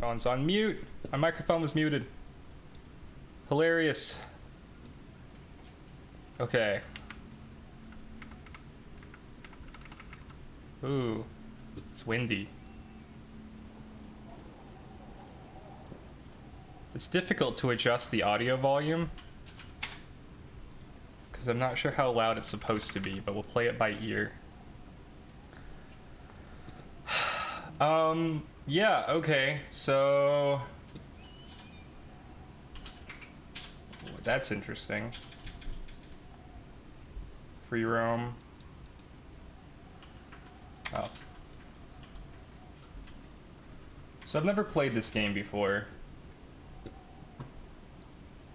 Oh, it's on mute. My microphone was muted. Hilarious. Okay. Ooh, it's windy. It's difficult to adjust the audio volume because I'm not sure how loud it's supposed to be, but we'll play it by ear. Yeah, okay, so that's interesting. Free roam. Oh. So I've never played this game before.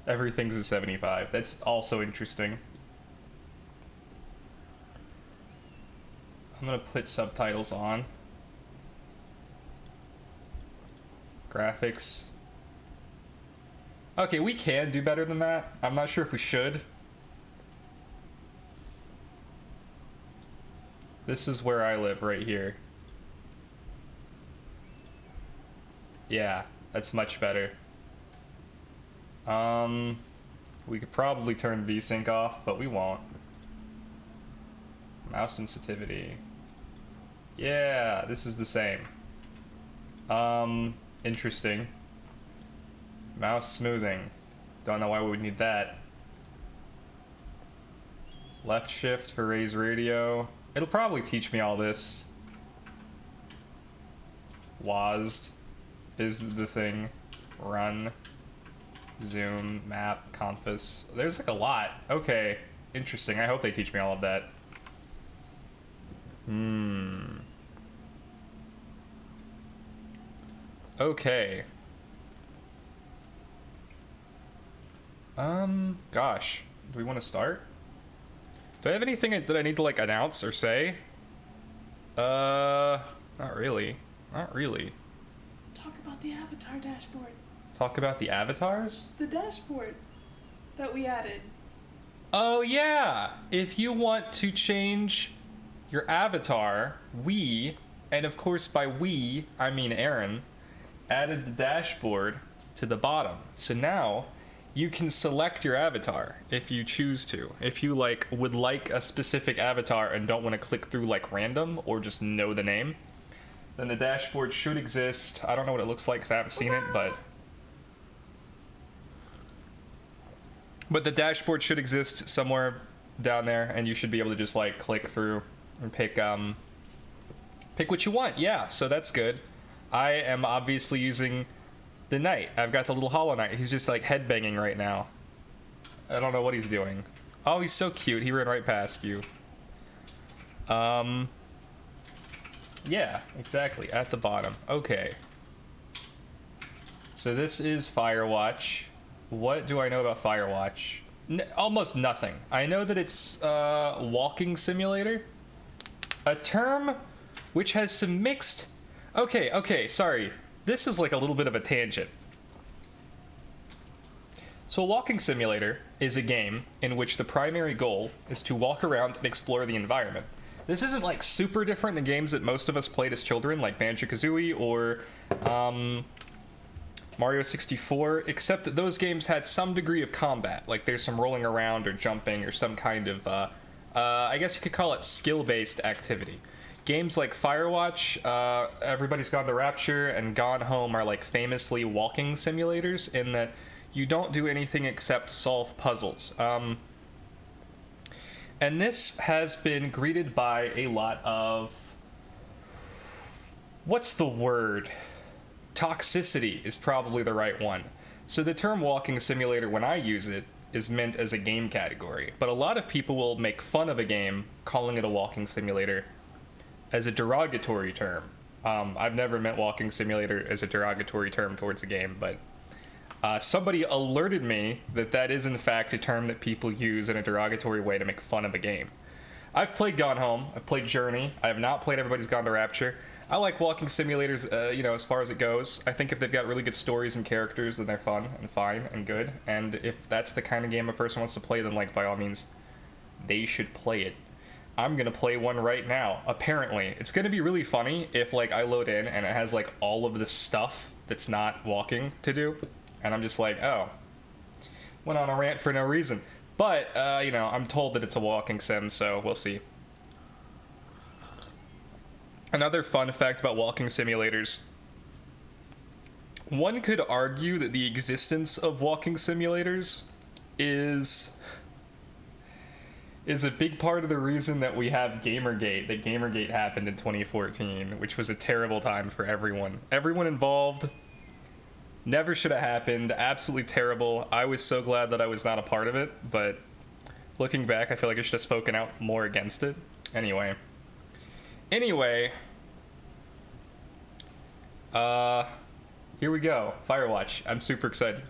Everything's a 75. That's also interesting. I'm gonna put subtitles on. Graphics. Okay, we can do better than that. I'm not sure if we should. This is where I live, right here. Yeah, that's much better. We could probably turn VSync off, but we won't. Mouse sensitivity. Yeah, this is the same. Interesting. Mouse smoothing. Don't know why we would need that. Left shift for raise radio. It'll probably teach me all this. WASD is the thing. Run. Zoom, map, confus. There's like a lot. Okay. Interesting. I hope they teach me all of that. Okay. Gosh. Do we want to start? Do I have anything that I need to, like, announce or say? Not really. Not really. Talk about the avatar dashboard. Talk about the avatars? The dashboard that we added. Oh, yeah! If you want to change your avatar, we, and of course by we, I mean Aaron, added the dashboard to the bottom. So now you can select your avatar if you choose to. If you would like a specific avatar and don't want to click through like random or just know the name, then the dashboard should exist. I don't know what it looks like because I haven't seen it, but the dashboard should exist somewhere down there, and you should be able to just like click through and pick what you want. Yeah, so that's good. I am obviously using the knight. I've got the little hollow knight. He's just like headbanging right now. I don't know what he's doing. Oh, he's so cute. He ran right past you. Yeah, exactly. At the bottom. Okay. So this is Firewatch. What do I know about Firewatch? Almost nothing. I know that it's a walking simulator. A term which has some mixed... Okay, sorry. This is like a little bit of a tangent. So a walking simulator is a game in which the primary goal is to walk around and explore the environment. This isn't like super different than games that most of us played as children, like Banjo-Kazooie or Mario 64, except that those games had some degree of combat. Like there's some rolling around or jumping or some kind of, I guess you could call it skill-based activity. Games like Firewatch, Everybody's Gone to Rapture, and Gone Home are like famously walking simulators in that you don't do anything except solve puzzles. And this has been greeted by a lot of... What's the word? Toxicity is probably the right one. So the term walking simulator, when I use it, is meant as a game category. But a lot of people will make fun of a game, calling it a walking simulator, as a derogatory term. I've never meant walking simulator as a derogatory term towards a game, but somebody alerted me that that is in fact a term that people use in a derogatory way to make fun of a game. I've played Gone Home, I've played Journey, I have not played Everybody's Gone to Rapture. I like walking simulators, as far as it goes. I think if they've got really good stories and characters, then they're fun and fine and good. And if that's the kind of game a person wants to play, then by all means, they should play it. I'm gonna play one right now, apparently. It's gonna be really funny if I load in and it has all of the stuff that's not walking to do. And I'm just like, oh, went on a rant for no reason. But, you know, I'm told that it's a walking sim, so we'll see. Another fun fact about walking simulators. One could argue that the existence of walking simulators is a big part of the reason that we have Gamergate. That Gamergate happened in 2014, which was a terrible time for everyone. Everyone involved. Never should have happened. Absolutely terrible. I was so glad that I was not a part of it, but looking back, I feel like I should have spoken out more against it. Anyway, here we go. Firewatch. I'm super excited.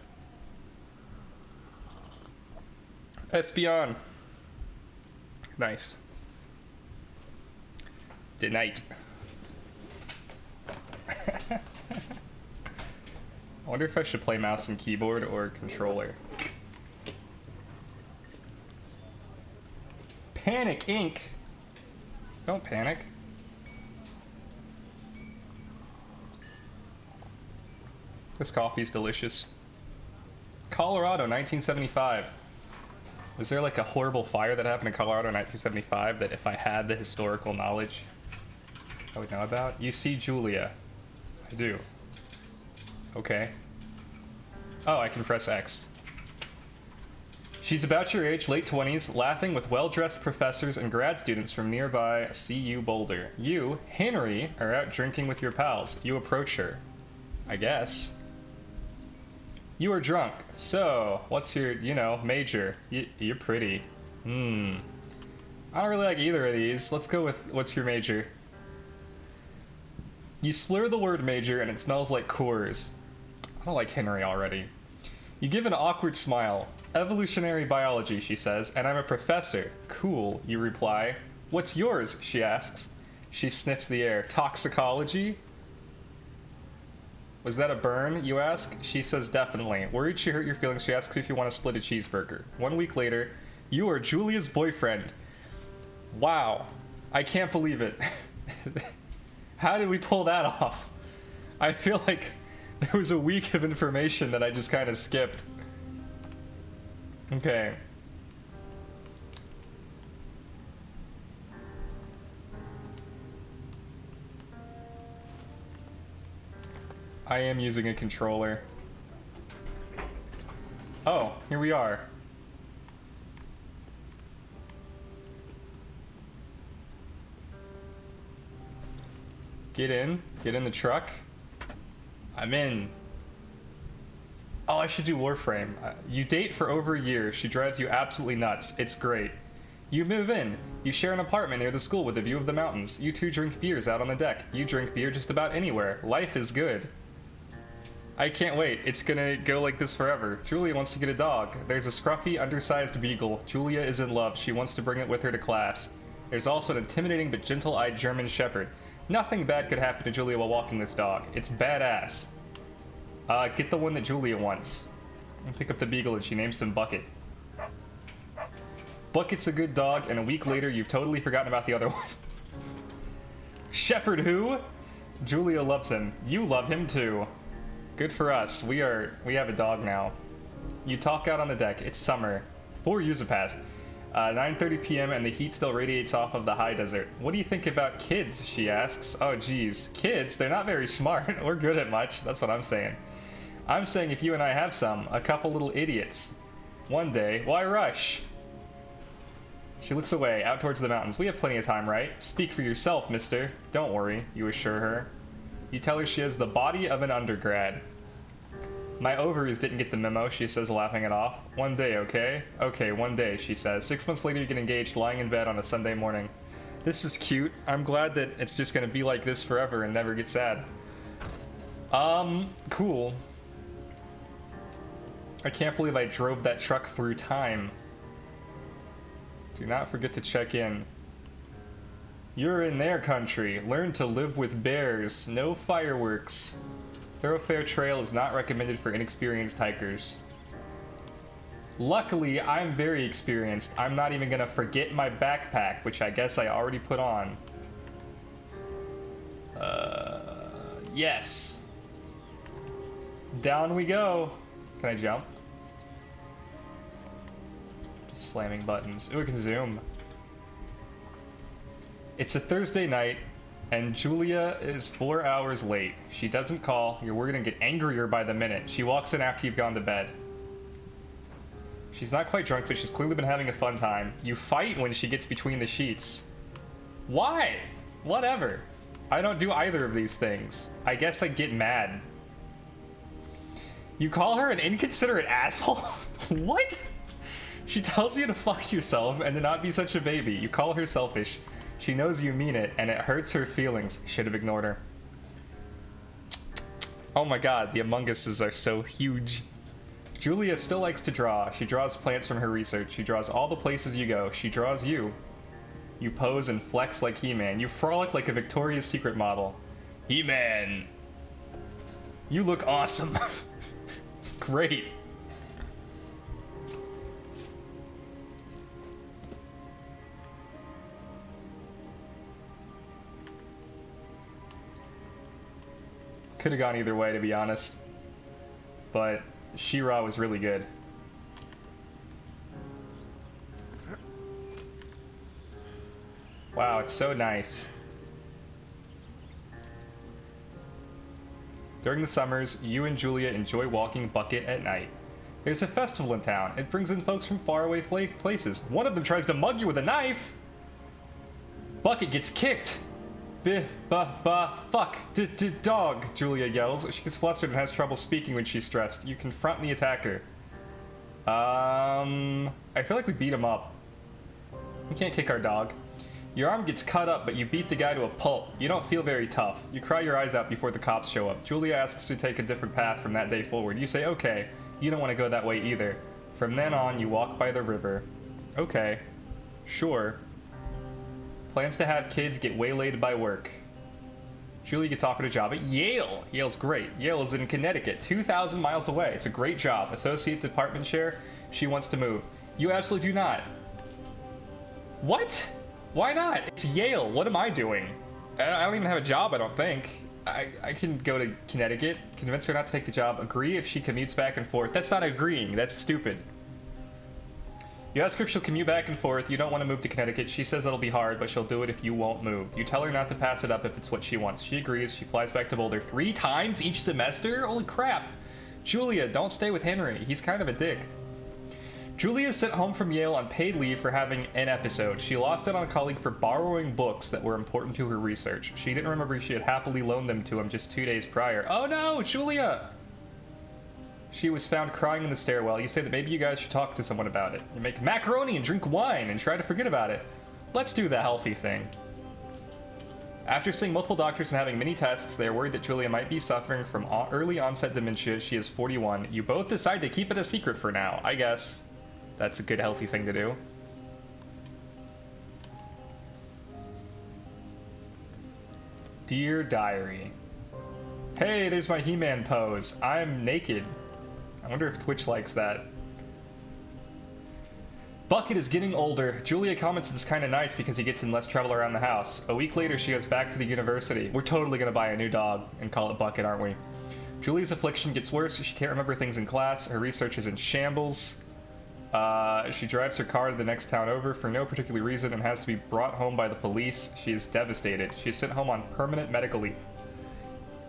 Espion. Nice. Tonight. I wonder if I should play mouse and keyboard or controller. Panic Inc. Don't panic. This coffee's delicious. Colorado, 1975. Was there like a horrible fire that happened in Colorado in 1975 that if I had the historical knowledge I would know about? You see Julia. I do. Okay. Oh, I can press X. She's about your age, late 20s, laughing with well-dressed professors and grad students from nearby CU Boulder. You, Henry, are out drinking with your pals. You approach her. I guess. You are drunk. So, what's your, you know, major? You're pretty. I don't really like either of these. Let's go with what's your major. You slur the word major and it smells like Coors. I don't like Henry already. You give an awkward smile. Evolutionary biology, she says, and I'm a professor. Cool, you reply. What's yours? She asks. She sniffs the air. Toxicology? Was that a burn, you ask? She says definitely. Worried she hurt your feelings, she asks if you want to split a cheeseburger. 1 week later, you are Julia's boyfriend. Wow. I can't believe it. How did we pull that off? I feel like there was a week of information that I just kind of skipped. Okay. I am using a controller. Oh, here we are. Get in the truck. I'm in. Oh, I should do Warframe. You date for over a year. She drives you absolutely nuts. It's great. You move in. You share an apartment near the school with a view of the mountains. You two drink beers out on the deck. You drink beer just about anywhere. Life is good. I can't wait. It's gonna go like this forever. Julia wants to get a dog. There's a scruffy, undersized beagle. Julia is in love. She wants to bring it with her to class. There's also an intimidating but gentle-eyed German shepherd. Nothing bad could happen to Julia while walking this dog. It's badass. Get the one that Julia wants. And pick up the beagle and she names him Bucket. Bucket's a good dog, and a week later you've totally forgotten about the other one. Shepherd who? Julia loves him. You love him too. Good for us. We have a dog now. You talk out on the deck. It's summer. 4 years have passed. 9:30 p.m. and the heat still radiates off of the high desert. What do you think about kids? She asks. Oh geez. Kids? They're not very smart or good at much. That's what I'm saying. I'm saying if you and I have some, a couple little idiots. One day, why rush? She looks away, out towards the mountains. We have plenty of time, right? Speak for yourself, mister. Don't worry, you assure her. You tell her she has the body of an undergrad. My ovaries didn't get the memo, she says, laughing it off. One day, okay? Okay, one day, she says. 6 months later, you get engaged, lying in bed on a Sunday morning. This is cute. I'm glad that it's just gonna be like this forever and never get sad. Cool. I can't believe I drove that truck through time. Do not forget to check in. You're in their country. Learn to live with bears. No fireworks. Thoroughfare trail is not recommended for inexperienced hikers. Luckily, I'm very experienced. I'm not even gonna forget my backpack, which I guess I already put on. Yes. Down we go. Can I jump? Just slamming buttons. Ooh, we can zoom. It's a Thursday night, and Julia is 4 hours late. She doesn't call. You're worried and get angrier by the minute. She walks in after you've gone to bed. She's not quite drunk, but she's clearly been having a fun time. You fight when she gets between the sheets. Why? Whatever. I don't do either of these things. I guess I get mad. You call her an inconsiderate asshole? What? She tells you to fuck yourself and to not be such a baby. You call her selfish. She knows you mean it, and it hurts her feelings. Should have ignored her. Oh my god, the Among Uses are so huge. Julia still likes to draw. She draws plants from her research. She draws all the places you go. She draws you. You pose and flex like He-Man. You frolic like a Victoria's Secret model. He-Man! You look awesome. Great. Could have gone either way, to be honest. But She-Ra was really good. Wow, it's so nice. During the summers, you and Julia enjoy walking Bucket at night. There's a festival in town. It brings in folks from faraway places. One of them tries to mug you with a knife. Bucket gets kicked. Fuck, dog, Julia yells. She gets flustered and has trouble speaking when she's stressed. You confront the attacker. I feel like we beat him up. We can't kick our dog. Your arm gets cut up, but you beat the guy to a pulp. You don't feel very tough. You cry your eyes out before the cops show up. Julia asks to take a different path from that day forward. You say, okay. You don't want to go that way either. From then on, you walk by the river. Okay. Sure. Plans to have kids get waylaid by work. Julia gets offered a job at Yale. Yale's great. Yale is in Connecticut, 2,000 miles away. It's a great job. Associate department chair. She wants to move. You absolutely do not. What? Why not? It's Yale. What am I doing? I don't even have a job, I don't think. I can go to Connecticut, convince her not to take the job, agree if she commutes back and forth. That's not agreeing. That's stupid. You ask her if she'll commute back and forth. You don't want to move to Connecticut. She says that'll be hard, but she'll do it if you won't move. You tell her not to pass it up if it's what she wants. She agrees. She flies back to Boulder 3 times each semester? Holy crap. Julia, don't stay with Henry. He's kind of a dick. Julia is sent home from Yale on paid leave for having an episode. She lost it on a colleague for borrowing books that were important to her research. She didn't remember she had happily loaned them to him just 2 days prior. Oh no, Julia! She was found crying in the stairwell. You say that maybe you guys should talk to someone about it. You make macaroni and drink wine and try to forget about it. Let's do the healthy thing. After seeing multiple doctors and having many tests, they are worried that Julia might be suffering from early onset dementia. She is 41. You both decide to keep it a secret for now, I guess. That's a good, healthy thing to do. Dear Diary. Hey, there's my He-Man pose. I'm naked. I wonder if Twitch likes that. Bucket is getting older. Julia comments it's kind of nice because he gets in less trouble around the house. A week later, she goes back to the university. We're totally going to buy a new dog and call it Bucket, aren't we? Julia's affliction gets worse. She can't remember things in class. Her research is in shambles. She drives her car to the next town over for no particular reason and has to be brought home by the police. She is devastated. She is sent home on permanent medical leave.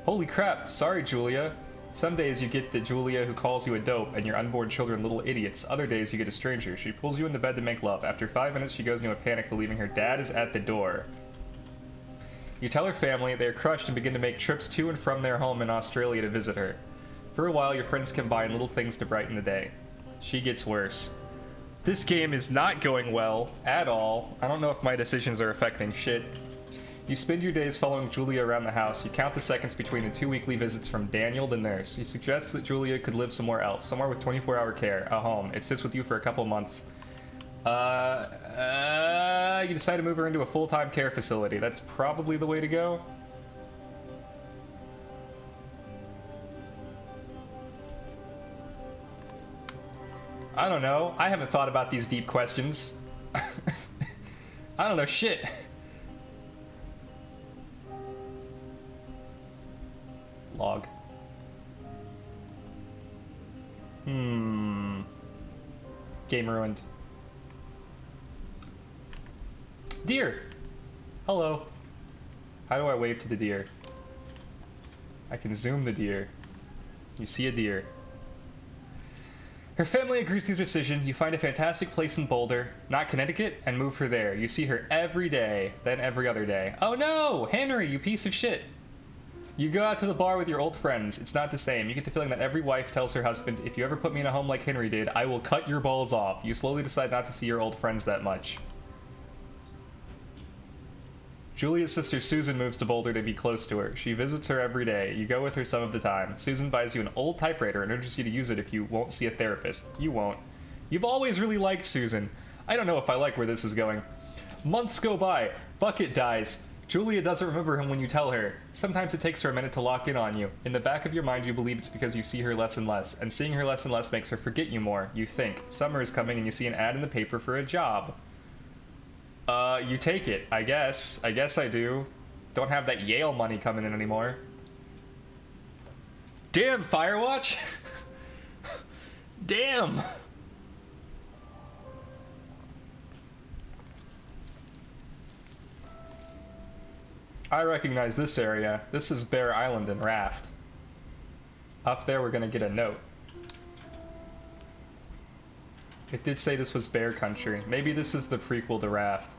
Holy crap, sorry Julia. Some days you get the Julia who calls you a dope and your unborn children little idiots. Other days you get a stranger. She pulls you into bed to make love. After 5 minutes she goes into a panic believing her dad is at the door. You tell her family, they are crushed and begin to make trips to and from their home in Australia to visit her. For a while your friends combine little things to brighten the day. She gets worse. This game is not going well at all. I don't know if my decisions are affecting shit. You spend your days following Julia around the house. You count the seconds between the 2 weekly visits from Daniel the nurse. He suggests that Julia could live somewhere else, somewhere with 24-hour care, a home. It sits with you for a couple months. You decide to move her into a full-time care facility. That's probably the way to go. I don't know. I haven't thought about these deep questions. I don't know shit. Log. Game ruined. Deer! Hello. How do I wave to the deer? I can zoom the deer. You see a deer. Her family agrees to your decision. You find a fantastic place in Boulder, not Connecticut, and move her there. You see her every day, then every other day. Oh no! Henry, you piece of shit! You go out to the bar with your old friends. It's not the same. You get the feeling that every wife tells her husband, if you ever put me in a home like Henry did, I will cut your balls off. You slowly decide not to see your old friends that much. Julia's sister Susan moves to Boulder to be close to her. She visits her every day. You go with her some of the time. Susan buys you an old typewriter and urges you to use it if you won't see a therapist. You won't. You've always really liked Susan. I don't know if I like where this is going. Months go by. Bucket dies. Julia doesn't remember him when you tell her. Sometimes it takes her a minute to lock in on you. In the back of your mind, you believe it's because you see her less and less, and seeing her less and less makes her forget you more. You think. Summer is coming and you see an ad in the paper for a job. You take it, I guess. I guess I do. Don't have that Yale money coming in anymore. Damn, Firewatch! Damn! I recognize this area. This is Bear Island and Raft. Up there we're gonna get a note. It did say this was Bear Country. Maybe this is the prequel to Raft.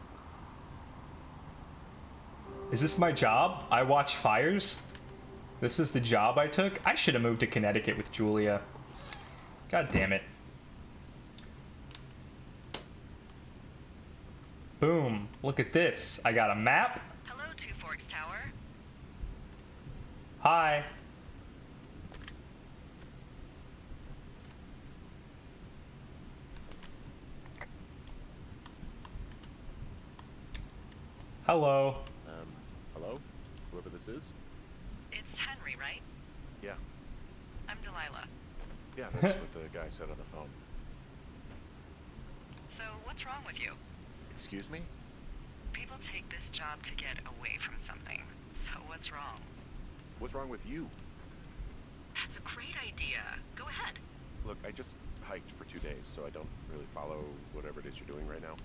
Is this my job? I watch fires? This is the job I took? I should have moved to Connecticut with Julia. God damn it. Boom. Look at this. I got a map. Hello, Two Forks Tower. Hi. Hello. Hello? Whoever this is? It's Henry, right? Yeah. I'm Delilah. Yeah, that's what the guy said on the phone. So, what's wrong with you? Excuse me? People take this job to get away from something. So, what's wrong? What's wrong with you? That's a great idea. Go ahead. Look, I just hiked for 2 days, so I don't really follow whatever it is you're doing right now.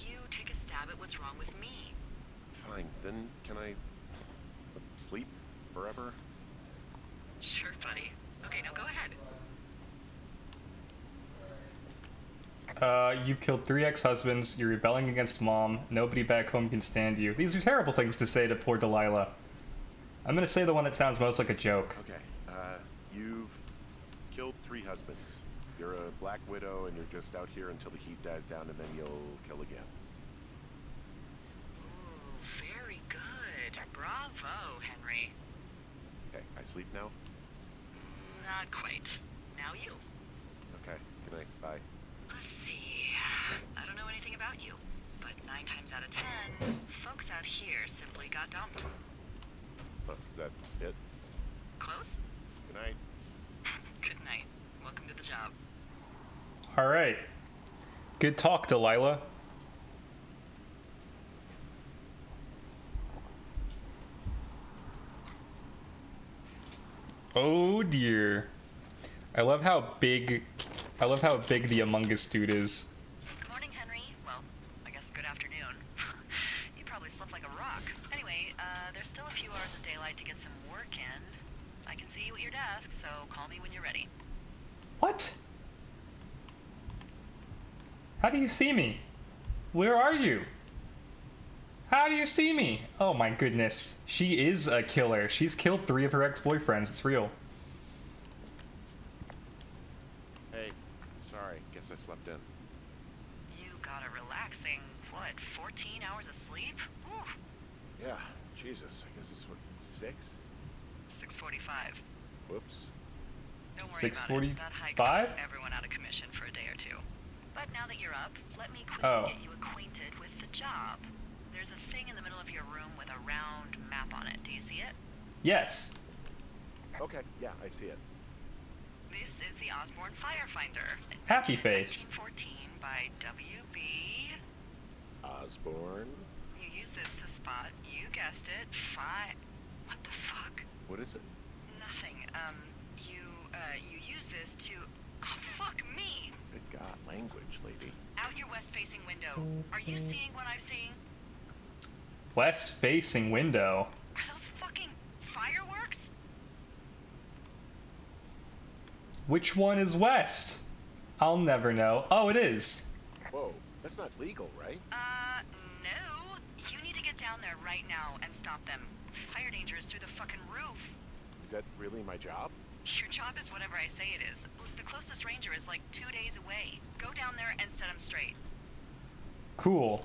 You take a stab at what's wrong with me. Fine, then can I sleep forever? Sure, buddy. Okay, now go ahead. You've killed 3 ex-husbands, you're rebelling against Mom, nobody back home can stand you. These are terrible things to say to poor Delilah. I'm gonna say the one that sounds most like a joke. Okay, you've killed 3 husbands. You're a black widow and you're just out here until the heat dies down and then you'll kill again. Ooh, very good. Bravo, Henry. Okay, I sleep now? Not quite. Now you. Okay, good night, bye. Let's see. I don't know anything about you, but 9 times out of 10, folks out here simply got dumped. Is that it? Close? Good night. Good night. Welcome to the job. Alright. Good talk, Delilah. Oh dear. I love how big the Among Us dude is. Good morning, Henry. Well, I guess good afternoon. You probably slept like a rock. Anyway, there's still a few hours of daylight to get some work in. I can see you at your desk, so call me when you're ready. What? How do you see me? Where are you? How do you see me? Oh my goodness. She is a killer. She's killed 3 of her ex-boyfriends. It's real. Hey, sorry, guess I slept in. You got a relaxing, 14 hours of sleep? Whew. Yeah, Jesus, I guess it's what, 6? 6:45. Whoops. Don't worry about it. That hike 6:45? puts everyone out of commission for a day or 2. But now that you're up, let me quickly Oh. get you acquainted with the job. There's a thing in the middle of your room with a round map on it. Do you see it? Yes. Okay, yeah, I see it. This is the Osborne Firefinder. Happy face. 1914 by W.B. Osborne? You use this to spot, you guessed it, What the fuck? What is it? Nothing. You use this to language, lady. Out your west-facing window. Are you seeing what I'm seeing? West-facing window. Are those fucking fireworks? Which one is west? I'll never know. Oh, it is. Whoa, that's not legal, right? No. You need to get down there right now and stop them. Fire danger is through the fucking roof. Is that really my job? Your job is whatever I say it is. The closest ranger is like 2 days away. Go down there and set him straight. Cool.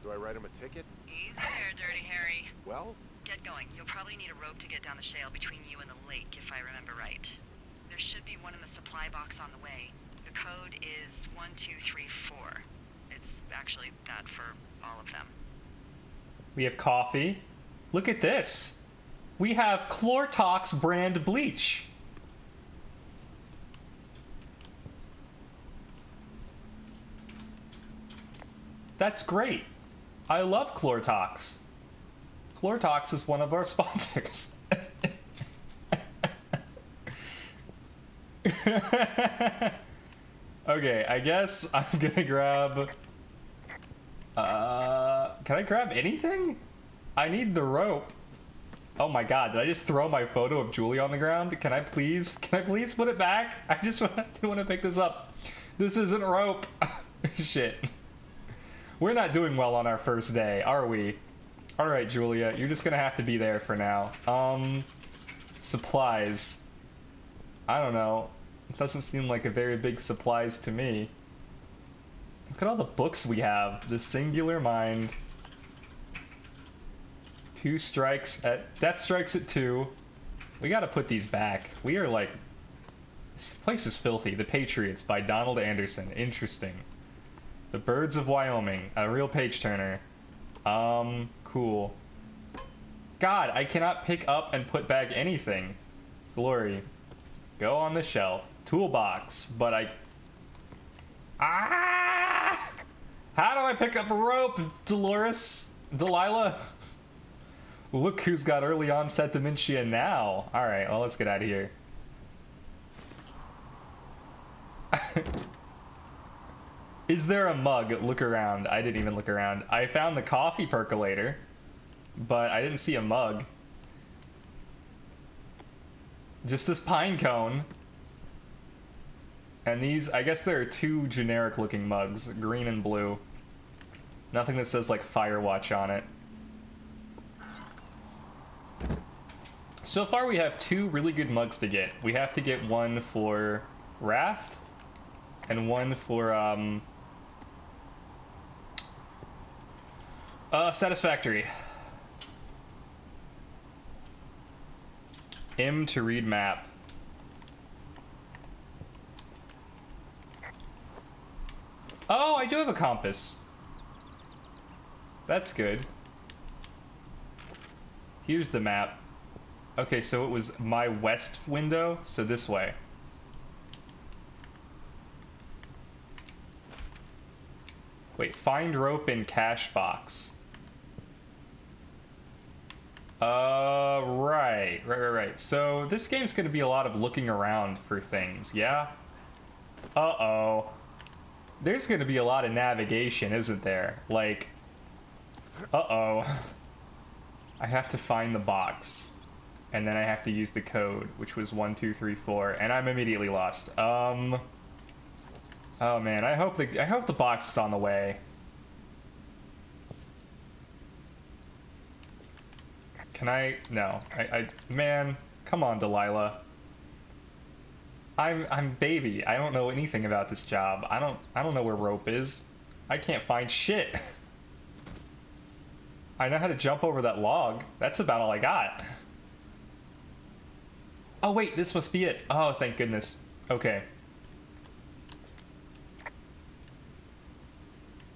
Do I write him a ticket? Easy there, Dirty Harry. Well, Get going. You'll probably need a rope to get down the shale between you and the lake, if I remember right. There should be one in the supply box on the way. The code is 1234. It's actually that for all of them. We have coffee. Look at this. We have Chlortox brand bleach. That's great. I love Chlortox. Chlortox is one of our sponsors. Okay, I guess I'm gonna grab... can I grab anything? I need the rope. Oh my god, did I just throw my photo of Julie on the ground? Can I please put it back? I just want to pick this up. This isn't rope. Shit. We're not doing well on our first day, are we? Alright, Julia, you're just gonna have to be there for now. Supplies. I don't know. It doesn't seem like a very big supplies to me. Look at all the books we have. The Singular Mind. 2 strikes at... Death strikes at 2. We gotta put these back. We are like... This place is filthy. The Patriots by Donald Anderson. Interesting. The Birds of Wyoming. A real page-turner. Cool. God, I cannot pick up and put back anything. Glory. Go on the shelf. Toolbox. But I... Ah! How do I pick up a rope, Dolores? Delilah? Look who's got early onset dementia now. Alright, well, let's get out of here. Is there a mug? Look around. I didn't even look around. I found the coffee percolator, but I didn't see a mug. Just this pine cone. And these, I guess there are 2 generic looking mugs, green and blue. Nothing that says like Firewatch on it. So far we have 2 really good mugs to get. We have to get one for Raft and one for Satisfactory. M to read map. Oh, I do have a compass. That's good. Here's the map. Okay, so it was my west window, so this way. Wait, find rope in cache box. Right. So this game's gonna be a lot of looking around for things, yeah? Uh-oh. There's gonna be a lot of navigation, isn't there? Like, uh-oh. I have to find the box. And then I have to use the code, which was 1234, and I'm immediately lost. Oh man, I hope the box is on the way. Can I? No. Man, come on, Delilah. I'm baby. I don't know anything about this job. I don't know where rope is. I can't find shit. I know how to jump over that log. That's about all I got. Oh wait, this must be it. Oh, thank goodness. Okay.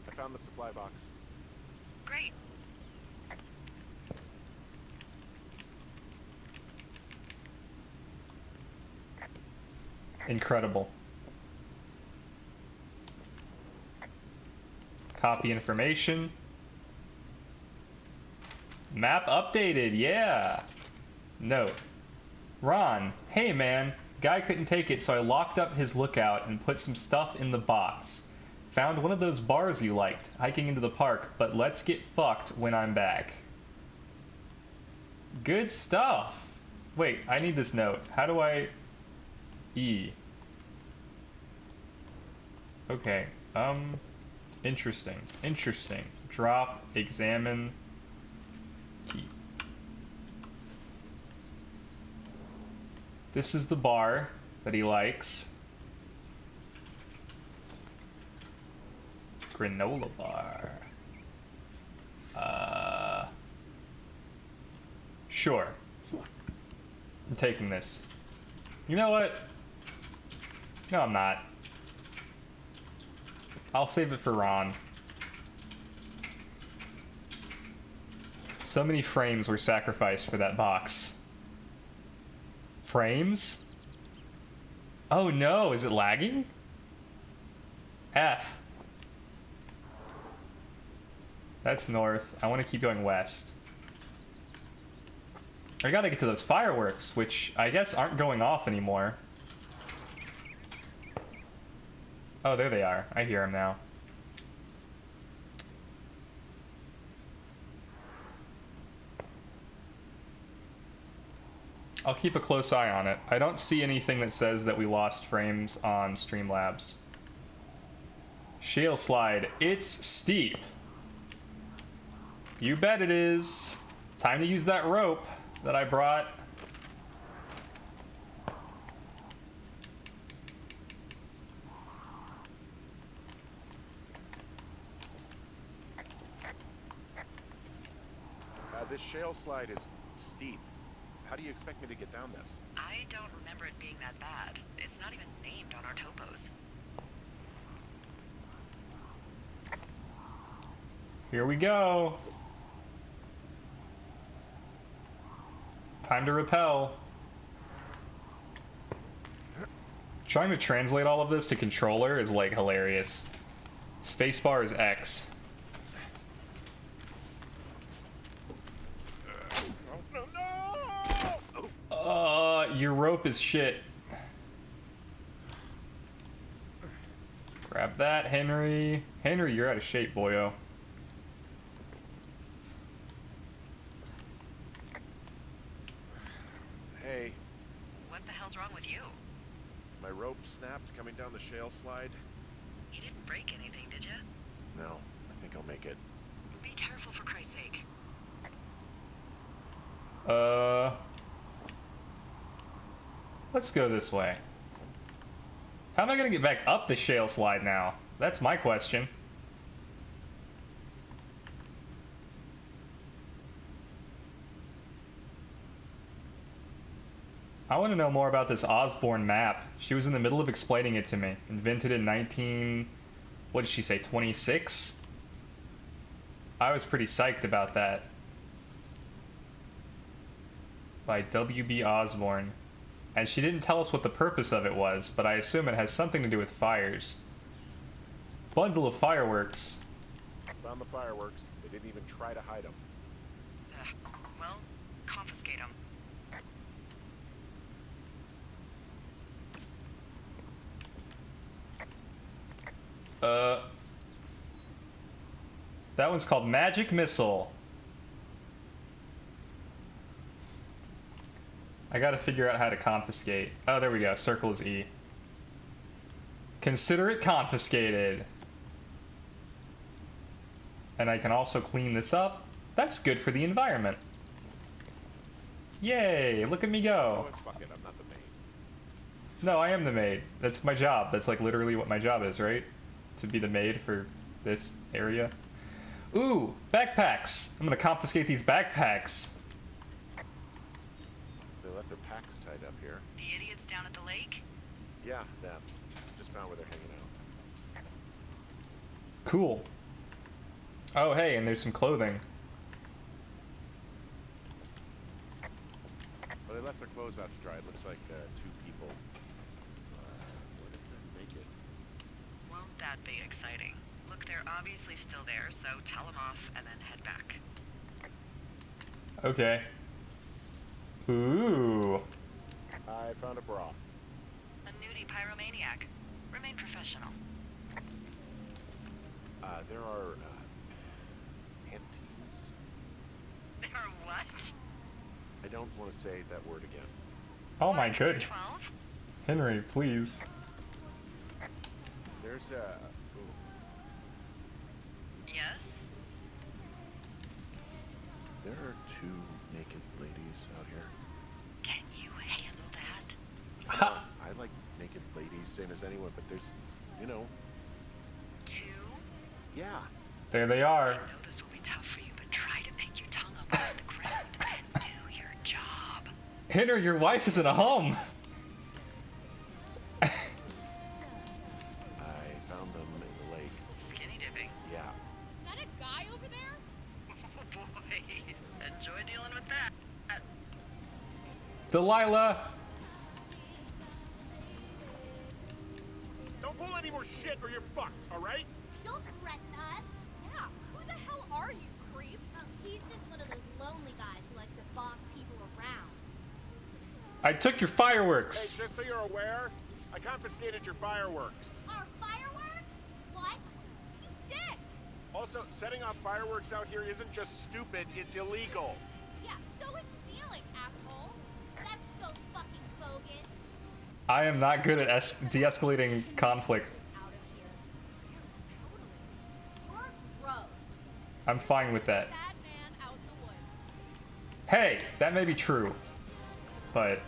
I found the supply box. Great. Incredible. Copy information. Map updated, yeah. Note. Ron, hey man, Guy couldn't take it, so I locked up his lookout and put some stuff in the box. Found one of those bars you liked, hiking into the park, but let's get fucked when I'm back. Good stuff. Wait, I need this note. How do I... E. Okay, interesting. Interesting. Drop, examine, keep. This is the bar that he likes. Granola bar. Sure. I'm taking this. You know what? No, I'm not. I'll save it for Ron. So many frames were sacrificed for that box. Frames? Oh no, is it lagging? F. That's north. I want to keep going west. I gotta get to those fireworks, which I guess aren't going off anymore. Oh, there they are. I hear them now. I'll keep a close eye on it. I don't see anything that says that we lost frames on Streamlabs. Shale slide. It's steep. You bet it is. Time to use that rope that I brought. This shale slide is steep. How do you expect me to get down this? I don't remember it being that bad. It's not even named on our topos. Here we go. Time to repel. Trying to translate all of this to controller is like hilarious. Spacebar is X. Your rope is shit. Grab that, Henry. Henry, you're out of shape, boyo. Hey. What the hell's wrong with you? My rope snapped coming down the shale slide. You didn't break anything, did you? No, I think I'll make it. Be careful, for Christ's sake. Let's go this way. How am I gonna get back up the shale slide now? That's my question. I want to know more about this Osborne map. She was in the middle of explaining it to me. Invented in 19... What did she say, 26? I was pretty psyched about that. By W.B. Osborne. And she didn't tell us what the purpose of it was, but I assume it has something to do with fires. Bundle of fireworks. Found the fireworks. They didn't even try to hide them. Well, confiscate them. That one's called Magic Missile. I gotta figure out how to confiscate. Oh, there we go. Circle is E. Consider it confiscated. And I can also clean this up. That's good for the environment. Yay, look at me go. Oh, fuck it, I'm not the maid. No, I am the maid. That's my job. That's like literally what my job is, right? To be the maid for this area. Ooh, backpacks. I'm gonna confiscate these backpacks. They left their packs tied up here. The idiots down at the lake? Yeah, them. Just found where they're hanging out. Cool. Oh, hey, and there's some clothing. Well, they left their clothes out to dry. It looks like 2 people. What if they're naked? Won't that be exciting? Look, they're obviously still there, so tell them off and then head back. Okay. Ooh. I found a bra. a nudie pyromaniac. Remain professional. There are, panties. There are what? I don't want to say that word again. Oh my What, good. 12? Henry, please. There's a... Ooh. Yes? There are 2 naked ladies out here. Can you handle that? Ha! I like naked ladies, same as anyone, but there's, you know... 2? Yeah. There they are. I know this will be tough for you, but try to pick your tongue up off the ground and do your job. Henry, your wife is in a home. I found them in the lake. Skinny dipping. Yeah. Is that a guy over there? Oh boy. Enjoy dealing with that. Delilah. Don't pull any more shit or you're fucked, alright? Don't threaten us. Yeah, who the hell are you, creep? He's just one of those lonely guys who likes to boss people around. I took your Hey, fireworks. just so you're aware, I confiscated your fireworks. Our fireworks? What? You did! Also, setting off fireworks out here isn't just stupid, it's illegal. Yeah, so is stealing, asshole. That's so fucking bogus. I am not good at de-escalating conflict. Out of here. Totally. You're gross. I'm fine with that. Sad man out in the woods. Hey, that may be true, but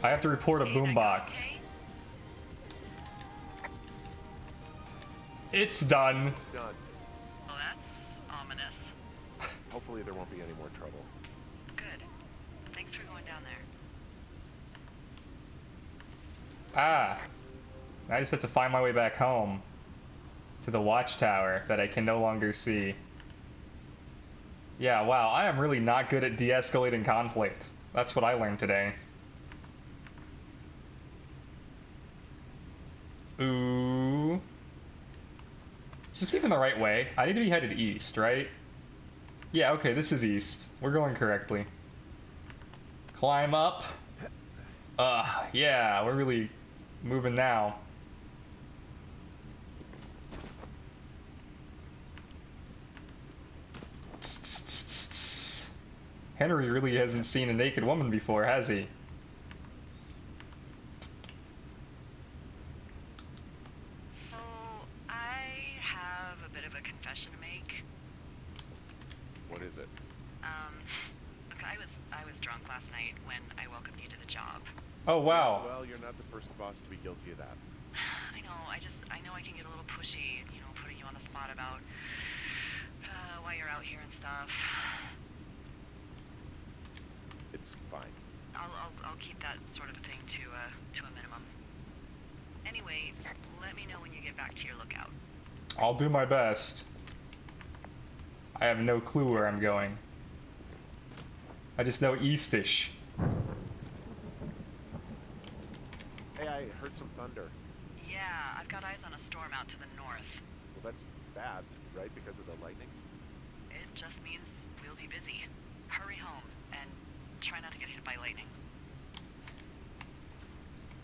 I have to report a boombox. Okay? It's done. It's done. Well, that's ominous. Hopefully there won't be any more trouble. Good. Thanks for going down there. Ah, I just have to find my way back home to the watchtower that I can no longer see. Yeah, wow, I am really not good at de-escalating conflict. That's what I learned today. Ooh. Is this even the right way? I need to be headed east, right? Yeah, okay, this is east. We're going correctly. Climb up. Yeah, we're really moving now. Henry really hasn't seen a naked woman before, has he? So, I have a bit of a confession to make. What is it? Look, I was drunk last night when I welcomed you to the job. Oh, wow. Well, you're not the first boss to be guilty of that. I know, I know I can get a little pushy, you know, putting you on the spot about why you're out here and stuff. It's fine. I'll keep that sort of a thing to a minimum. Anyway, let me know when you get back to your lookout. I'll do my best. I have no clue where I'm going. I just know eastish. Hey, I heard some thunder. Yeah, I've got eyes on a storm out to the north. Well, that's bad, right? Because of the lightning? It just means we'll be busy. Hurry home and try not to get hit by lightning.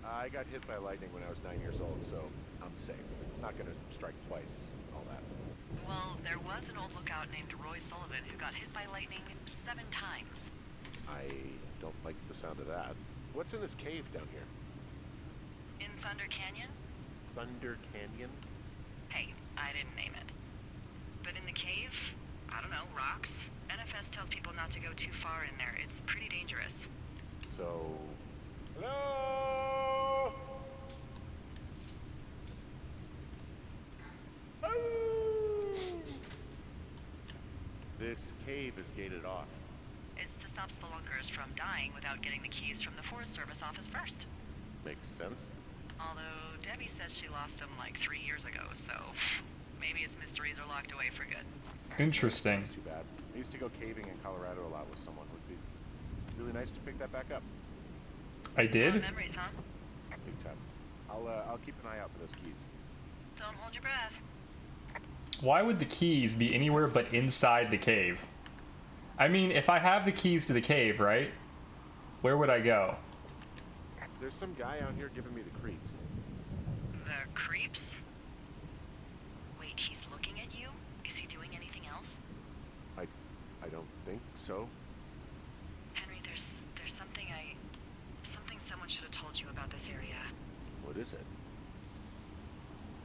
I got hit by lightning when I was 9 years old, so I'm safe. It's not gonna strike twice, all that. Well, there was an old lookout named Roy Sullivan who got hit by lightning 7 times. I don't like the sound of that. What's in this cave down here? In Thunder Canyon? Thunder Canyon? Hey, I didn't name it. But in the cave, I don't know, rocks? NFS tells people not to go too far in there. It's pretty dangerous. So... Hello? This cave is gated off. It's to stop spelunkers from dying without getting the keys from the Forest Service office first. Makes sense. Although Debbie says she lost them like 3 years ago, so maybe its mysteries are locked away for good. Interesting. That's too bad. I used to go caving in Colorado a lot with someone. Would be really nice to pick that back up. I did? Fond memories, huh? Big time. I'll keep an eye out for those keys. Don't hold your breath. Why would the keys be anywhere but inside the cave? I mean, if I have the keys to the cave, right? Where would I go? There's some guy out here giving me the creeps. The creeps? Wait, he's looking at you? Is he doing anything else? I don't think so. Henry, there's something someone should have told you about this area. What is it?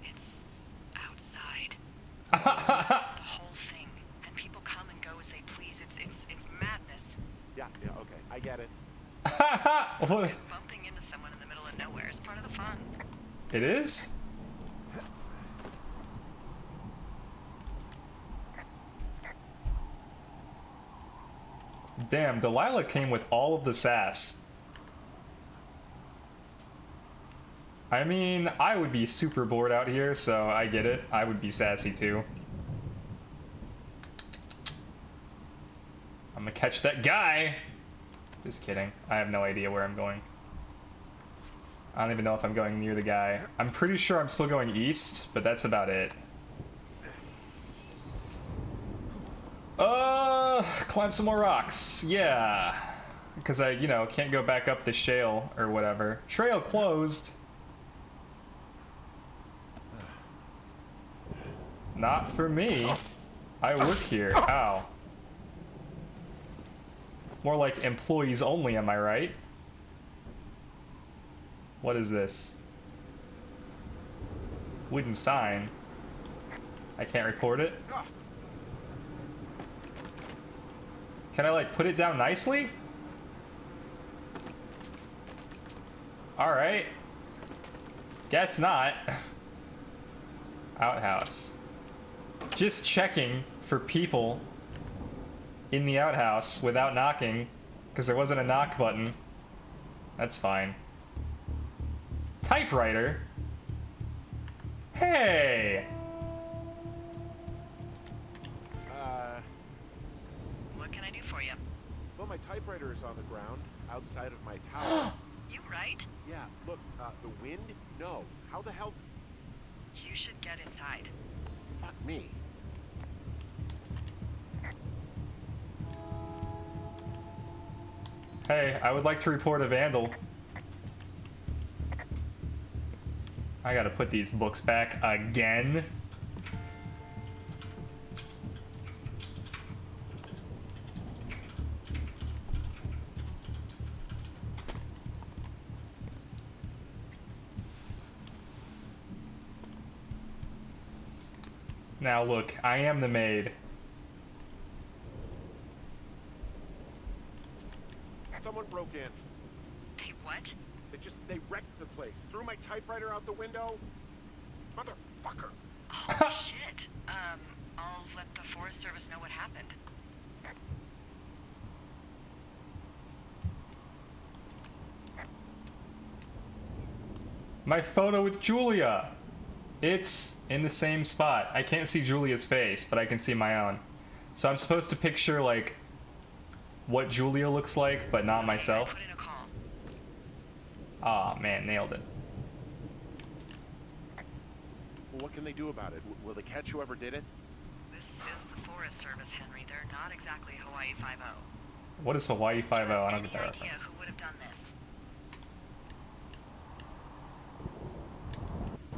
It's outside. The whole thing. And people come and go as they please. It's madness. Yeah, okay, I get it. What? Bumping into someone in the middle of nowhere is part of the fun. It is? Damn, Delilah came with all of the sass. I mean, I would be super bored out here, so I get it. I would be sassy too. I'm gonna catch that guy! Just kidding. I have no idea where I'm going. I don't even know if I'm going near the guy. I'm pretty sure I'm still going east, but that's about it. Climb some more rocks. Yeah. Because I, can't go back up the shale or whatever. Trail closed. Not for me. I work here. Ow. More like employees only, am I right? What is this? Wooden sign. I can't report it. Can I, like, put it down nicely? Alright. Guess not. Outhouse. Just checking for people in the outhouse without knocking, because there wasn't a knock button. That's fine. Typewriter? Hey! What can I do for you? Well, my typewriter is on the ground, outside of my tower. You right? Yeah, look, the wind? No. How the hell? You should get inside. Fuck me. Hey, I would like to report a vandal. I gotta put these books back again. Now look, I am the maid. Someone broke in. Hey, what? They wrecked the place. Threw my typewriter out the window. Motherfucker. Holy shit. I'll let the Forest Service know what happened. My photo with Julia! It's in the same spot. I can't see Julia's face, but I can see my own. So I'm supposed to picture, like, what Julia looks like, but not myself. I put in a call. Aw, man, nailed it. Well, what can they do about it? Will they catch whoever did it? This is the Forest Service, Henry. They're not exactly Hawaii 5-0. What is Hawaii 5-0? I don't get that Any idea reference. who would have done this?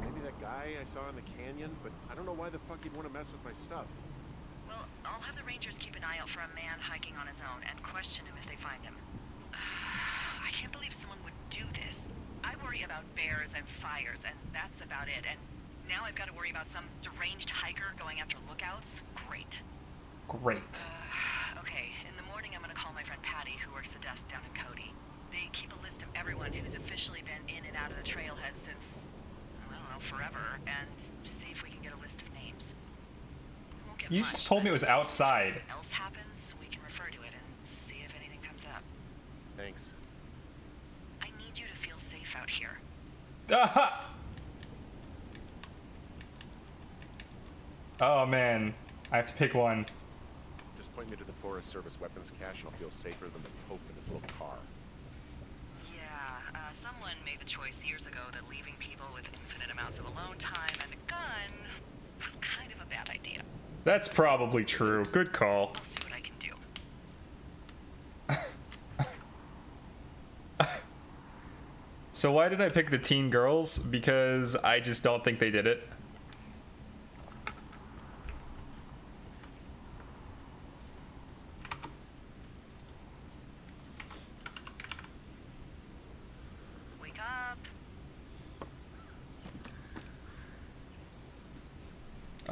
Maybe that guy I saw in the canyon, but I don't know why the fuck he'd want to mess with my stuff. Well, I'll have the Rangers keep an eye out for a man hiking on his own and question him if they find him. I can't believe someone would do this. I worry about bears and fires, and that's about it. And now I've got to worry about some deranged hiker going after lookouts? Great. Great. Okay, in the morning I'm gonna call my friend Patty, who works the desk down in Cody. They keep a list of everyone who's officially been in and out of the trailhead since, I don't know, forever, and see if we can get a list of names. We won't get You much, just told me it but was outside. If else happens, we can refer to it and see if anything comes up. Thanks. I need you to feel safe out here. Aha! Oh man, I have to pick one. Just point me to the Forest Service weapons cache and I'll feel safer than the Pope in his little car. Yeah, someone made the choice years ago that leaving people with infinite amounts of alone time and a gun was kind of a bad idea. That's probably true. Good call. I'll see what I can do. So why did I pick the teen girls? Because I just don't think they did it. Wake up.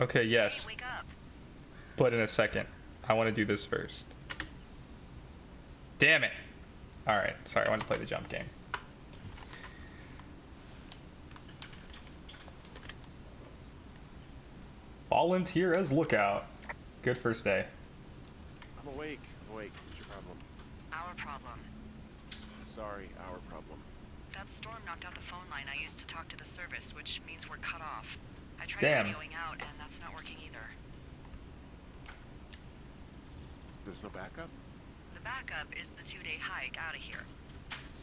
Okay, yes. Hey, wake up. But in a second. I want to do this first. Damn it. Alright, sorry, I wanted to play the jump game. Volunteer as lookout. Good first day. I'm awake. What's your problem? Our problem. Sorry, our problem. That storm knocked out the phone line I used to talk to the service, which means we're cut off. I tried Damn. radioing out, and that's not working either. There's no backup? The backup is the 2-day hike out of here.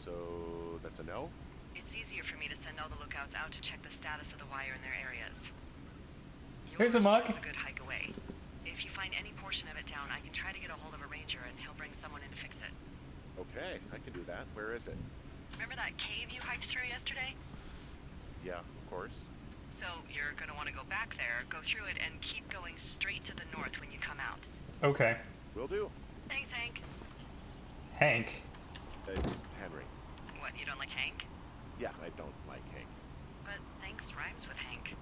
So that's a no? It's easier for me to send all the lookouts out to check the status of the wire in their areas. Here's a Yours mug. is a good hike away. If you find any portion of it down, I can try to get a hold of a ranger and he'll bring someone in to fix it. Okay, I can do that. Where is it? Remember that cave you hiked through yesterday? Yeah, of course. So you're gonna want to go back there, go through it, and keep going straight to the north when you come out. Okay. Will do. Thanks, Hank. Hank. It's Henry. What, you don't like Hank? Yeah, I don't like Hank. But thanks rhymes with Hank.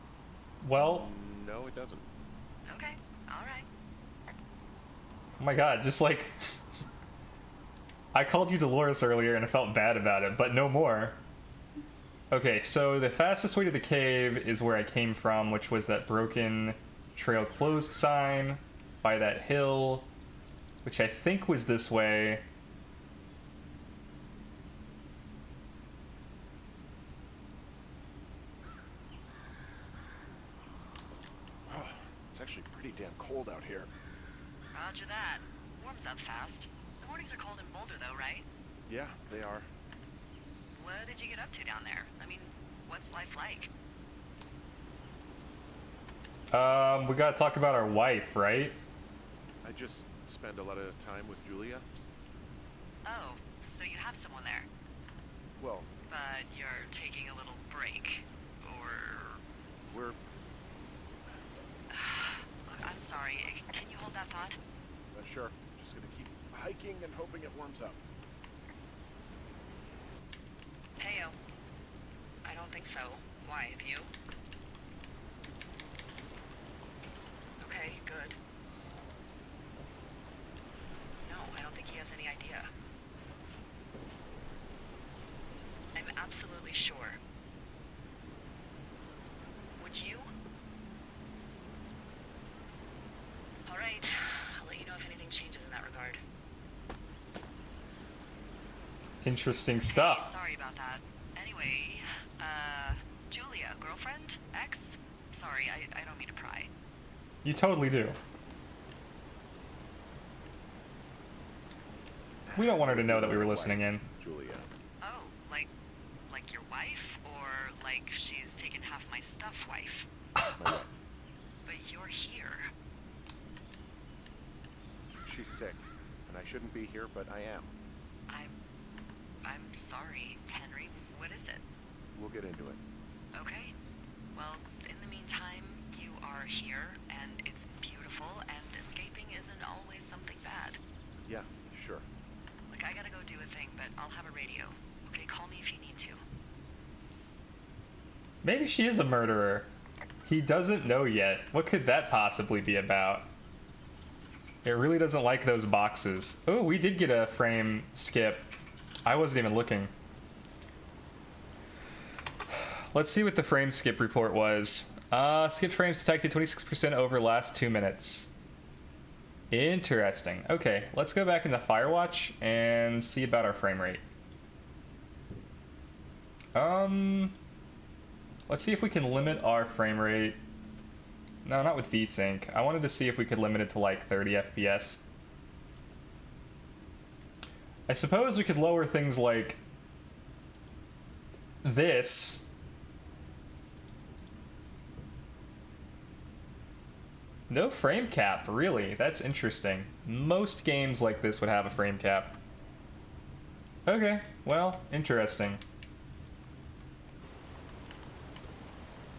Well, No, it doesn't. Okay, alright. oh my god, just like... I called you Dolores earlier and I felt bad about it, but no more. Okay, so the fastest way to the cave is where I came from, which was that broken trail closed sign by that hill, which I think was this way. It's actually pretty damn cold out here. Roger that. Warms up fast. The mornings are cold in Boulder, though, right? Yeah, they are. What did you get up to down there? I mean, what's life like? We gotta talk about our wife, right? I just spend a lot of time with Julia. Oh, so you have someone there. Well, But you're taking a little break. Or... we're... Look, I'm sorry. Can you hold that thought? sure. Just gonna keep hiking and hoping it warms up. Heyo. I don't think so. Why, have you? Okay, good. No, I don't think he has any idea. I'm absolutely sure. Would you? All right. I'll let you know if anything changes in that regard. Interesting stuff. Sorry about that. Anyway, Julia, girlfriend? Ex? Sorry, I don't mean to pry. You totally do. We don't want her to know that we were listening in. Julia. Oh, like your wife? Or like she's taken half my stuff, wife? My wife. But you're here. She's sick, and I shouldn't be here, but I am. I'm sorry, Henry. What is it? We'll get into it. Okay. Well, in the meantime, you are here, and it's beautiful, and escaping isn't always something bad. Yeah, sure. Look, I gotta go do a thing, but I'll have a radio. Okay, call me if you need to. Maybe she is a murderer. He doesn't know yet. What could that possibly be about? It really doesn't like those boxes. Oh, we did get a frame skip. I wasn't even looking. Let's see what the frame skip report was. Skipped frames detected 26% over last 2 minutes. Interesting. Okay, let's go back into Firewatch and see about our frame rate. Let's see if we can limit our frame rate. No, not with VSync. I wanted to see if we could limit it to like 30 FPS. I suppose we could lower things like this. No frame cap, really? That's interesting. Most games like this would have a frame cap. Okay, well, interesting.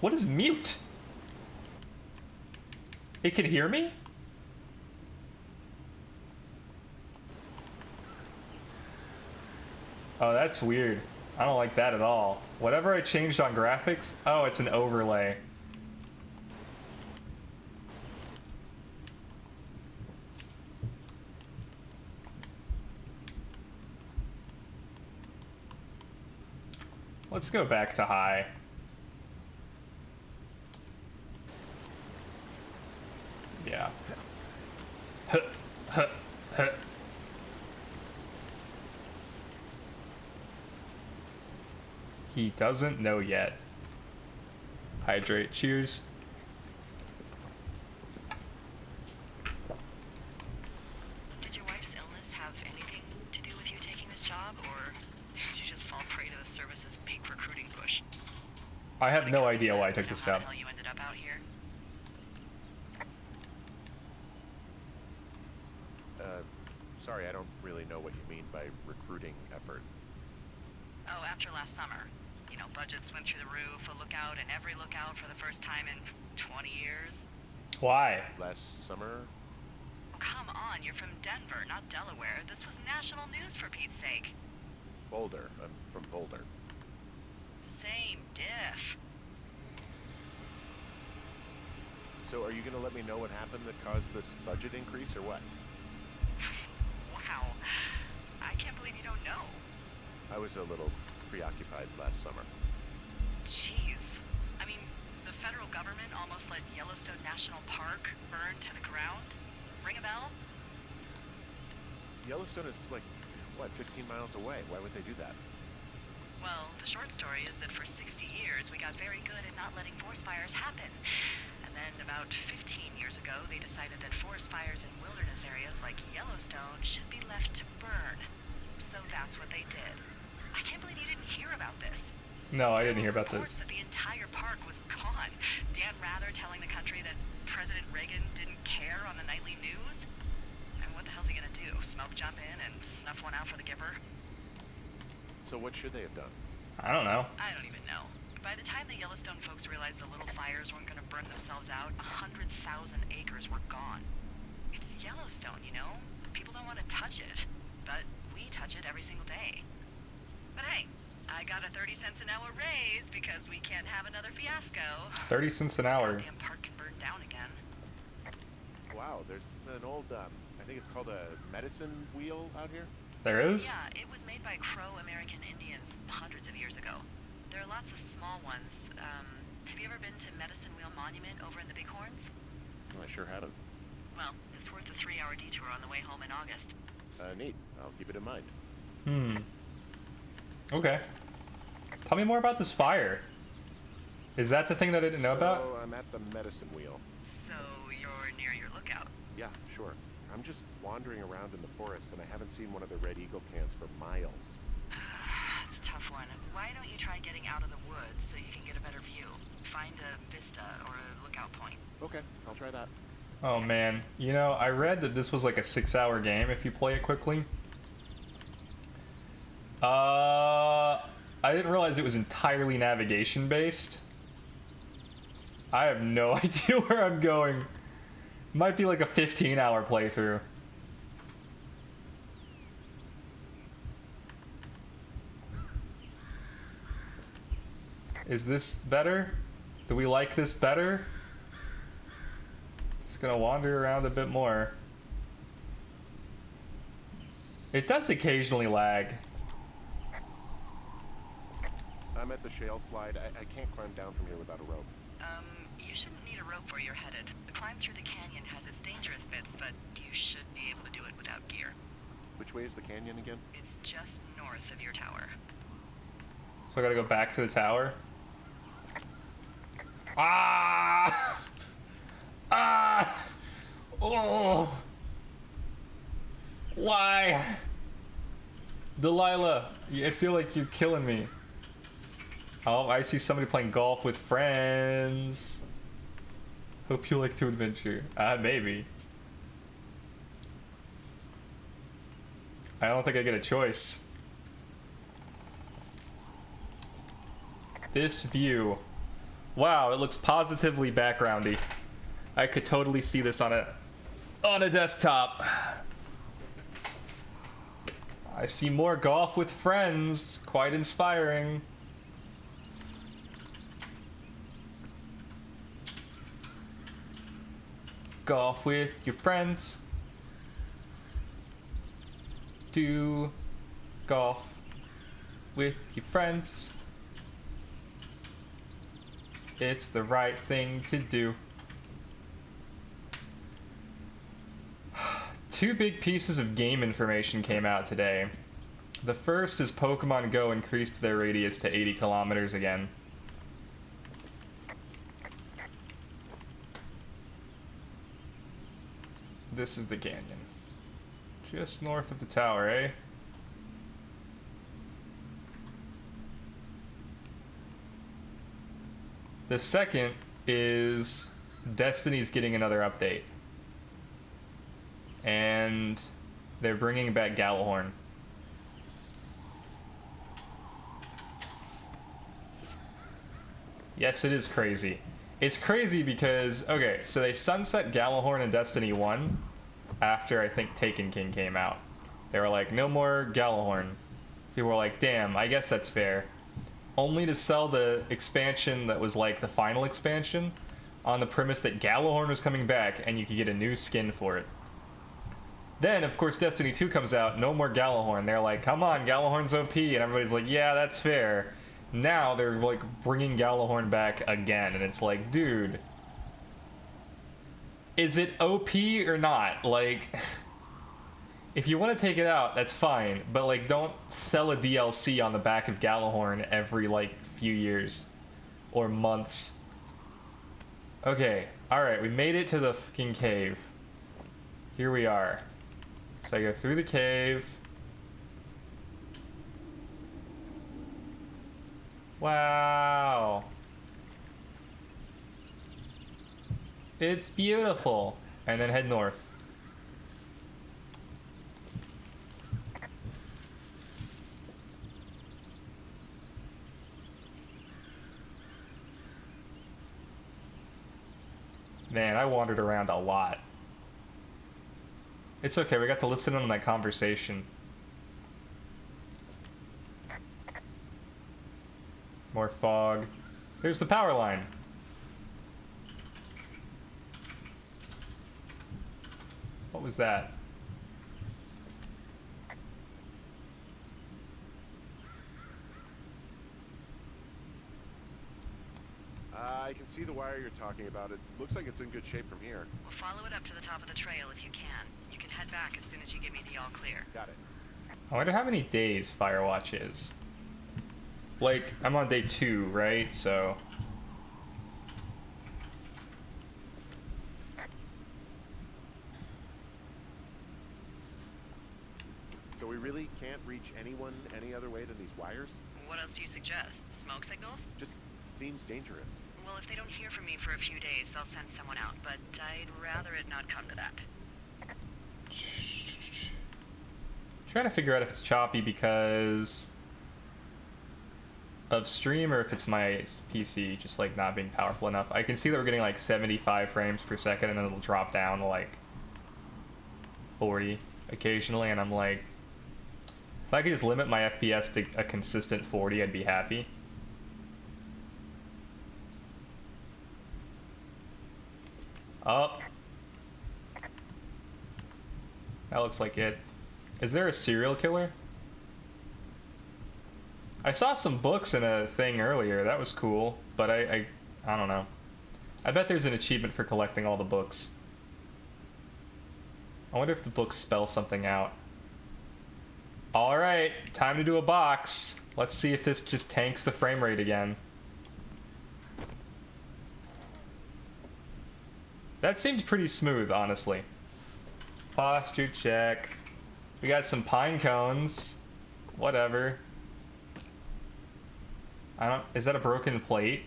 What is mute? It can hear me? Oh, that's weird. I don't like that at all. Whatever I changed on graphics, oh, it's an overlay. Let's go back to high. Yeah. Huh, huh, huh. He doesn't know yet. Hydrate. Cheers. Did your wife's illness have anything to do with you taking this job, or did you just fall prey to the service's big recruiting push? I have no Like idea why I you took know this how job. the hell you ended up out here? Sorry, I don't really know what you mean by recruiting effort. Oh, after last summer. You know, budgets went through the roof, a lookout, and every lookout for the first time in 20 years. Why? Last summer? Oh, come on, you're from Denver, not Delaware. This was national news for Pete's sake. Boulder. I'm from Boulder. Same diff. So are you going to let me know what happened that caused this budget increase or what? Wow. I can't believe you don't know. I was a little preoccupied last summer. Jeez. I mean, the federal government almost let Yellowstone National Park burn to the ground. Ring a bell? Yellowstone is like, what, 15 miles away? Why would they do that? Well, the short story is that for 60 years, we got very good at not letting forest fires happen. And then about 15 years ago, they decided that forest fires in wilderness areas like Yellowstone should be left to burn. So that's what they did. I can't believe you didn't hear about this. No, I didn't hear about Reports this. that the entire park was gone. Dan Rather telling the country that President Reagan didn't care on the nightly news. And what the hell's he gonna do? Smoke jump in and snuff one out for the giver? So what should they have done? I don't know. I don't even know. By the time the Yellowstone folks realized the little fires weren't gonna burn themselves out, 100,000 acres were gone. It's Yellowstone, you know? People don't want to touch it. But we touch it every single day. But hey, I got a 30 cents an hour raise because we can't have another fiasco. 30 cents an hour. Goddamn park can burn down again. Wow, there's an old, I think it's called a medicine wheel out here. There is? Yeah, it was made by Crow-American Indians hundreds of years ago. There are lots of small ones. Have you ever been to Medicine Wheel Monument over in the Bighorns? Oh, I sure haven't. Well, it's worth a 3-hour detour on the way home in August. Neat. I'll keep it in mind. Okay. Tell me more about this fire. Is that the thing that I didn't know about? So I'm at the medicine wheel. So you're near your lookout. Yeah, sure. I'm just wandering around in the forest and I haven't seen one of the Red Eagle cans for miles. It's a tough one. Why don't you try getting out of the woods so you can get a better view? Find a vista or a lookout point. Okay, I'll try that. Oh man. You know, I read that this was like a 6-hour game if you play it quickly. I didn't realize it was entirely navigation based. I have no idea where I'm going. Might be like a 15-hour playthrough. Is this better? Do we like this better? Just gonna wander around a bit more. It does occasionally lag. I'm at the shale slide. I can't climb down from here without a rope. You shouldn't need a rope where you're headed. The climb through the canyon has its dangerous bits, but you should be able to do it without gear. Which way is the canyon again? It's just north of your tower. So I gotta go back to the tower. Ah! Ah! Oh! Why? Delilah, I feel like you're killing me. Oh, I see somebody playing golf with friends. Hope you like to adventure. Maybe. I don't think I get a choice. This view. Wow, it looks positively backgroundy. I could totally see this on a desktop. I see more golf with friends. Quite inspiring. Golf with your friends. Do golf with your friends. It's the right thing to do. Two big pieces of game information came out today. The first is Pokemon Go increased their radius to 80 kilometers again. This is the canyon. Just north of the tower, eh? The second is Destiny's getting another update. And they're bringing back Gallahorn. Yes, it is crazy. It's crazy because, okay, so they sunset Gallahorn in Destiny 1 after, I think, Taken King came out. They were like, no more Gallahorn. People were like, damn, I guess that's fair. Only to sell the expansion that was like the final expansion on the premise that Gallahorn was coming back and you could get a new skin for it. Then, of course, Destiny 2 comes out, no more Gallahorn. They're like, come on, Gallahorn's OP. And everybody's like, yeah, that's fair. Now they're like bringing Gallahorn back again. And it's like, dude, is it OP or not? Like, if you want to take it out, that's fine. But like, don't sell a DLC on the back of Gallahorn every like few years or months. Okay, alright, we made it to the fucking cave. Here we are. So I go through the cave. Wow. It's beautiful. And then head north. Man, I wandered around a lot. It's okay, we got to listen in on that conversation. More fog. There's the power line. What was that? I can see the wire you're talking about. It looks like it's in good shape from here. We'll follow it up to the top of the trail if you can. You can head back as soon as you give me the all clear. Got it. I wonder how many days Firewatch is. Like, I'm on day 2, right? So... So we really can't reach anyone any other way than these wires? What else do you suggest? Smoke signals? Just seems dangerous. Well, if they don't hear from me for a few days, they'll send someone out, but I'd rather it not come to that. Trying to figure out if it's choppy because of stream or if it's my PC just like not being powerful enough. I can see that we're getting like 75 frames per second and then it'll drop down to like 40 occasionally, and I'm like, if I could just limit my FPS to a consistent 40, I'd be happy. Up. That looks like it. Is there a serial killer? I saw some books in a thing earlier. That was cool, but I don't know. I bet there's an achievement for collecting all the books. I wonder if the books spell something out. Alright, time to do a box. Let's see if this just tanks the frame rate again. That seemed pretty smooth, honestly. Posture check. We got some pine cones. Whatever. Is that a broken plate?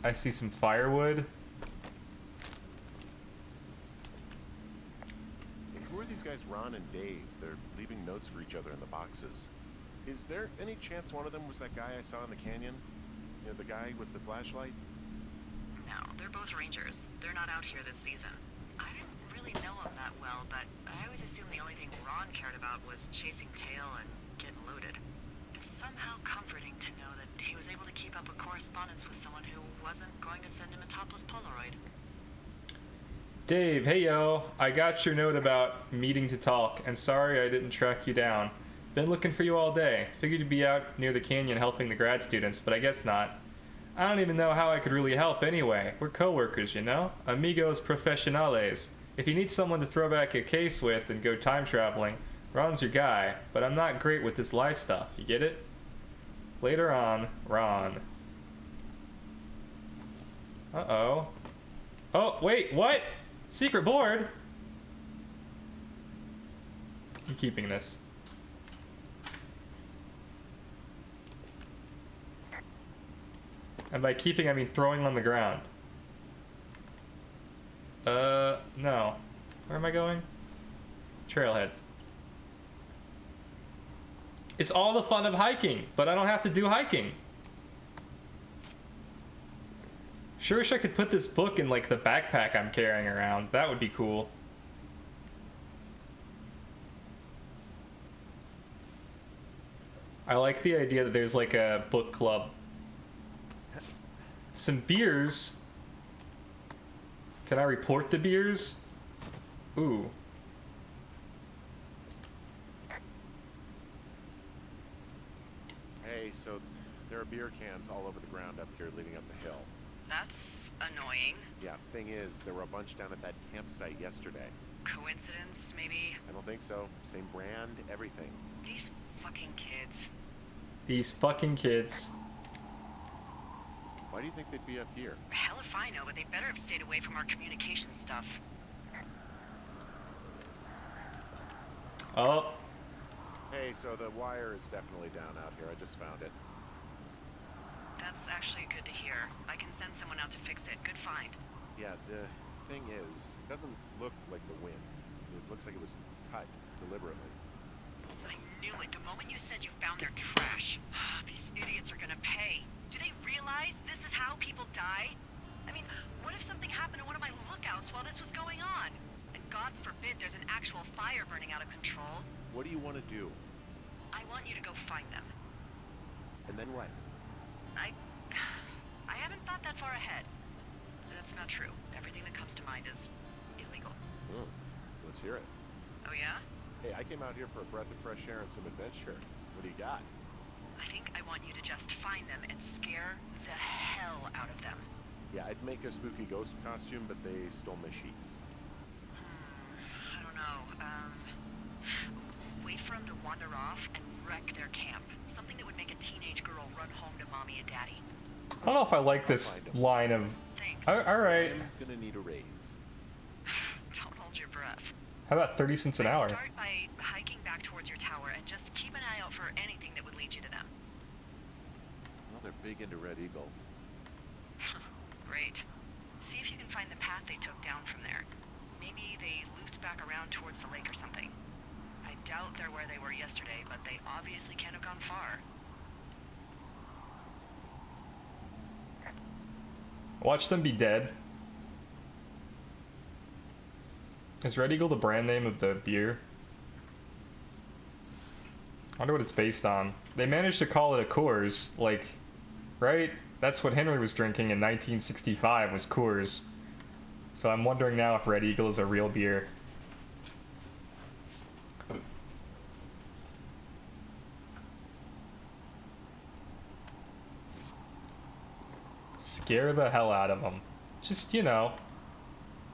I see some firewood. Hey, who are these guys, Ron and Dave? They're leaving notes for each other in the boxes. Is there any chance one of them was that guy I saw in the canyon? You know, the guy with the flashlight? No, they're both rangers. They're not out here this season. I didn't really know him that well, but I always assumed the only thing Ron cared about was chasing tail and getting loaded. It's somehow comforting to know that he was able to keep up a correspondence with someone who wasn't going to send him a topless Polaroid. Dave, hey yo, I got your note about meeting to talk, and sorry I didn't track you down. Been looking for you all day. Figured you'd be out near the canyon helping the grad students, but I guess not. I don't even know how I could really help anyway. We're coworkers, you know? Amigos professionales. If you need someone to throw back a case with and go time traveling, Ron's your guy, but I'm not great with this life stuff, you get it? Later on, Ron. Uh-oh. Oh, wait, what? Secret board? I'm keeping this. And by keeping, I mean throwing on the ground. No. Where am I going? Trailhead. It's all the fun of hiking, but I don't have to do hiking. Sure wish I could put this book in, like, the backpack I'm carrying around. That would be cool. I like the idea that there's, like, a book club. Some beers. Can I report the beers? Ooh. Hey, so there are beer cans all over the ground up here leading up the hill. That's annoying. Yeah, thing is, there were a bunch down at that campsite yesterday. Coincidence, maybe? I don't think so. Same brand, everything. These fucking kids. These fucking kids. Why do you think they'd be up here? Hell if I know, but they better have stayed away from our communication stuff. Oh. Hey, so the wire is definitely down out here. I just found it. That's actually good to hear. I can send someone out to fix it. Good find. Yeah, the thing is, it doesn't look like the wind. It looks like it was cut deliberately. I knew it. The moment you said you found their trash. These idiots are gonna pay. Do they realize this is how people die? I mean, what if something happened to one of my lookouts while this was going on? And God forbid there's an actual fire burning out of control. What do you want to do? I want you to go find them. And then what? I haven't thought that far ahead. That's not true. Everything that comes to mind is illegal. Hmm. Let's hear it. Oh yeah? Hey, I came out here for a breath of fresh air and some adventure. What do you got? I think I want you to just find them and scare the hell out of them. Yeah, I'd make a spooky ghost costume, but they stole my sheets. I don't know. Wait for them to wander off and wreck their camp. Something that would make a teenage girl run home to mommy and daddy. I don't know if I like this line of... Thanks. Alright. I'm gonna need a raise. Don't hold your breath. How about 30 cents an hour? Start by hiking back towards your tower and just keep an eye out for anything that would lead you to them. Well, they're big into Red Eagle. Great. See if you can find the path they took down from there. Maybe they looped back around towards the lake or something. I doubt they're where they were yesterday, but they obviously can't have gone far. Watch them be dead. Is Red Eagle the brand name of the beer? I wonder what it's based on. They managed to call it a Coors, like, right? That's what Henry was drinking in 1965, was Coors. So I'm wondering now if Red Eagle is a real beer. Scare the hell out of them. Just, you know,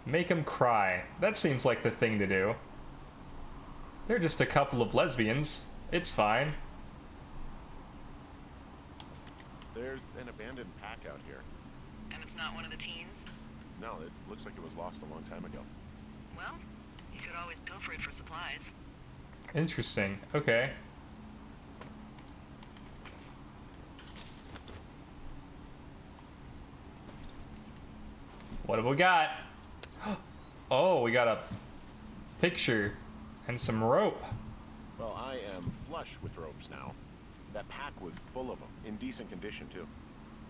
make them cry. That seems like the thing to do. They're just a couple of lesbians. It's fine. There's an abandoned pack out here. And it's not one of the teens? No, it looks like it was lost a long time ago. Well, you could always pilfer it for supplies. Interesting. Okay. What have we got? Oh, we got a picture and some rope. Well, I am flush with ropes now. That pack was full of them, in decent condition too.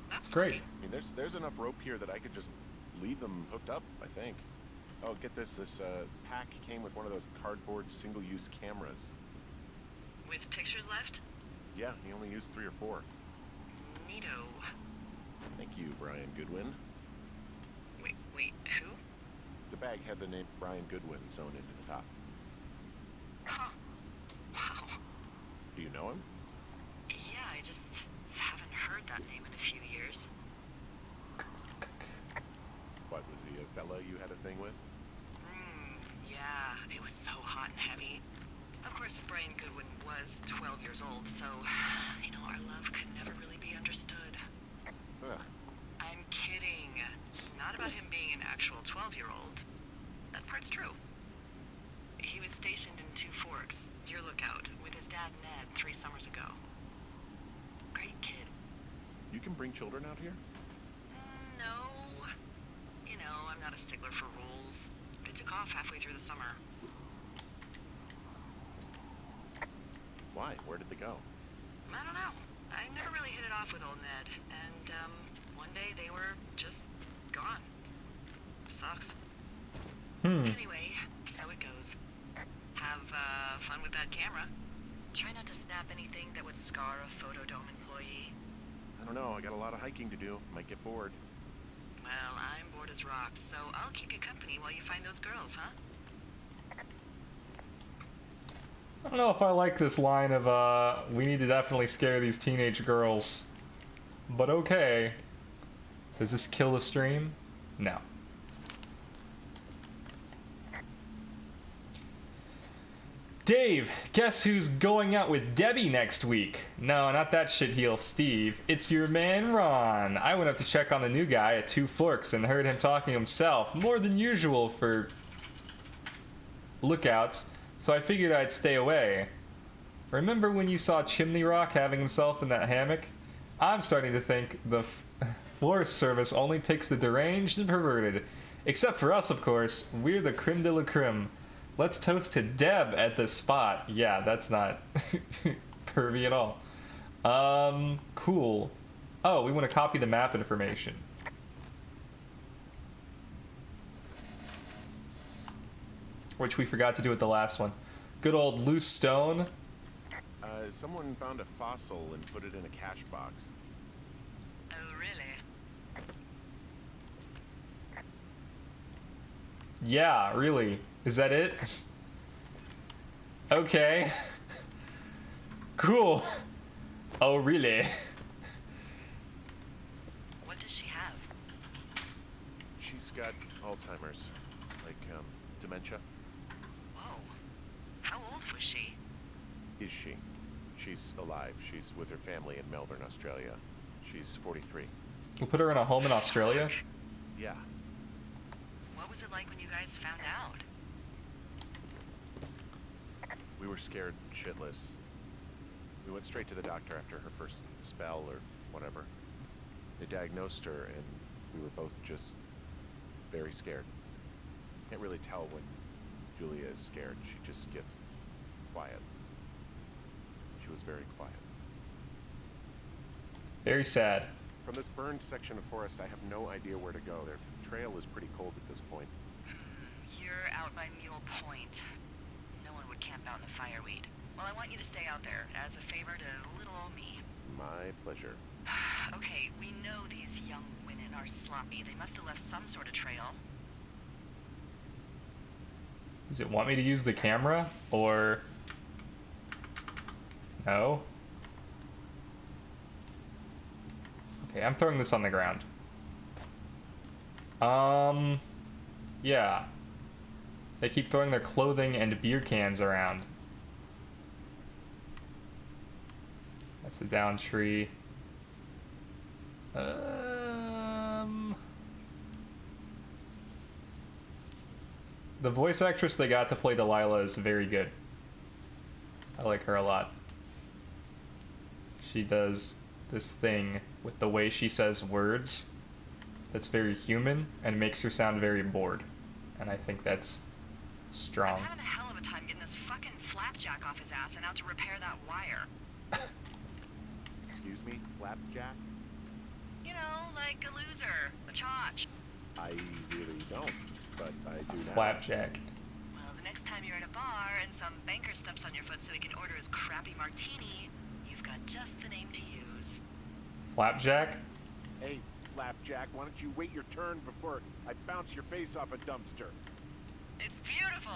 That's great. I mean, there's enough rope here that I could just leave them hooked up, I think. Oh, get this. This pack came with one of those cardboard single-use cameras. With pictures left? Yeah, he only used 3 or 4. Neato. Thank you, Brian Goodwin. Wait, who? The bag had the name Brian Goodwin sewn into the top. Huh. Wow. Do you know him? Yeah, I just haven't heard that name in a few years. What, was he a fella you had a thing with? Yeah, it was so hot and heavy. Of course, Brian Goodwin was 12 years old, so, our love could never really be understood. Ugh. I'm kidding. Not about him being an actual 12-year-old. That part's true. He was stationed in Two Forks, your lookout, with his dad Ned 3 summers ago. Great kid. You can bring children out here? No. I'm not a stickler for rules. They took off halfway through the summer. Why? Where did they go? I don't know. I never really hit it off with old Ned, and, one day they were just gone. Sucks. Anyway, so it goes. Have, fun with that camera. Try not to snap anything that would scar a Photodome employee. I don't know. I got a lot of hiking to do. Might get bored. Well, I'm bored as rocks, so I'll keep you company while you find those girls, huh? I don't know if I like this line of, we need to definitely scare these teenage girls. But okay. Does this kill the stream? No. Dave, guess who's going out with Debbie next week? No, not that shitheel Steve. It's your man Ron. I went up to check on the new guy at Two Forks and heard him talking himself, more than usual for lookouts, so I figured I'd stay away. Remember when you saw Chimney Rock having himself in that hammock? I'm starting to think the Forest Service only picks the deranged and perverted. Except for us, of course. We're the creme de la creme. Let's toast to Deb at this spot. Yeah, that's not pervy at all. Cool. Oh, we want to copy the map information. Which we forgot to do with the last one. Good old loose stone. Someone found a fossil and put it in a cache box. Oh, really? Yeah, really. Is that it? Okay. Cool. Oh, really? What does she have? She's got Alzheimer's. Like, dementia. Whoa. How old was she? Is she? She's alive. She's with her family in Melbourne, Australia. She's 43. We'll put her in a home in Australia? Yeah. What was it like when you guys found out? We were scared shitless. We went straight to the doctor after her first spell or whatever. They diagnosed her and we were both just very scared. Can't really tell when Julia is scared. She just gets quiet. She was very quiet. Very sad. From this burned section of forest, I have no idea where to go. Their trail is pretty cold at this point. You're out by Mule Point. No one would camp out in the fireweed. Well, I want you to stay out there as a favor to little old me. My pleasure. Okay, we know these young women are sloppy. They must have left some sort of trail. Does it want me to use the camera? Or... No? Okay, I'm throwing this on the ground. Yeah. They keep throwing their clothing and beer cans around. That's a down tree. The voice actress they got to play Delilah is very good. I like her a lot. She does this thing with the way she says words. that's very human and makes her sound very bored. And I think that's strong. I'm having a hell of a time getting this fucking flapjack off his ass and out to repair that wire. Excuse me, Flapjack? You know, like a loser, a chotch. I really don't, but I do now. Flapjack. Well, the next time you're at a bar and some banker steps on your foot so he can order his crappy martini, you've got just the name to use. Flapjack? Hey, Flapjack, why don't you wait your turn before I bounce your face off a dumpster? It's beautiful.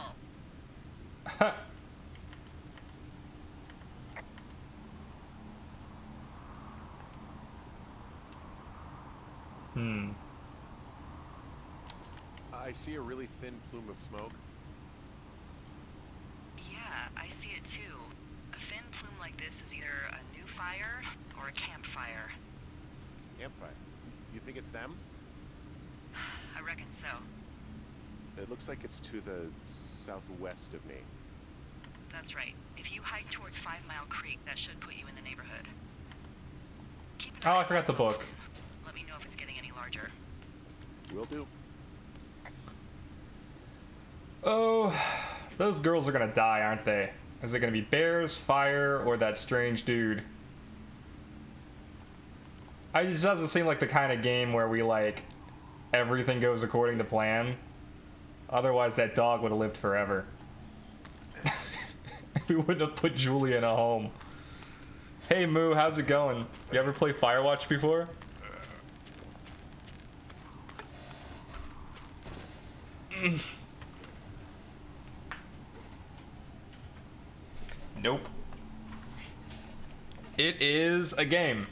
I see a really thin plume of smoke. Yeah, I see it too. A thin plume like this is either a new fire or a campfire. Campfire. You think it's them? I reckon so. It looks like it's to the southwest of me. That's right. If you hike towards 5 Mile Creek, that should put you in the neighborhood. Keep an Oh, eye I on forgot the that book. smoke. Let me know if it's getting any larger. Will do. Oh, those girls are gonna die, aren't they? Is it gonna be bears, fire, or that strange dude? It just doesn't seem like the kind of game where we, like, everything goes according to plan. Otherwise, that dog would have lived forever. We wouldn't have put Julie in a home. Hey, Moo, how's it going? You ever play Firewatch before? Nope. It is a game.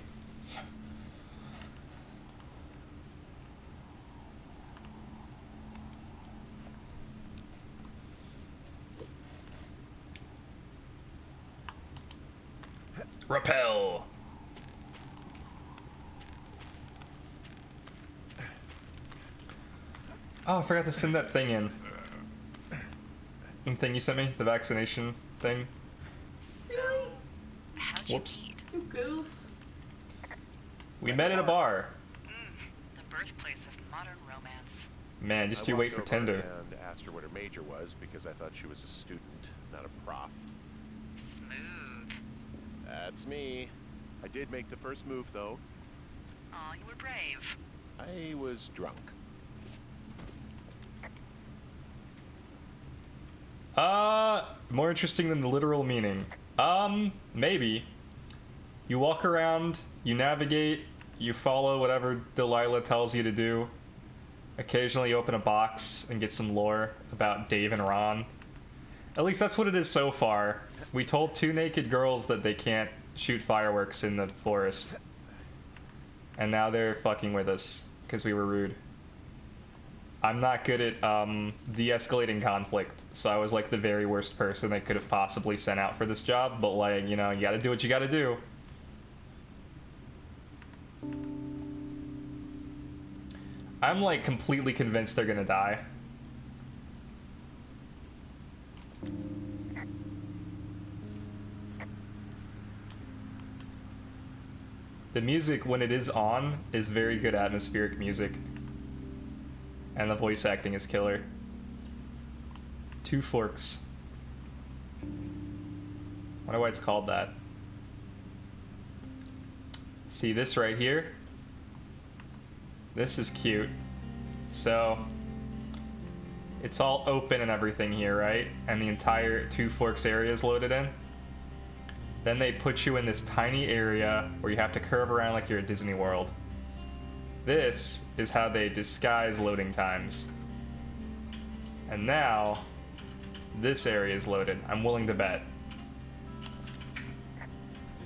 Repel. Oh, I forgot to send that thing in. The thing you sent me? The vaccination thing? Really? How'd you Whoops. meet? You goof. We met at a bar. The birthplace of modern romance. Man, just I you wait walked for over Tinder. and asked her what her major was because I thought she was a student, not a prof. Smooth. That's me. I did make the first move, though. Aw, you were brave. I was drunk. More interesting than the literal meaning. Maybe. You walk around, you navigate, you follow whatever Delilah tells you to do. Occasionally you open a box and get some lore about Dave and Ron. At least that's what it is so far. We told 2 naked girls that they can't shoot fireworks in the forest. And now they're fucking with us because we were rude. I'm not good at de-escalating conflict, so I was like the very worst person they could have possibly sent out for this job, but like, you know, you gotta do what you gotta do. I'm like completely convinced they're gonna die. The music, when it is on, is very good atmospheric music. And the voice acting is killer. 2 forks. Wonder why it's called that. See this right here? This is cute. So, it's all open and everything here, right? And the entire 2 forks area is loaded in. Then they put you in this tiny area where you have to curve around like you're at Disney World. This is how they disguise loading times. And now, this area is loaded. I'm willing to bet.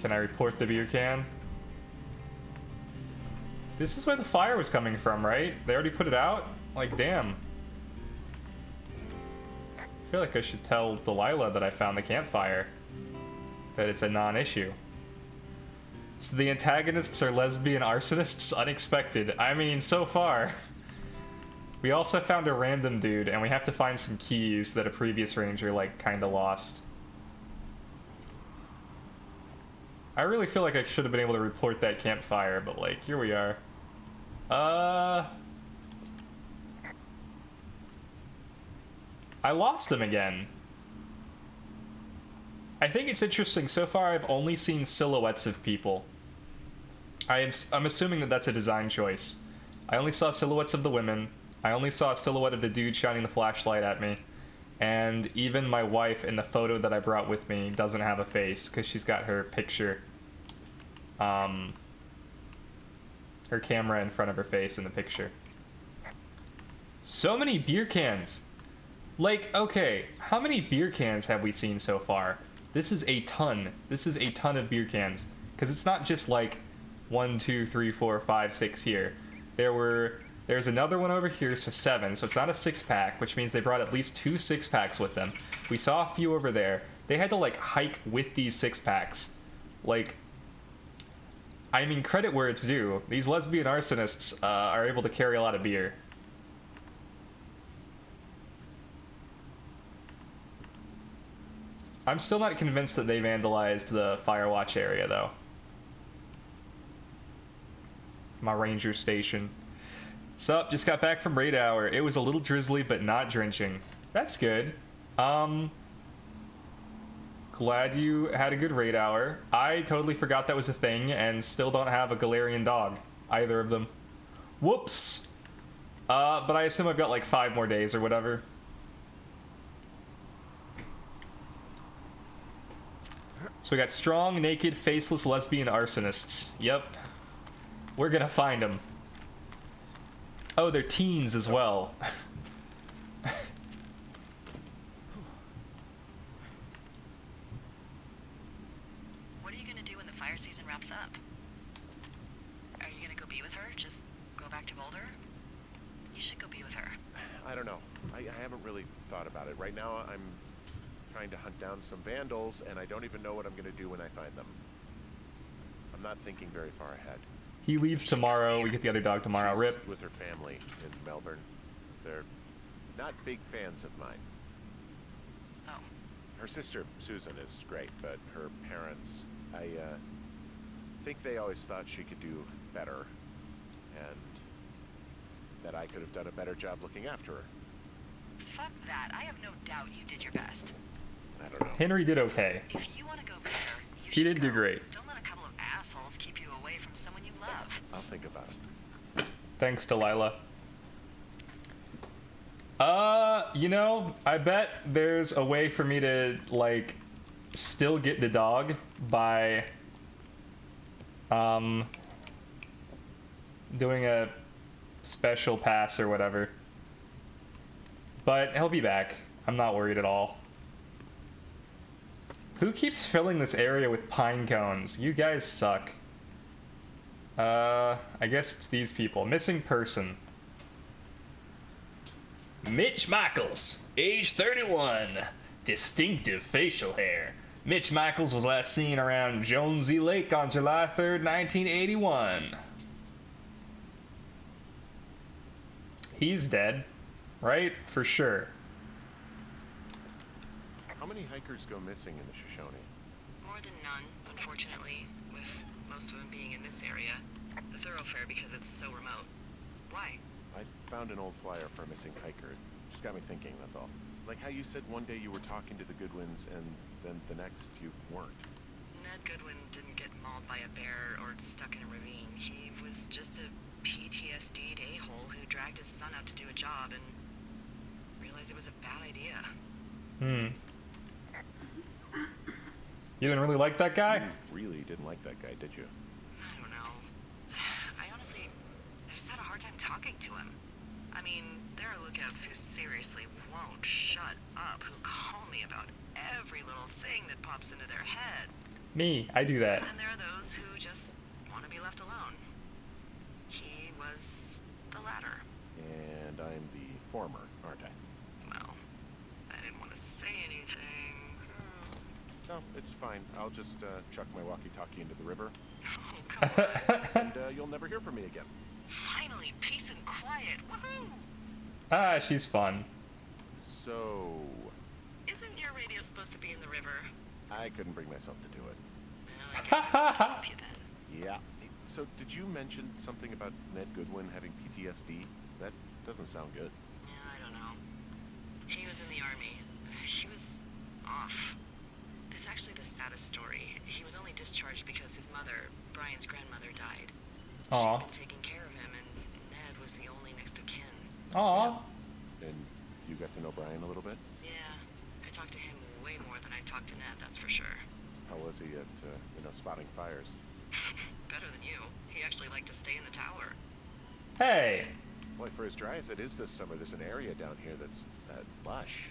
Can I report the beer can? This is where the fire was coming from, right? They already put it out? Like, damn. I feel like I should tell Delilah that I found the campfire. That it's a non-issue. So the antagonists are lesbian arsonists? Unexpected. I mean, so far. We also found a random dude, and we have to find some keys that a previous ranger, like, kinda lost. I really feel like I should have been able to report that campfire, but, like, here we are. I lost him again. I think it's interesting. So far, I've only seen silhouettes of people. I'm assuming that that's a design choice. I only saw silhouettes of the women. I only saw a silhouette of the dude shining the flashlight at me. And even my wife in the photo that I brought with me doesn't have a face because she's got her picture, her camera in front of her face in the picture. So many beer cans. Like, okay, how many beer cans have we seen so far? This is a ton. This is a ton of beer cans. Because it's not just like 1, 2, 3, 4, 5, 6 here. There's another one over here, so 7. So it's not a 6-pack, which means they brought at least 2 6-packs with them. We saw a few over there. They had to, like, hike with these 6-packs. Like, I mean, credit where it's due. These lesbian arsonists are able to carry a lot of beer. I'm still not convinced that they vandalized the Firewatch area, though. My ranger station. Sup, just got back from raid hour. It was a little drizzly, but not drenching. That's good. Glad you had a good raid hour. I totally forgot that was a thing, and still don't have a Galarian dog. Either of them. Whoops! But I assume I've got like 5 more days or whatever. So we got strong, naked, faceless lesbian arsonists. Yep. We're gonna find them. Oh, they're teens as well. What are you gonna do when the fire season wraps up? Are you gonna go be with her? Just go back to Boulder? You should go be with her. I don't know. I haven't really thought about it. Right now, I'm trying to hunt down some vandals, and I don't even know what I'm going to do when I find them. I'm not thinking very far ahead. He leaves tomorrow. We get the other dog tomorrow. She's Rip. with her family in Melbourne. They're not big fans of mine. Oh. Her sister, Susan, is great, but her parents, I think they always thought she could do better, and that I could have done a better job looking after her. Fuck that. I have no doubt you did your best. I don't know. Henry did okay. If you want to go with her, you He should did do go. great. Don't let a couple of assholes keep you away from someone you love. I'll think about it. Thanks, Delilah. You know, I bet there's a way for me to, like, still get the dog by, doing a special pass or whatever. But he'll be back. I'm not worried at all. Who keeps filling this area with pine cones? You guys suck. I guess it's these people. Missing person. Mitch Michaels, age 31. Distinctive facial hair. Mitch Michaels was last seen around Jonesy Lake on July 3rd, 1981. He's dead, right? For sure. How many hikers go missing in the Shoshone? More than none, unfortunately, with most of them being in this area. The thoroughfare because it's so remote. Why? I found an old flyer for a missing hiker. It just got me thinking, that's all. Like how you said one day you were talking to the Goodwins and then the next you weren't. Ned Goodwin didn't get mauled by a bear or stuck in a ravine. He was just a PTSD'd a-hole who dragged his son out to do a job and realized it was a bad idea. You didn't really like that guy? You really didn't like that guy, did you? I don't know. I just had a hard time talking to him. I mean, there are lookouts who seriously won't shut up, who call me about every little thing that pops into their head. Me, I do that. And then there are those who just want to be left alone. He was the latter. And I'm the former, aren't I? Well, I didn't want to say anything. No, it's fine. I'll just chuck my walkie-talkie into the river, Oh, come on. and you'll never hear from me again. Finally, peace and quiet. Woohoo! Ah, she's fun. So, Isn't your radio supposed to be in the river? I couldn't bring myself to do it. Well, I guess I'll stay with you then. Yeah. So, did you mention something about Ned Goodwin having PTSD? That doesn't sound good. Yeah, I don't know. He was in the army. He was off. It's actually the saddest story. He was only discharged because his mother, Brian's grandmother, died. Aw. She'd been taking care of him, and Ned was the only next of kin. Aw. And you got to know Brian a little bit? Yeah, I talked to him way more than I talked to Ned, that's for sure. How was he at, spotting fires? Better than you. He actually liked to stay in the tower. Hey. Boy, for as dry as it is this summer, there's an area down here that's lush.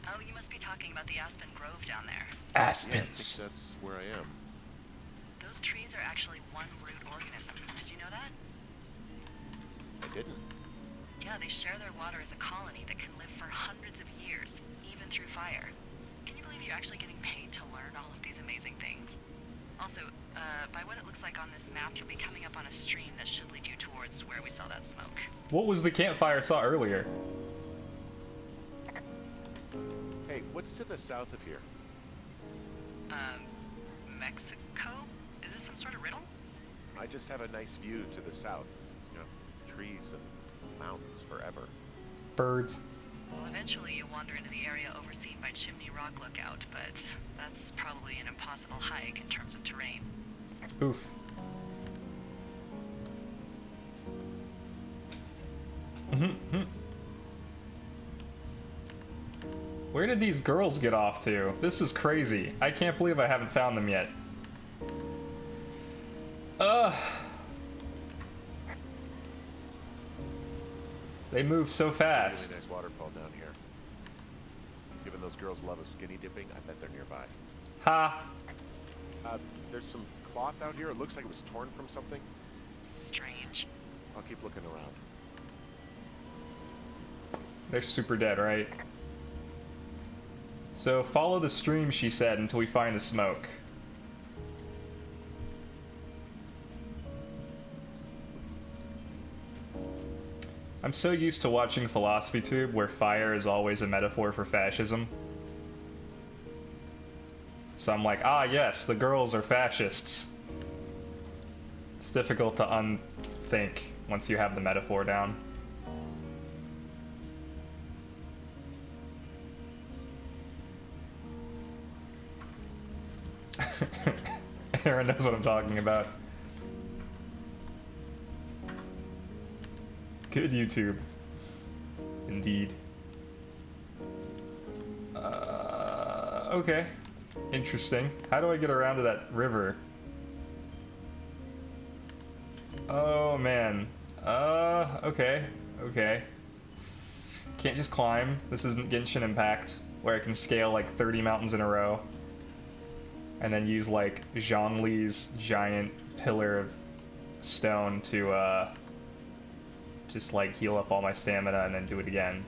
Oh, you must be talking about the Aspen Grove down there. Yeah, I Aspens. think that's where I am. Those trees are actually one root organism. Did you know that? I didn't. Yeah, they share their water as a colony that can live for hundreds of years, even through fire. Can you believe you're actually getting paid to learn all of these amazing things? Also, by what it looks like on this map, you'll be coming up on a stream that should lead you towards where we saw that smoke. What was the campfire I saw earlier? Hey, what's to the south of here? Mexico? Is this some sort of riddle? I just have a nice view to the south. Trees and mountains forever. Birds. Well, eventually you wander into the area overseen by Chimney Rock Lookout, but that's probably an impossible hike in terms of terrain. Oof. Where did these girls get off to? This is crazy. I can't believe I haven't found them yet. They move so It's fast. a really nice waterfall down here. Given those girls love a skinny dipping, I bet they're nearby. Ha! There's some cloth out here. It looks like it was torn from something. Strange. I'll keep looking around. They're super dead, right? So follow the stream, she said, until we find the smoke. I'm so used to watching Philosophy Tube where fire is always a metaphor for fascism. So I'm like, ah yes, the girls are fascists. It's difficult to unthink once you have the metaphor down. Aaron knows what I'm talking about. Good YouTube. Indeed. Okay. Interesting. How do I get around to that river? Oh, man. Okay. Okay. Can't just climb. This isn't Genshin Impact, where I can scale like 30 mountains in a row. And then use like Zhongli's giant pillar of stone to, just like heal up all my stamina and then do it again.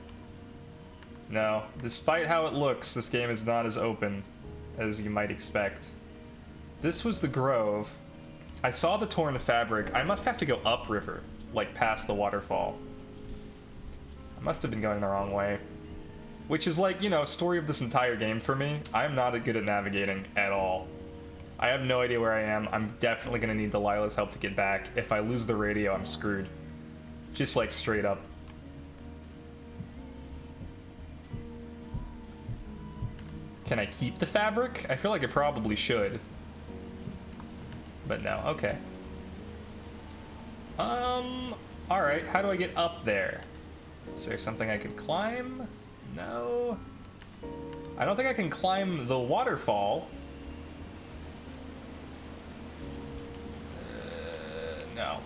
No, despite how it looks, this game is not as open as you might expect. This was the Grove. I saw the torn fabric. I must have to go upriver, like past the waterfall. I must have been going the wrong way. Which is like, story of this entire game for me. I'm not good at navigating at all. I have no idea where I am. I'm definitely gonna need Delilah's help to get back. If I lose the radio, I'm screwed. Just like straight up. Can I keep the fabric? I feel like I probably should. But no, okay. Alright, how do I get up there? Is there something I could climb? No. I don't think I can climb the waterfall. No.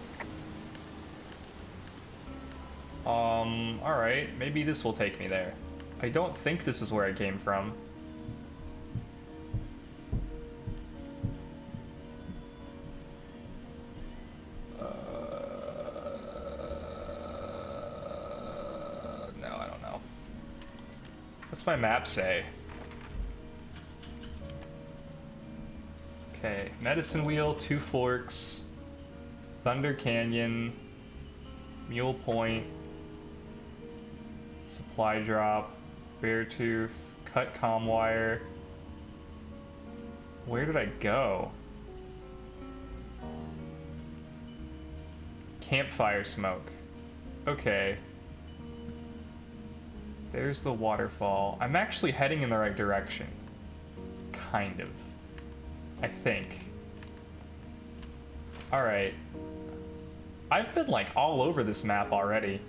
Alright, maybe this will take me there. I don't think this is where I came from. No, I don't know. What's my map say? Okay, Medicine Wheel, Two Forks, Thunder Canyon, Mule Point, Supply Drop, Beartooth, Cut Comm Wire. Where did I go? Campfire Smoke. Okay. There's the waterfall. I'm actually heading in the right direction. Kind of. I think. Alright. I've been like all over this map already.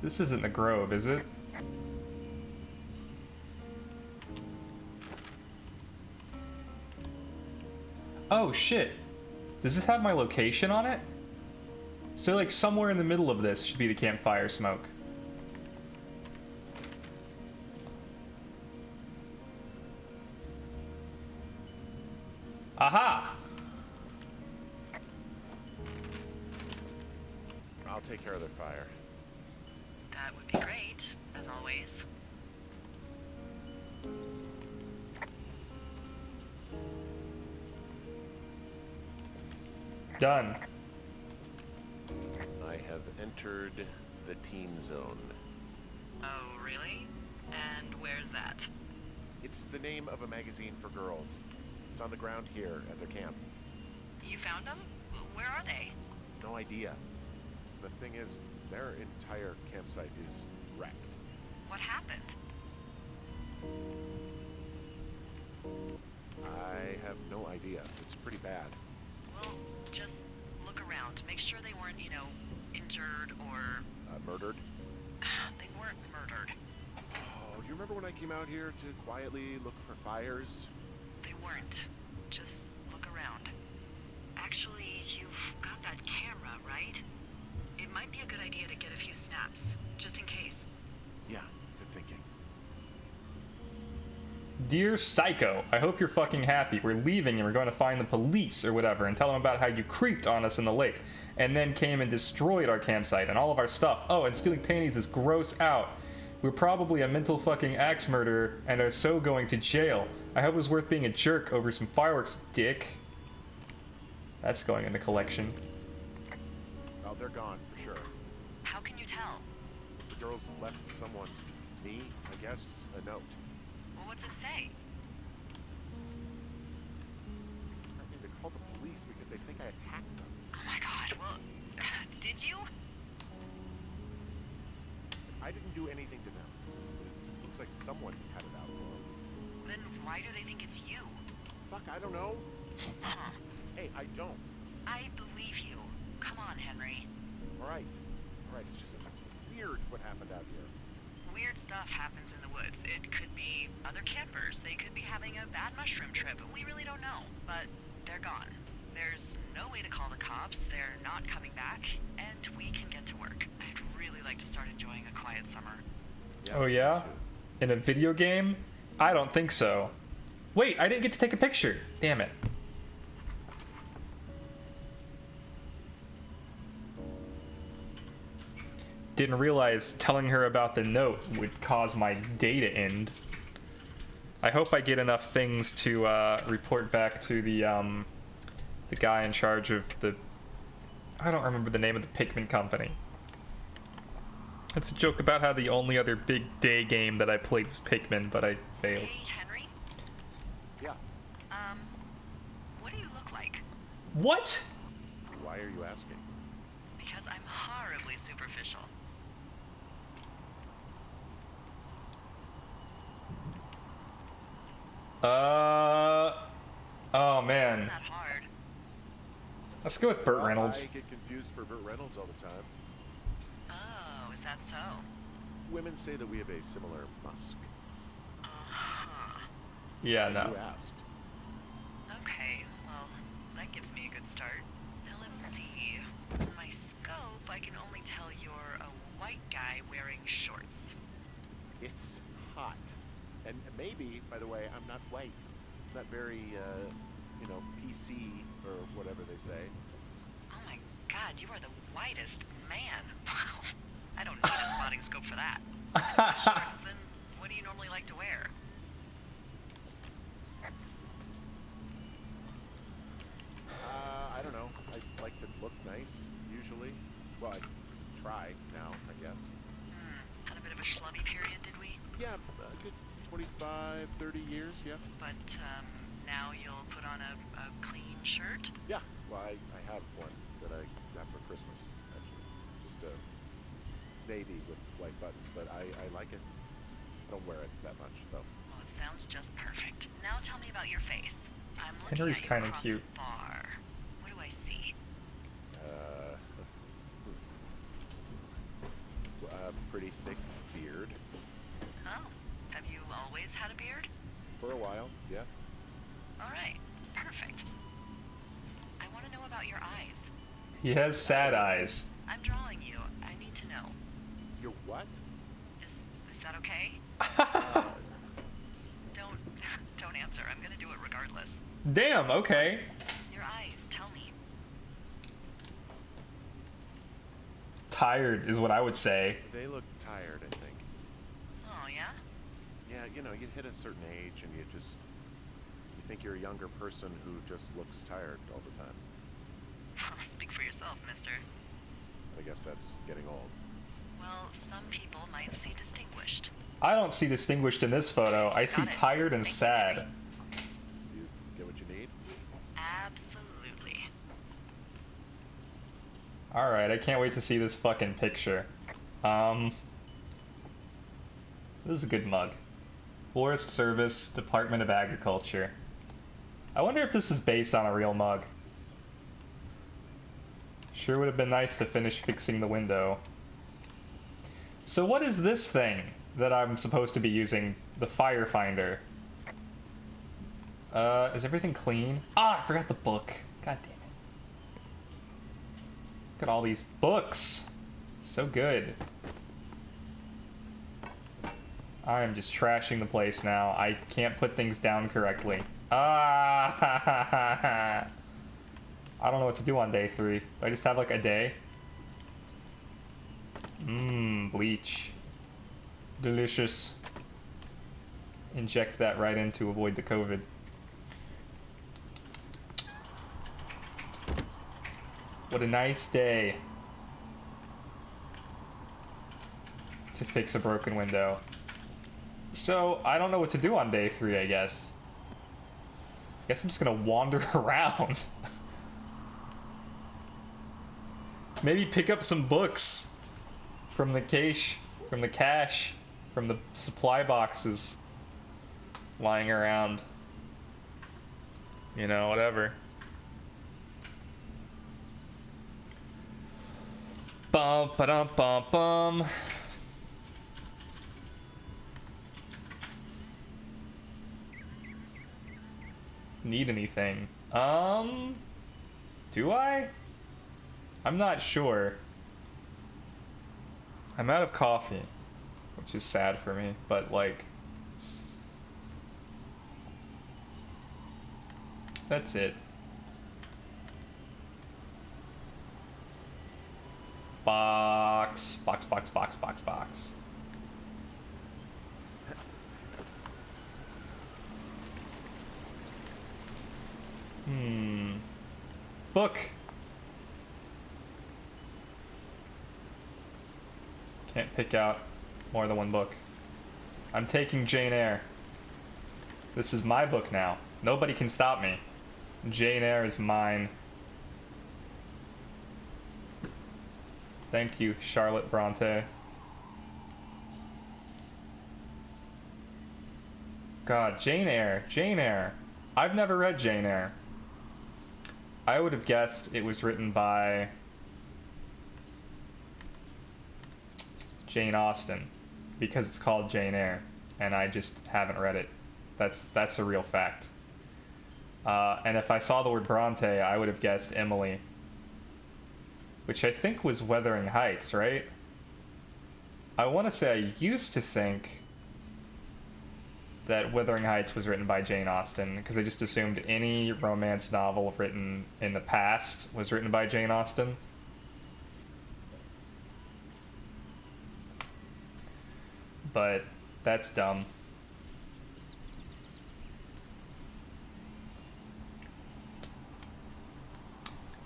This isn't the Grove, is it? Oh shit. Does this have my location on it? So like somewhere in the middle of this should be the campfire smoke. Aha! I'll take care of their fire. That would be great, as always. Done. I have entered the teen zone. Oh, really? And where's that? It's the name of a magazine for girls. It's on the ground here at their camp. You found them? Where are they? No idea. The thing is, their entire campsite is wrecked. What happened? I have no idea. It's pretty bad. Well, just look around. Make sure they weren't, injured or... Murdered? They weren't murdered. Oh, do you remember when I came out here to quietly look for fires? They weren't. Just look around. Actually, you've got that camera, right? It might be a good idea to get a few snaps, just in case. Yeah, good thinking. Dear Psycho, I hope you're fucking happy. We're leaving and we're going to find the police or whatever and tell them about how you creeped on us in the lake and then came and destroyed our campsite and all of our stuff. Oh, and stealing panties is gross out. We're probably a mental fucking axe murderer and are so going to jail. I hope it was worth being a jerk over some fireworks, dick. That's going in the collection. Oh, they're gone, for sure. How can you tell? The girls left someone, me, I guess, a note. Well, what's it say? I mean, they called the police because they think I attacked them. Oh my god, well, did you? I didn't do anything to them. It looks like someone had it out for them. Then why do they think it's you? Fuck, I don't know. Huh. Hey, I don't. I believe you. Come on, Henry. All right. It's just weird what happened out here. Weird stuff happens in the woods. It could be other campers. They could be having a bad mushroom trip. We really don't know. But they're gone. There's no way to call the cops. They're not coming back. And we can get to work. I'd really like to start enjoying a quiet summer. Oh yeah? In a video game? I don't think so. Wait, I didn't get to take a picture. Damn it. Didn't realize telling her about the note would cause my day to end. I hope I get enough things to report back to the guy in charge of the... I don't remember the name of the Pikmin company. It's a joke about how the only other big day game that I played was Pikmin, but I failed. Hey, Henry? Yeah. What do you look like? What? Why are you asking? Because I'm horribly superficial. Oh man. Isn't that hard? Let's go with Burt Well, Reynolds. I get confused for Burt Reynolds all the time. Oh, is that so? Women say that we have a similar musk. Uh-huh. Yeah, You no. asked. Okay, well, that gives me a good start. Now let's see. On my scope, I can only tell you're a white guy wearing shorts. It's hot. And maybe, by the way, I'm not white. It's not very, PC or whatever they say. Oh my god, you are the whitest man. Wow. I don't need a spotting scope for that. Shorts, then what do you normally like to wear? I don't know. I like to look nice, usually. Well, I try now, I guess. Had a bit of a schlubby period, did we? Yeah, a good 25, 30 years, yeah. But, now you'll put on a clean shirt? Yeah, well, I have one that I got for Christmas, actually. Just, it's navy with white buttons, but I like it. I don't wear it that much, though. Well, it sounds just perfect. Now tell me about your face. I'm looking Henry's at you kinda across cute. the bar. What do I see? Pretty thick beard. Oh, have you always had a beard? For a while, yeah. All right, perfect. I want to know about your eyes. He has sad eyes. I'm drawing you. I need to know. Your what? Is that okay? Don't answer. I'm gonna do it regardless. Damn, okay. Your eyes, tell me. Tired is what I would say. They look tired, I think. Oh, yeah? Yeah, you know, you hit a certain age and you think you're a younger person who just looks tired all the time. Speak for yourself, mister. I guess that's getting old. Well, some people might see distinguished. I don't see distinguished in this photo. I see Got it. tired and Thank you, sad. Henry. You get what you need? Absolutely. Alright, I can't wait to see this fucking picture. This is a good mug. Forest Service, Department of Agriculture. I wonder if this is based on a real mug. Sure would have been nice to finish fixing the window. So what is this thing that I'm supposed to be using? The fire finder. Is everything clean? Ah, I forgot the book. God damn it. Look at all these books. So good. I am just trashing the place now. I can't put things down correctly. Ah! I don't know what to do on day 3. Do I just have like a day? Mmm, bleach. Delicious. Inject that right in to avoid the COVID. What a nice day to fix a broken window. So, I don't know what to do on day 3, I guess. I guess I'm just gonna wander around. Maybe pick up some books from the cache, from the supply boxes lying around. You know, whatever. Bum ba dum bum bum. Need anything? Do I? I'm not sure. I'm out of coffee, which is sad for me, but like, that's it. Box, box, box, box, box, box. Book. Can't pick out more than one book. I'm taking Jane Eyre. This is my book now. Nobody can stop me. Jane Eyre is mine. Thank you, Charlotte Bronte. God, Jane Eyre. Jane Eyre. I've never read Jane Eyre. I would have guessed it was written by Jane Austen because it's called Jane Eyre, and I just haven't read it. That's a real fact. And if I saw the word Bronte, I would have guessed Emily, which I think was Wuthering Heights, right? I want to say I used to think that Wuthering Heights was written by Jane Austen because I just assumed any romance novel written in the past was written by Jane Austen. But that's dumb.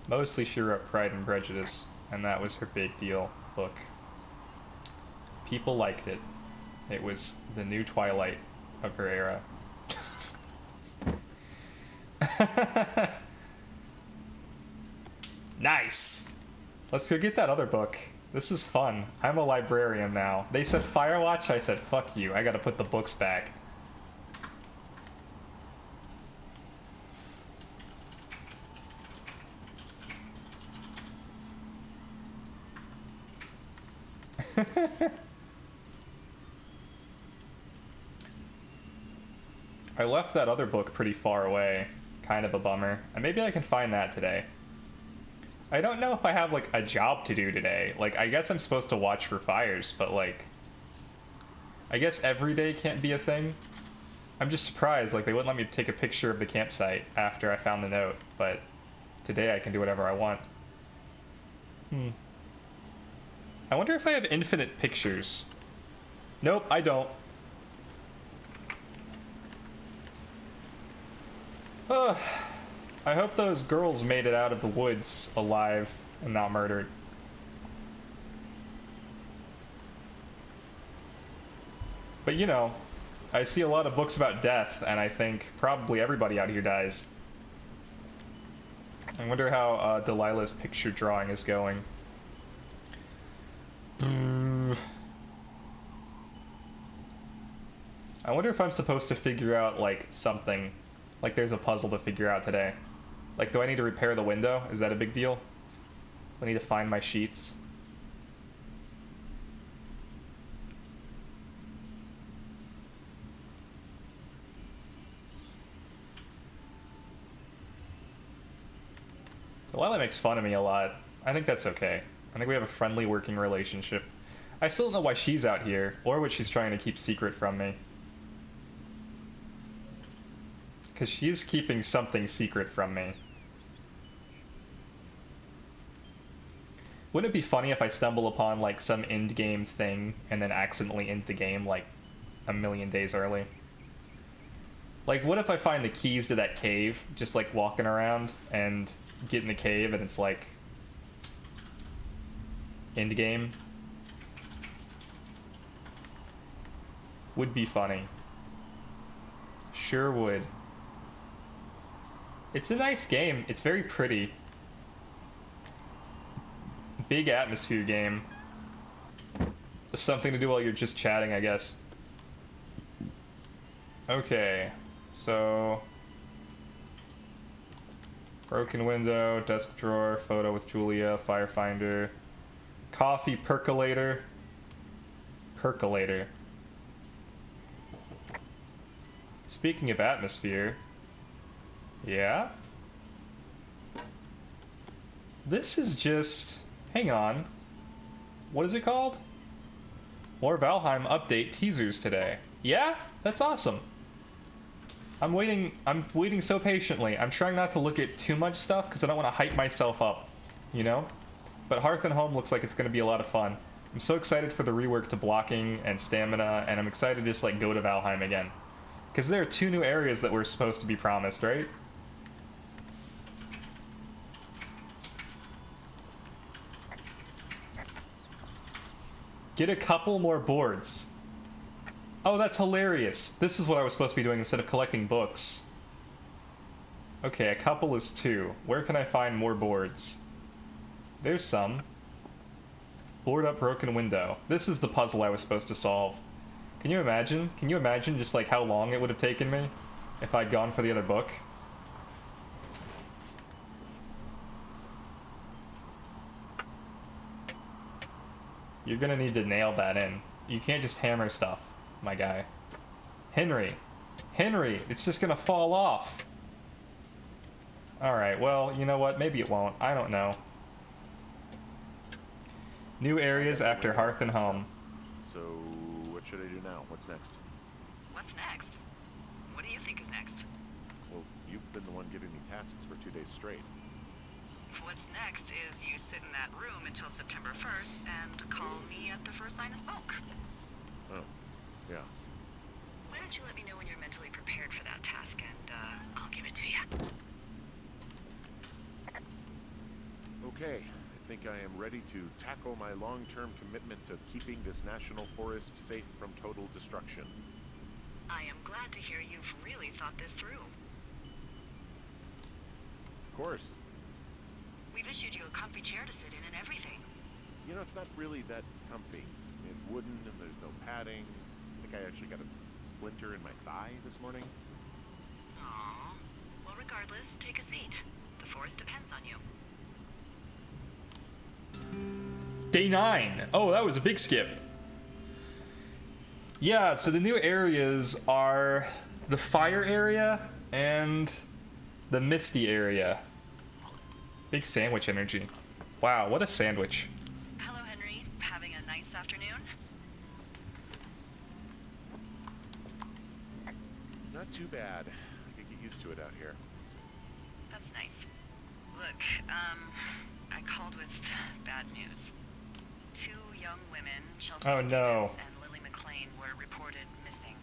Mostly she wrote Pride and Prejudice, and that was her big deal book. People liked it. It was the new Twilight of her era. Nice. Let's go get that other book. This is fun. I'm a librarian now. They said Firewatch, I said fuck you. I gotta put the books back. I left that other book pretty far away. Kind of a bummer. And maybe I can find that today. I don't know if I have, like, a job to do today. Like, I guess I'm supposed to watch for fires, but, like... I guess every day can't be a thing. I'm just surprised, like, they wouldn't let me take a picture of the campsite after I found the note, but today I can do whatever I want. I wonder if I have infinite pictures. Nope, I don't. Ugh. I hope those girls made it out of the woods alive and not murdered. But you know, I see a lot of books about death, and I think probably everybody out here dies. I wonder how Delilah's picture drawing is going. I wonder if I'm supposed to figure out, like, something. Like there's a puzzle to figure out today. Like, do I need to repair the window? Is that a big deal? I need to find my sheets. Delilah makes fun of me a lot. I think that's okay. I think we have a friendly working relationship. I still don't know why she's out here, or what she's trying to keep secret from me. Because she's keeping something secret from me. Wouldn't it be funny if I stumble upon, like, some end game thing and then accidentally end the game, like, a million days early? Like, what if I find the keys to that cave, just, like, walking around, and get in the cave and it's, like, end game? Would be funny. Sure would. It's a nice game. It's very pretty. Big atmosphere game. Something to do while you're just chatting, I guess. Okay, so... broken window, desk drawer, photo with Julia, firefinder, coffee percolator. Percolator. Speaking of atmosphere... yeah? This is just... hang on. What is it called? More Valheim update teasers today. Yeah? That's awesome. I'm waiting so patiently. I'm trying not to look at too much stuff because I don't want to hype myself up, you know? But Hearth and Home looks like it's going to be a lot of fun. I'm so excited for the rework to blocking and stamina, and I'm excited to just, like, go to Valheim again. Because there are 2 new areas that were supposed to be promised, right? Get a couple more boards. Oh, that's hilarious. This is what I was supposed to be doing instead of collecting books. Okay, a couple is 2. Where can I find more boards? There's some. Board up broken window. This is the puzzle I was supposed to solve. Can you imagine? Can you imagine just, like, how long it would have taken me if I'd gone for the other book? You're gonna need to nail that in. You can't just hammer stuff, my guy. Henry! Henry! It's just gonna fall off! Alright, well, you know what? Maybe it won't. I don't know. New areas after Hearth and Home. So, what should I do now? What's next? What's next? What do you think is next? Well, you've been the one giving me tasks for 2 days straight. What's next is you sit in that room until September 1st and call me at the first sign of smoke. Oh, yeah. Why don't you let me know when you're mentally prepared for that task and I'll give it to you. Okay, I think I am ready to tackle my long-term commitment of keeping this national forest safe from total destruction. I am glad to hear you've really thought this through. Of course. We've issued you a comfy chair to sit in and everything. You know, it's not really that comfy. It's wooden and there's no padding. I think I actually got a splinter in my thigh this morning. Aww. Well, regardless, take a seat. The forest depends on you. Day 9. Oh, that was a big skip. Yeah, so the new areas are the fire area and the misty area. Big sandwich energy. Wow, what a sandwich. Hello, Henry. Having a nice afternoon? Not too bad. I could get used to it out here. That's nice. Look, I called with bad news. 2 young women, Chelsea Oh, no. Stevens and Lily McLean, were reported missing.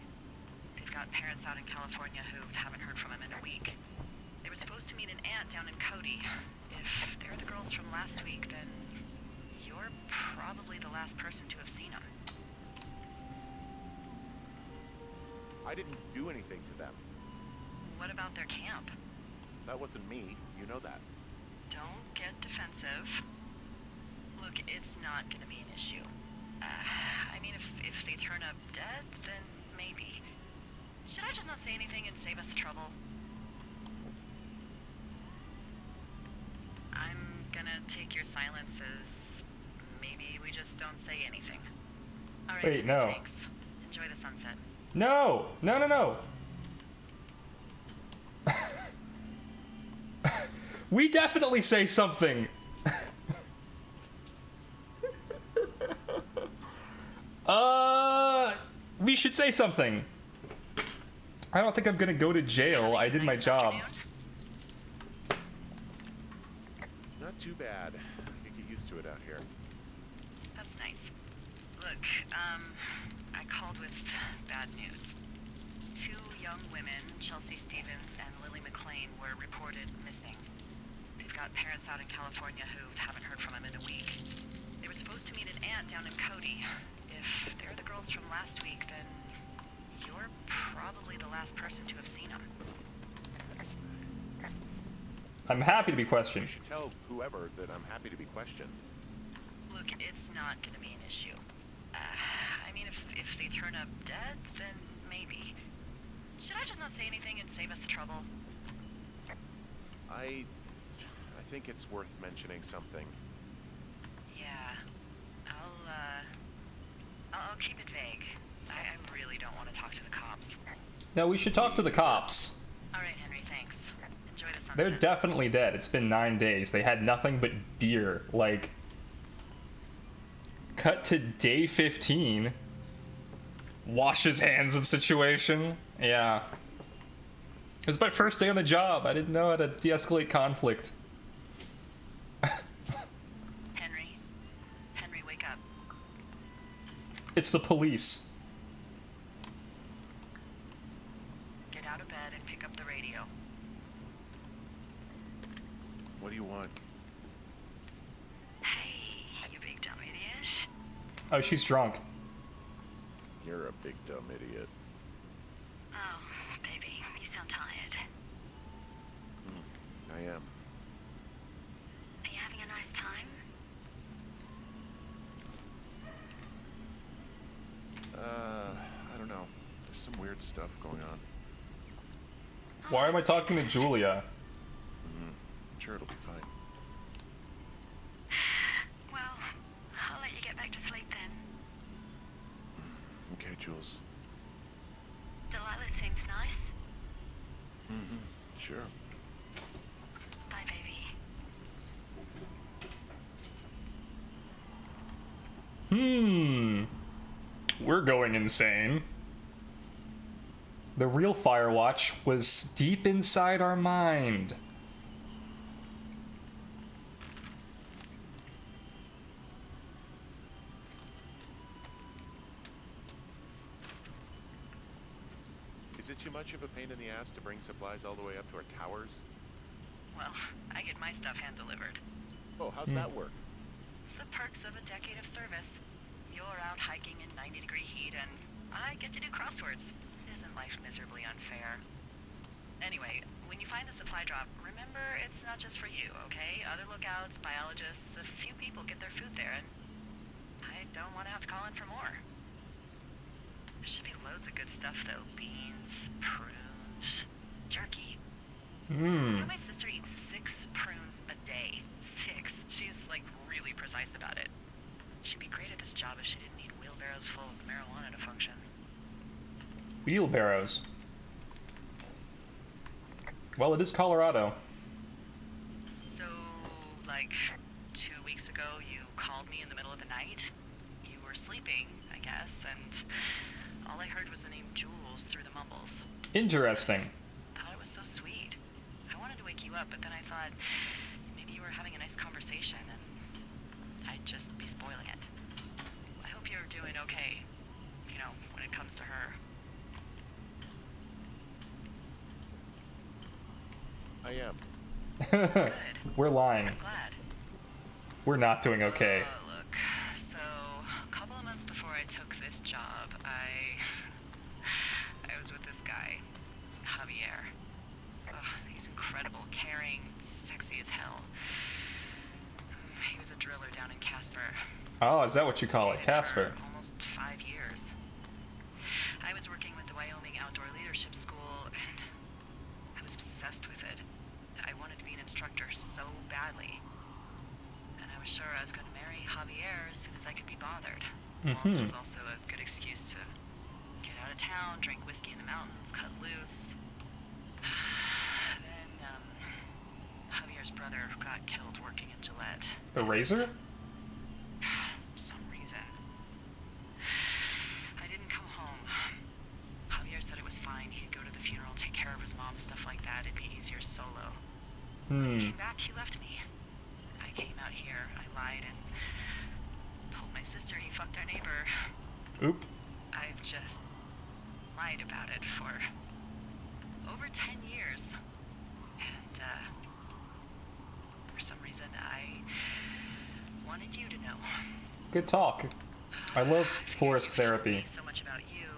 They've got parents out in California who haven't heard from them in a week. They were supposed to meet an aunt down in Cody. If they're the girls from last week, then you're probably the last person to have seen them. I didn't do anything to them. What about their camp? That wasn't me. You know that. Don't get defensive. Look, it's not gonna be an issue. I mean, if they turn up dead, then maybe. Should I just not say anything and save us the trouble? I'm gonna take your silence as maybe we just don't say anything. All right, Wait, no. thanks. Enjoy the sunset. No! No, no, no! We definitely say something! We should say something. I don't think I'm gonna go to jail. I did my job. Not too bad. I could get used to it out here. That's nice. Look, I called with bad news. 2 young women, Chelsea Stevens and Lily McLean, were reported missing. They've got parents out in California who haven't heard from them in a week. They were supposed to meet an aunt down in Cody. If they're the girls from last week, then you're probably the last person to have seen them. I'm happy to be questioned. You should tell whoever that I'm happy to be questioned. Look, it's not gonna be an issue. I mean, if they turn up dead, then maybe. Should I just not say anything and save us the trouble? I think it's worth mentioning something. Yeah. I'll keep it vague. I really don't want to talk to the cops. No, we should talk to the cops. All right, Henry, thanks. Enjoy the sunset. They're definitely dead. It's been 9 days. They had nothing but beer. Like, cut to day 15. Wash his hands of situation. Yeah. It was my first day on the job. I didn't know how to de-escalate conflict. Henry, wake up. It's the police. Get out of bed and pick up the radio. What do you want? Hey, you big dumb idiot. Oh, she's drunk. You're a big dumb idiot. Oh, baby, you sound tired. I am. Are you having a nice time? I don't know. There's some weird stuff going on. Why am I talking to Julia? I'm sure it'll be fine. Well, I'll let you get back to sleep then. Okay, Jules. Delilah seems nice. Sure. Bye, baby. We're going insane. The real Firewatch was deep inside our mind. Is it too much of a pain in the ass to bring supplies all the way up to our towers? Well, I get my stuff hand-delivered. Oh, how's that work? It's the perks of a decade of service. You're out hiking in 90-degree heat, and I get to do crosswords. Isn't life miserably unfair? Anyway, when you find the supply drop, remember it's not just for you, okay? Other lookouts, biologists, a few people get their food there, and I don't want to have to call in for more. There should be loads of good stuff, though. Beans, prunes, jerky. Hmm. My sister eats 6 prunes a day. 6. She's, like, really precise about it. She'd be great at this job if she didn't need wheelbarrows full of marijuana to function. Wheelbarrows. Well, it is Colorado. So, like, 2 weeks ago, you called me in the middle of the night. You were sleeping, I guess, and all I heard was the name Jules through the mumbles. Interesting. Thought it was so sweet. I wanted to wake you up, but then I thought maybe you were having a nice conversation, and I'd just be spoiling it. I hope you're doing okay, you know, when it comes to her. I am. Good. We're lying. I'm glad. We're not doing okay. Look, so a couple of months before I took this job, I was with this guy, Javier. He's incredible, caring, sexy as hell. He was a driller down in Casper. Oh, is that what you call it, Dated Casper? for almost 5 years. I was working with the Wyoming Outdoor Leadership School, and I was obsessed with it. I wanted to be an instructor so badly. And I was sure I was going to marry Javier as soon as I could be bothered. This was also a good excuse to get out of town, drink whiskey in the mountains, cut loose. Then, Javier's brother got killed working in Gillette. The Razor? For some reason. I didn't come home. Javier said it was fine. He'd go to the funeral, take care of his mom, stuff like that. It'd be easier solo. When he came back, he left me. I came out here. I lied and told my sister he fucked our neighbor. Oop. I've just lied about it for over 10 years. And, for some reason, I wanted you to know. Good talk. I love You forest told therapy. me so much about you,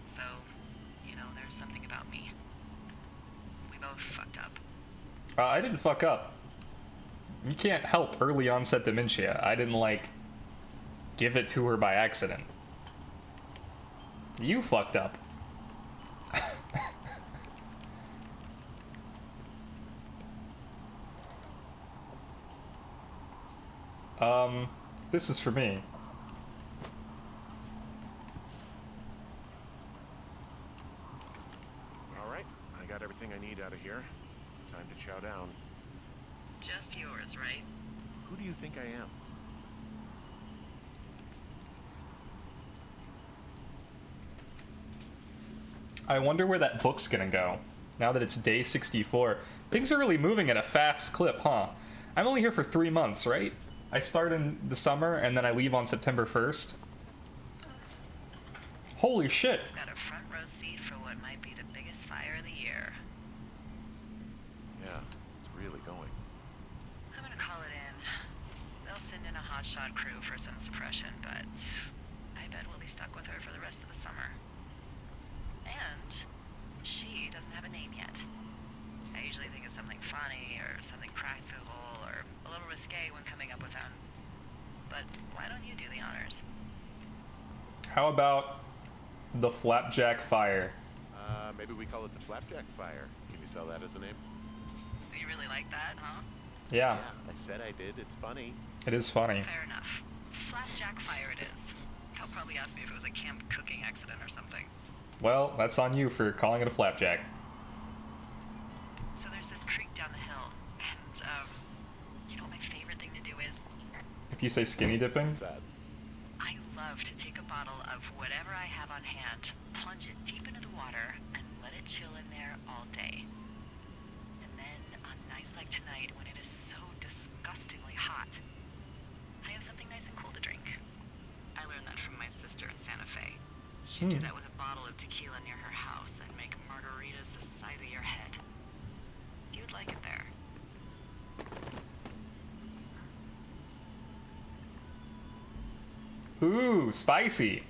so, you know, there's something about me. We both fucked up. I didn't fuck up. You can't help early onset dementia. I didn't, like, give it to her by accident. You fucked up. This is for me. All right, I got everything I need out of here. Time to chow down. Just yours, right? Who do you think I am? I wonder where that book's gonna go. Now that it's day 64. Things are really moving at a fast clip, huh? I'm only here for 3 months, right? I start in the summer and then I leave on September 1st. Holy shit. Got a front row seat for what might be the biggest fire of the year. Yeah, it's really going. I'm gonna call it in. They'll send in a hotshot crew for some suppression, but I bet we'll be stuck with her for the rest of the summer. And she doesn't have a name yet. I usually think of something funny or something practical or a little risque when coming up with them. But why don't you do the honors? How about the Flapjack Fire? Maybe we call it the Flapjack Fire. Can you sell that as a name? You really like that, huh? Yeah, I said I did. It's funny. it is funny. Fair enough. Flapjack Fire it is. They'll probably ask me if it was a camp cooking accident or something. Well, that's on you for calling it a flapjack. So there's this creek down the hill, and, you know what my favorite thing to do is? If you say skinny dipping, What's that? I love to take a bottle of whatever I have on hand, plunge it deep into the water, and let it chill in there all day. And then, on nights like tonight, when it is so disgustingly hot, I have something nice and cool to drink. I learned that from my sister in Santa Fe. She'd do that with a bottle of tequila near her house and make margaritas the size of your head. You'd like it there. ooh, spicy.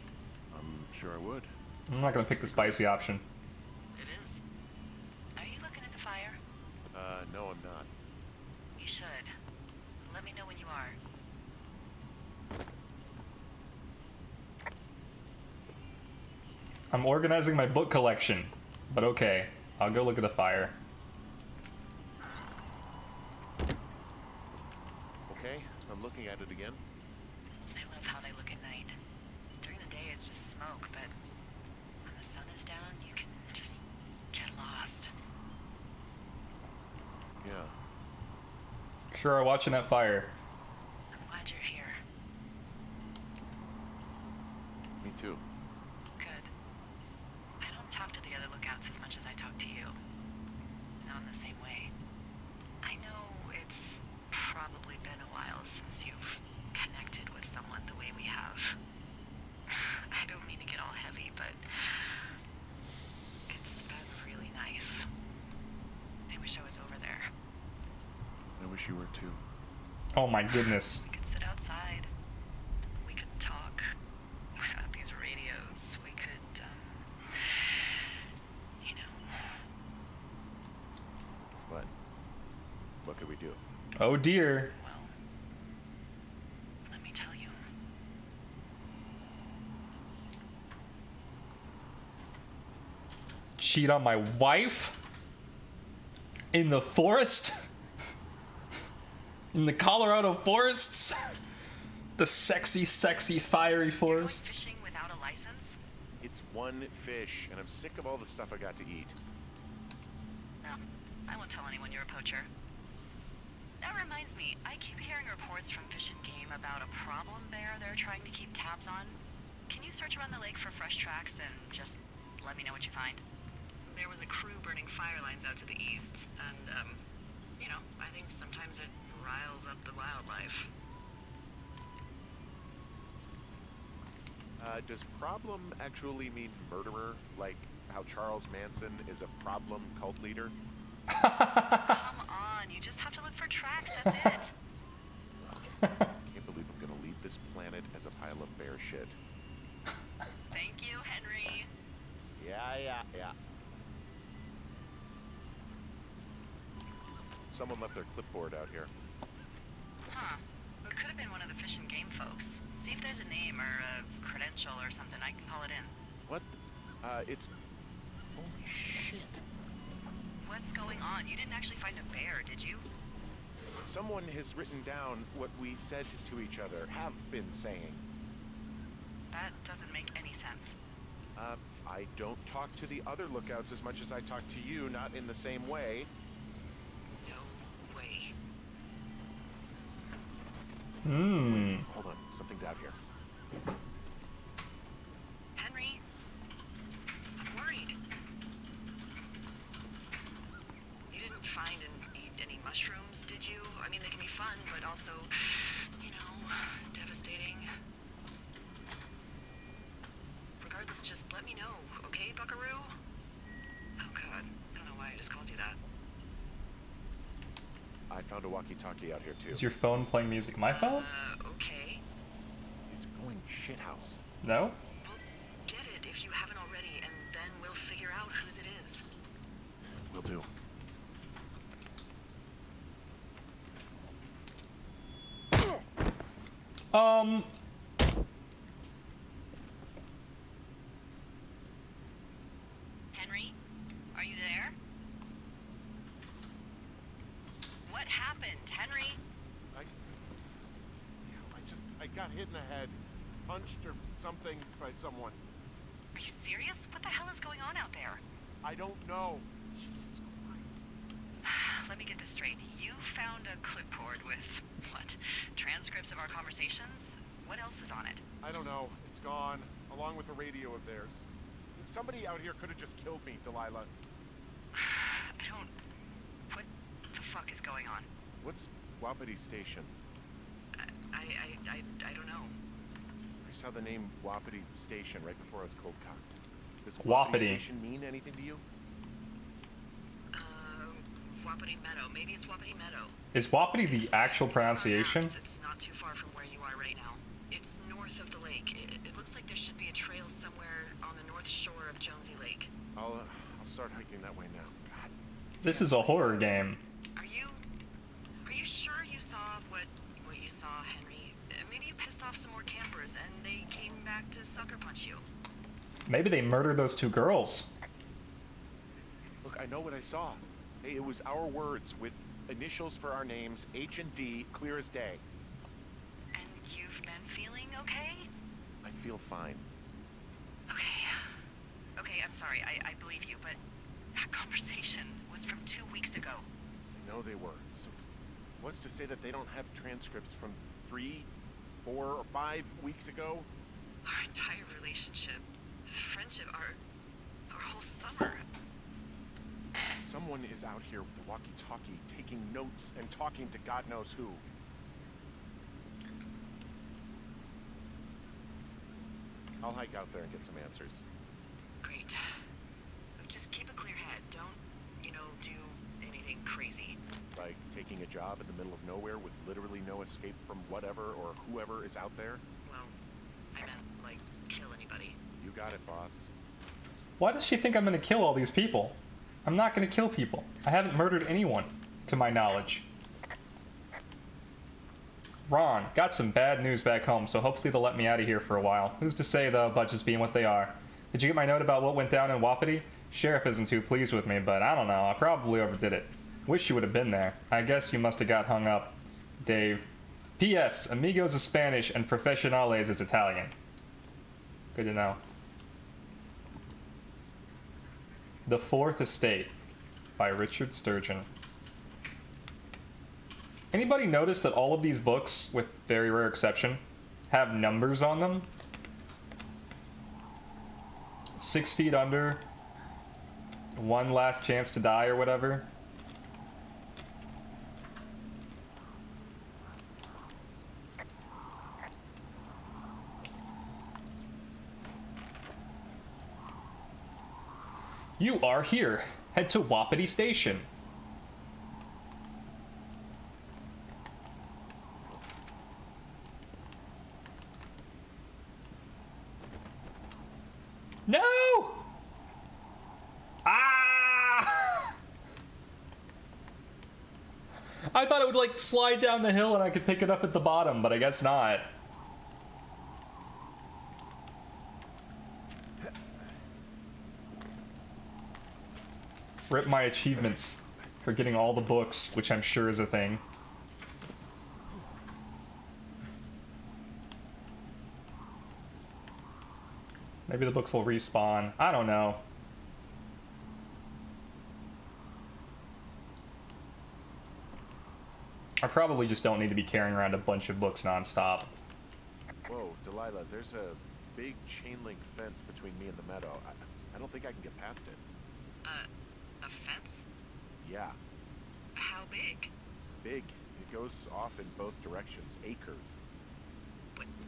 I'm sure I would. I'm not gonna pick the spicy option. It is. Are you looking at the fire? no, I'm not. You should. Let me know when you are. I'm organizing my book collection, but okay. I'll go look at the fire. Okay, I'm looking at it again. I love how they look at night. During the day, it's just smoke, but when the sun is down, you can just get lost. Yeah. Sure are watching that fire. I'm glad you're here. Me too. Good. I don't talk to the other lookouts as much as I talk to you. Not in the same way. I know it's probably been a while since you've connected with someone the way we have. I don't mean to get all heavy, but it's been really nice. I wish I was over there. I wish you were too. Oh my goodness. We could sit outside. We could talk without these radios. We could, you know. What? What could we do? Oh dear. Well, let me tell you. Cheat on my wife? In the forest? In the Colorado forests? The sexy, sexy, fiery You're going forest? fishing without a license? It's one fish, and I'm sick of all the stuff I got to eat. No, I won't tell anyone you're a poacher. That reminds me, I keep hearing reports from Fish and Game about a problem bear they're trying to keep tabs on. Can you search around the lake for fresh tracks and just let me know what you find? There was a crew burning fire lines out to the east, and, you know, I think sometimes it riles up the wildlife. Does problem actually mean murderer? Like how Charles Manson is a problem cult leader? Come on, you just have to look for tracks, that's it. Can't believe I'm gonna leave this planet as a pile of bear shit. Thank you, Henry. Yeah. Someone left their clipboard out here. Huh. It could have been one of the Fish and Game folks. See if there's a name or a credential or something. I can call it in. What? It's... Holy shit. What's going on? You didn't actually find a bear, did you? Someone has written down what we said to each other, have been saying. That doesn't make any sense. I don't talk to the other lookouts as much as I talk to you, not in the same way. No way. Hold on, something's out here. Henry? I'm worried. You didn't find and eat any mushrooms, did you? I mean, they can be fun, but also, you know, devastating. Regardless, just let me know, okay, buckaroo? Oh god, I don't know why I just called you that. I found a walkie-talkie out here too. Is your phone playing music? My phone? Okay. It's going shithouse. No? Well, get it if you haven't already, and then we'll figure out whose it is. Will do. Henry? Are you there? What happened, Henry? I got hit in the head, punched or something by someone. Are you serious? What the hell is going on out there? I don't know. Jesus Christ. Let me get this straight. You found a clipboard with, what, transcripts of our conversations? What else is on it? I don't know. It's gone, along with a radio of theirs. Somebody out here could have just killed me, Delilah. I don't... What the fuck is going on? What's Wapiti Station? I don't know. I saw the name Wapiti Station right before I was cold cocked. Does Wapiti Station mean anything to you? Wapiti Meadow. Maybe it's Wapiti Meadow. Is Wapiti the actual pronunciation? It's not too far from where you are right now. It's north of the lake. It looks like there should be a trail somewhere on the north shore of Jonesy Lake. I'll start hiking that way now. God. This is a horror game. Are you sucker punch you. Maybe they murdered those two girls. Look, I know what I saw. Hey, it was our words with initials for our names, H and D, clear as day. And you've been feeling okay? I feel fine. Okay. Okay, I'm sorry. I believe you, but that conversation was from 2 weeks ago. I know they were. So what's to say that they don't have transcripts from 3, 4, or 5 weeks ago? Our entire relationship, friendship, our whole summer. Someone is out here with the walkie-talkie, taking notes and talking to God knows who. I'll hike out there and get some answers. Great. Just keep a clear head. Don't, do anything crazy. Like taking a job in the middle of nowhere with literally no escape from whatever or whoever is out there? Well, I meant, kill anybody. You got it, boss. Why does she think I'm gonna kill all these people? I'm not gonna kill people. I haven't murdered anyone, to my knowledge. Ron, got some bad news back home, so hopefully they'll let me out of here for a while. Who's to say the budgets being what they are? Did you get my note about what went down in Wapiti? Sheriff isn't too pleased with me, but I don't know. I probably overdid it. Wish you would have been there. I guess you must have got hung up. Dave. P.S. Amigos is Spanish and Professionales is Italian. Good to know. The Fourth Estate by Richard Sturgeon. Anybody notice that all of these books, with very rare exception, have numbers on them? 6 Feet Under, One Last Chance to Die, or whatever. You are here. Head to Wapiti Station. No! Ah! I thought it would slide down the hill and I could pick it up at the bottom, but I guess not. Rip my achievements for getting all the books, which I'm sure is a thing. Maybe the books will respawn. I don't know. I probably just don't need to be carrying around a bunch of books nonstop. Whoa, Delilah, there's a big chain link fence between me and the meadow. I don't think I can get past it. A fence? Yeah, How big? big. It goes off in both directions. Acres.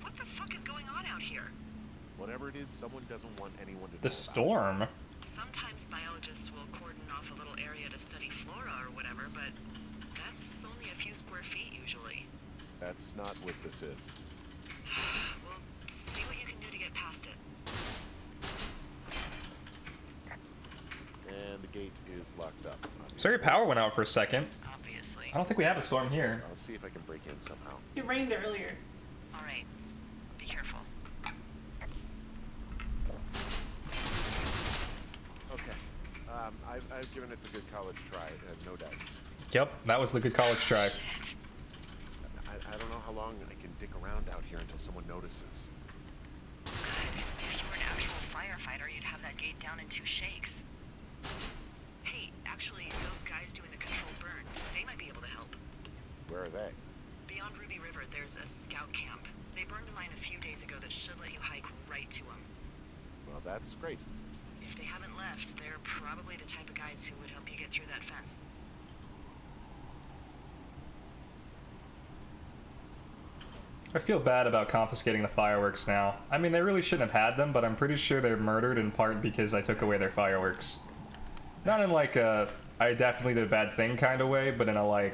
What the fuck is going on out here? Whatever it is, someone doesn't want anyone to know The about storm? Sometimes biologists will cordon off a little area to study flora or whatever, but that's only a few square feet usually. it. That's not what this is. Well, see what you can do to get past it. And the gate is locked up. So your power went out for a second. Obviously. I don't think we have a storm here. I'll see if I can break in somehow. It rained earlier. All right. Be careful. Okay. I've given it the good college try. No dice. Yep, that was the good college try. Shit. I don't know how long I can dick around out here until someone notices. If you were an actual firefighter, you'd have that gate down in 2 shakes. Hey, actually, those guys doing the controlled burn, they might be able to help. Where are they? Beyond Ruby River, there's a scout camp. They burned a line a few days ago that should let you hike right to them. Well, that's great. If they haven't left, they're probably the type of guys who would help you get through that fence. I feel bad about confiscating the fireworks now. I mean, they really shouldn't have had them, but I'm pretty sure they're murdered in part because I took away their fireworks. Not in a, I definitely did a bad thing kind of way, but in a,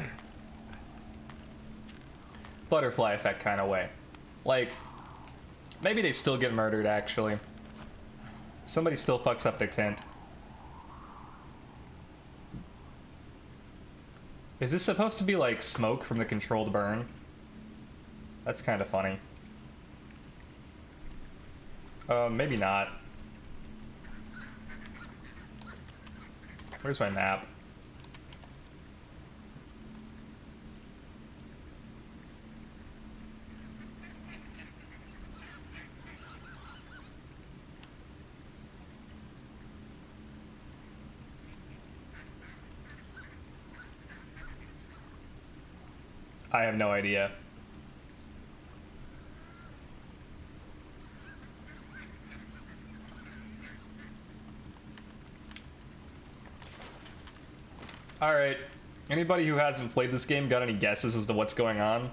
butterfly effect kind of way. Maybe they still get murdered, actually. Somebody still fucks up their tent. Is this supposed to be, smoke from the controlled burn? That's kind of funny. Maybe not. Where's my map? I have no idea. Alright. Anybody who hasn't played this game got any guesses as to what's going on?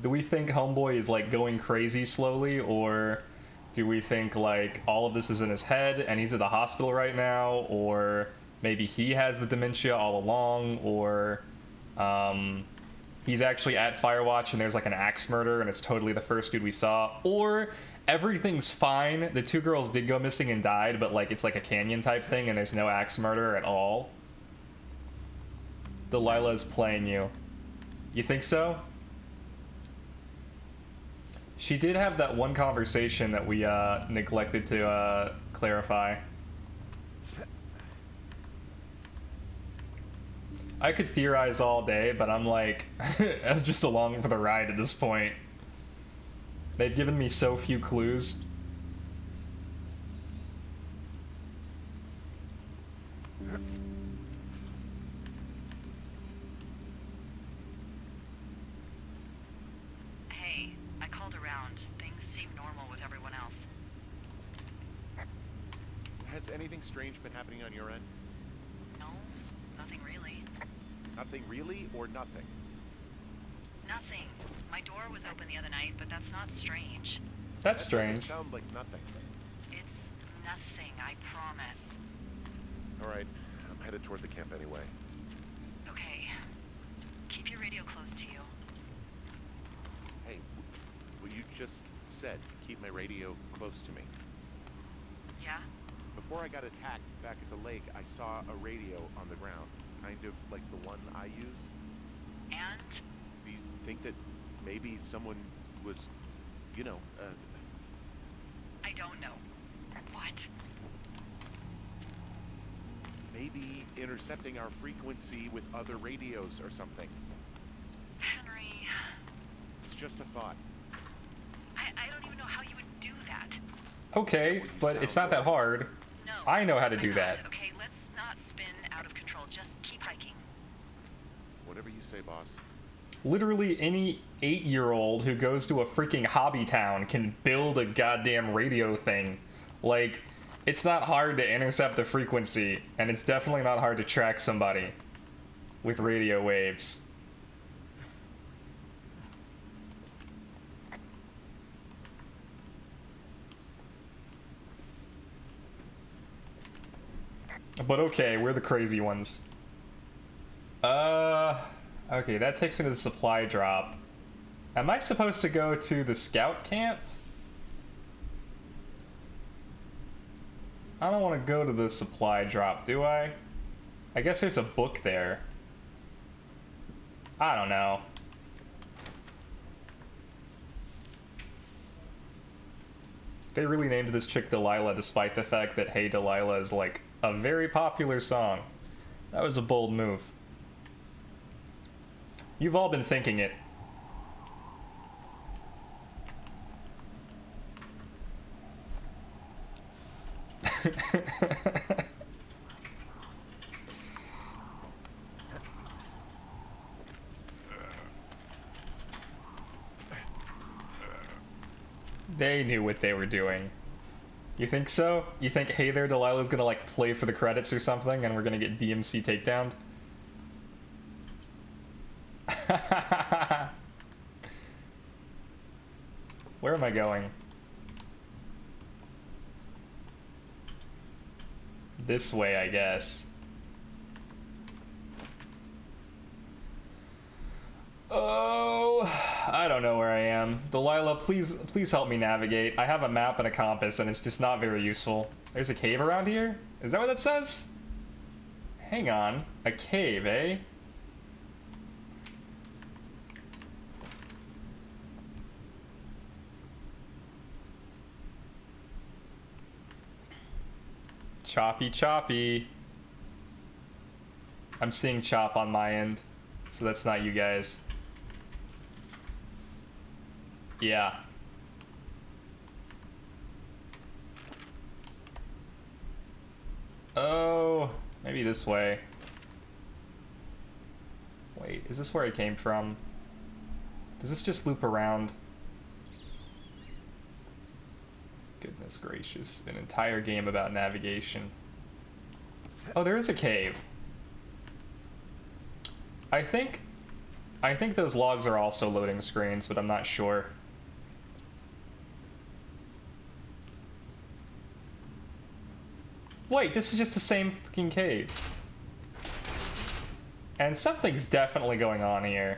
Do we think Homeboy is like going crazy slowly, or do we think like all of this is in his head and he's at the hospital right now, or maybe he has the dementia all along, or he's actually at Firewatch and there's like an axe murder and it's totally the first dude we saw, or everything's fine. The two girls did go missing and died, but like it's like a canyon type thing and there's no axe murder at all. Delilah is playing you. You think so? She did have that one conversation that we neglected to clarify. I could theorize all day, but I'm like, I'm just along for the ride at this point. They've given me so few clues. Hey, I called around. Things seem normal with everyone else. Has anything strange been happening on your end? No, nothing really. Nothing really, or nothing? Nothing. My door was open the other night, but that's not strange. That's That strange. doesn't sound like nothing. It's nothing, I promise. All right, I'm headed toward the camp anyway. Okay. Keep your radio close to you. Hey, what you just said, keep my radio close to me. Yeah? Before I got attacked back at the lake, I saw a radio on the ground, kind of like the one I use. And? Do you think that maybe someone was, you know, I don't know. What? maybe intercepting our frequency with other radios or something? Henry, It's just a thought. I don't even know how you would do that. Okay, but it's not that hard. No. I know how to I'm do not. that. Okay, let's not spin out of control. Just keep hiking. Whatever you say, boss. Literally any 8-year-old who goes to a freaking hobby town can build a goddamn radio thing. Like, it's not hard to intercept the frequency, and it's definitely not hard to track somebody with radio waves. But okay, we're the crazy ones. Okay, that takes me to the supply drop. Am I supposed to go to the scout camp? I don't want to go to the supply drop, do I? I guess there's a book there. I don't know. They really named this chick Delilah despite the fact that Hey Delilah is like a very popular song. That was a bold move. You've all been thinking it. They knew what they were doing. You think so? You think Hey There Delilah's gonna like play for the credits or something and we're gonna get DMC takedown? Where am I going? This way, I guess. Oh, I don't know where I am. Delilah, please help me navigate. I have a map and a compass, and it's just not very useful. There's a cave around here? Is that what that says? Hang on. A cave, eh? Choppy, choppy. I'm seeing chop on my end, so that's not you guys. Yeah. Oh, maybe this way. Wait, is this where I came from? Does this just loop around? Goodness gracious, an entire game about navigation. Oh, there is a cave. I think those logs are also loading screens, but I'm not sure. Wait, this is just the same fucking cave. And something's definitely going on here.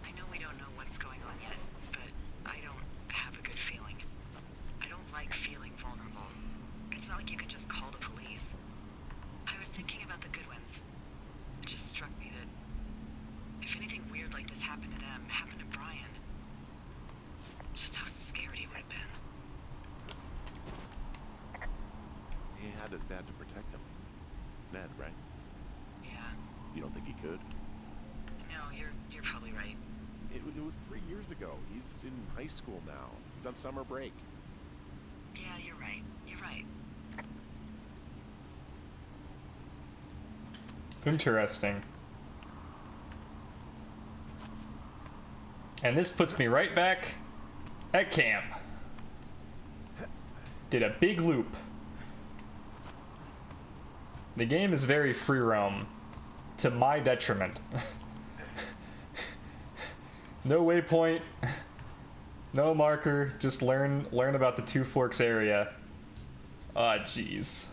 I know we don't know what's going on yet, but I don't have a good feeling. I don't like feeling vulnerable. It's not like you can just call the police. I was thinking about the Goodwins. It just struck me that if anything weird like this happened to them, happened to Brian, just how scared he would have been. He had his dad to protect him. Ned, right? Yeah. You don't think he could? No, you're probably right. It was 3 years ago. He's in high school now. He's on summer break. Yeah, you're right. You're right. Interesting. And this puts me right back at camp. Did a big loop. The game is very free roam, to my detriment. No waypoint, no marker, just learn about the Two Forks area. Ah, jeez.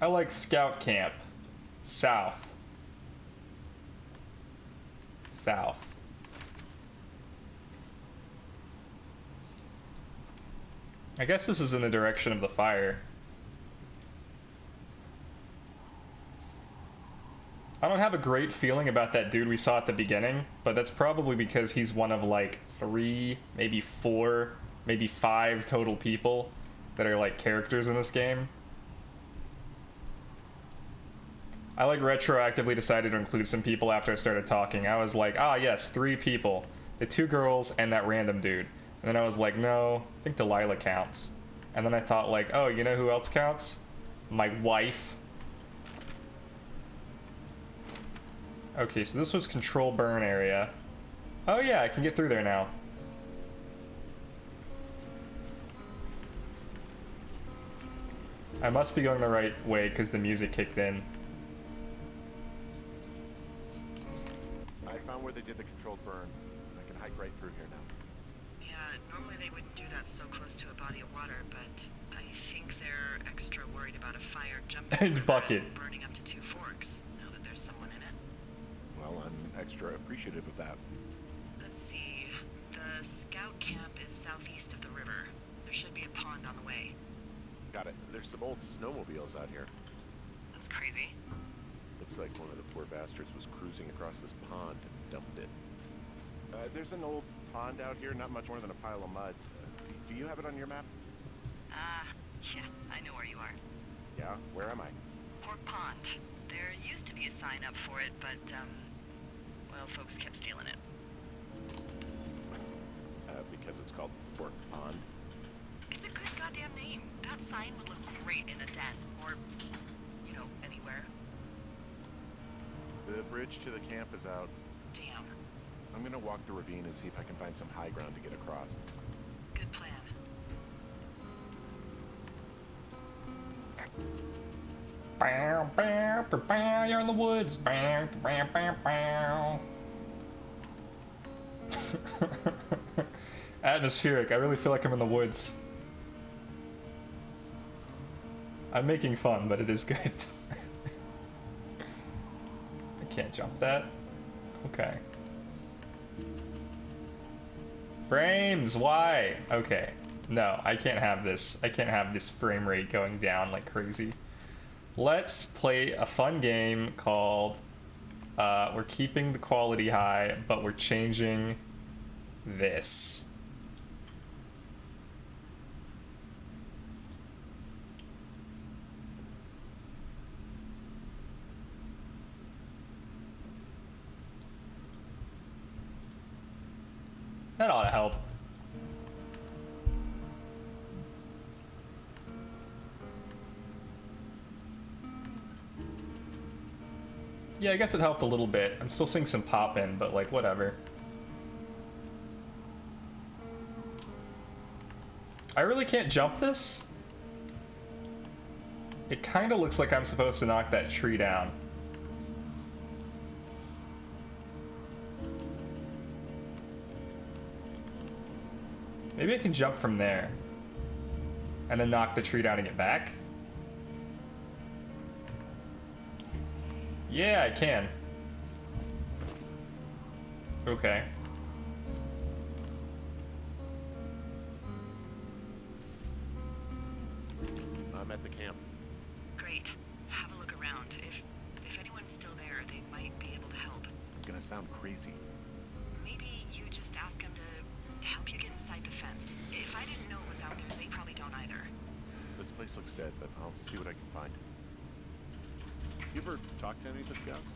I like Scout Camp. South. South. I guess this is in the direction of the fire. I don't have a great feeling about that dude we saw at the beginning, but that's probably because he's one of like 3, maybe 4, maybe 5 total people that are like characters in this game. I like retroactively decided to include some people after I started talking. I was like, ah yes, 3 people. The 2 girls and that random dude. And then I was like, no, I think Delilah counts. And then I thought like, oh, you know who else counts? My wife. Okay, so this was control burn area. Oh yeah, I can get through there now. I must be going the right way because the music kicked in. I found where they did the controlled burn. I can hike right through here now. Yeah, normally they wouldn't do that so close to a body of water, but I think they're extra worried about a fire jumping And the river bucket. and burning up to Two Forks, now that there's someone in it. Well, I'm extra appreciative of that. Let's see. The scout camp is southeast of the river. There should be a pond on the way. Got it. There's some old snowmobiles out here. That's crazy. Looks like one of the poor bastards was cruising across this pond and dumped it. There's an old pond out here, not much more than a pile of mud. Do you have it on your map? Yeah, I know where you are. Yeah? Where am I? Fork Pond. There used to be a sign up for it, but, well, folks kept stealing it. Because it's called Fork Pond. It's a good goddamn name. That sign would look great in a den, or, you know, anywhere. The bridge to the camp is out. Damn. I'm gonna walk the ravine and see if I can find some high ground to get across. Good plan. Bow, bow, bow, bow, you're in the woods. Bow, bow, bow, bow. Atmospheric. I really feel like I'm in the woods. I'm making fun, but it is good. I can't jump that. Okay. Frames, why? Okay. No, I can't have this. I can't have this frame rate going down like crazy. Let's play a fun game called we're keeping the quality high, but we're changing this. That ought to help. Yeah, I guess it helped a little bit. I'm still seeing some pop in, but like, whatever. I really can't jump this? It kind of looks like I'm supposed to knock that tree down. Maybe I can jump from there. And then knock the tree down and get back? Yeah, I can. Okay. I'm at the camp. Great. Have a look around. If anyone's still there, they might be able to help. I'm gonna sound crazy. Maybe you just ask them to help you get inside the fence. If I didn't know it was out there, they probably don't either. This place looks dead, but I'll see what I can find. You ever talked to any of the scouts?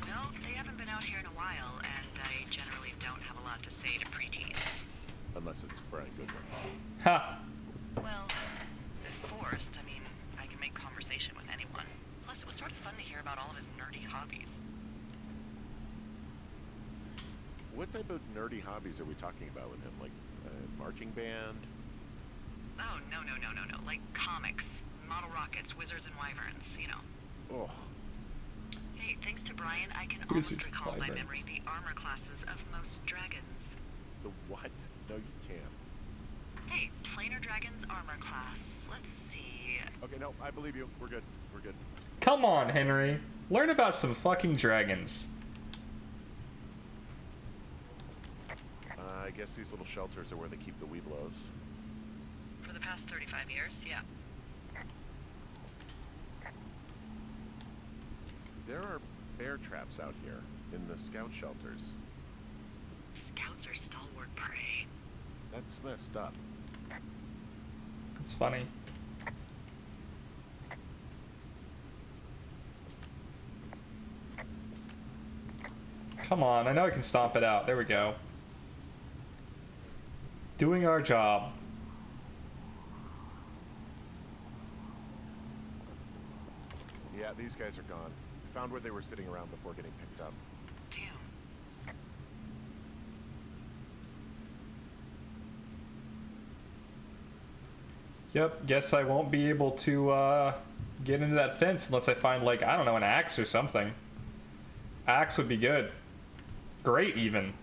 No, they haven't been out here in a while, and I generally don't have a lot to say to preteens. Unless it's Brian Goodwin. Ha! Well, if forced, I mean, I can make conversation with anyone. Plus, it was sort of fun to hear about all of his nerdy hobbies. What type of nerdy hobbies are we talking about with him? Like marching band? Oh, no. Like comics, model rockets, wizards and wyverns, you know. Oh, Hey, thanks to Brian, I can Wizards almost and recall by wyverns. memory the armor classes of most dragons. the what? No, you can't. Hey, planar dragons armor class. Let's see. Okay, no, I believe you. We're good. We're good. Come on, Henry. Learn about some fucking dragons. I guess these little shelters are where they keep the Weeblos. For the past 35 years, yeah. There are bear traps out here in the scout shelters. Scouts are stalwart prey. That's messed up. It's funny. Come on, I know I can stomp it out. There we go. Doing our job. Yeah, these guys are gone. Found where they were sitting around before getting picked up. Damn. Yep, guess I won't be able to get into that fence unless I find, like, I don't know, an axe or something. Axe would be good. Great, even.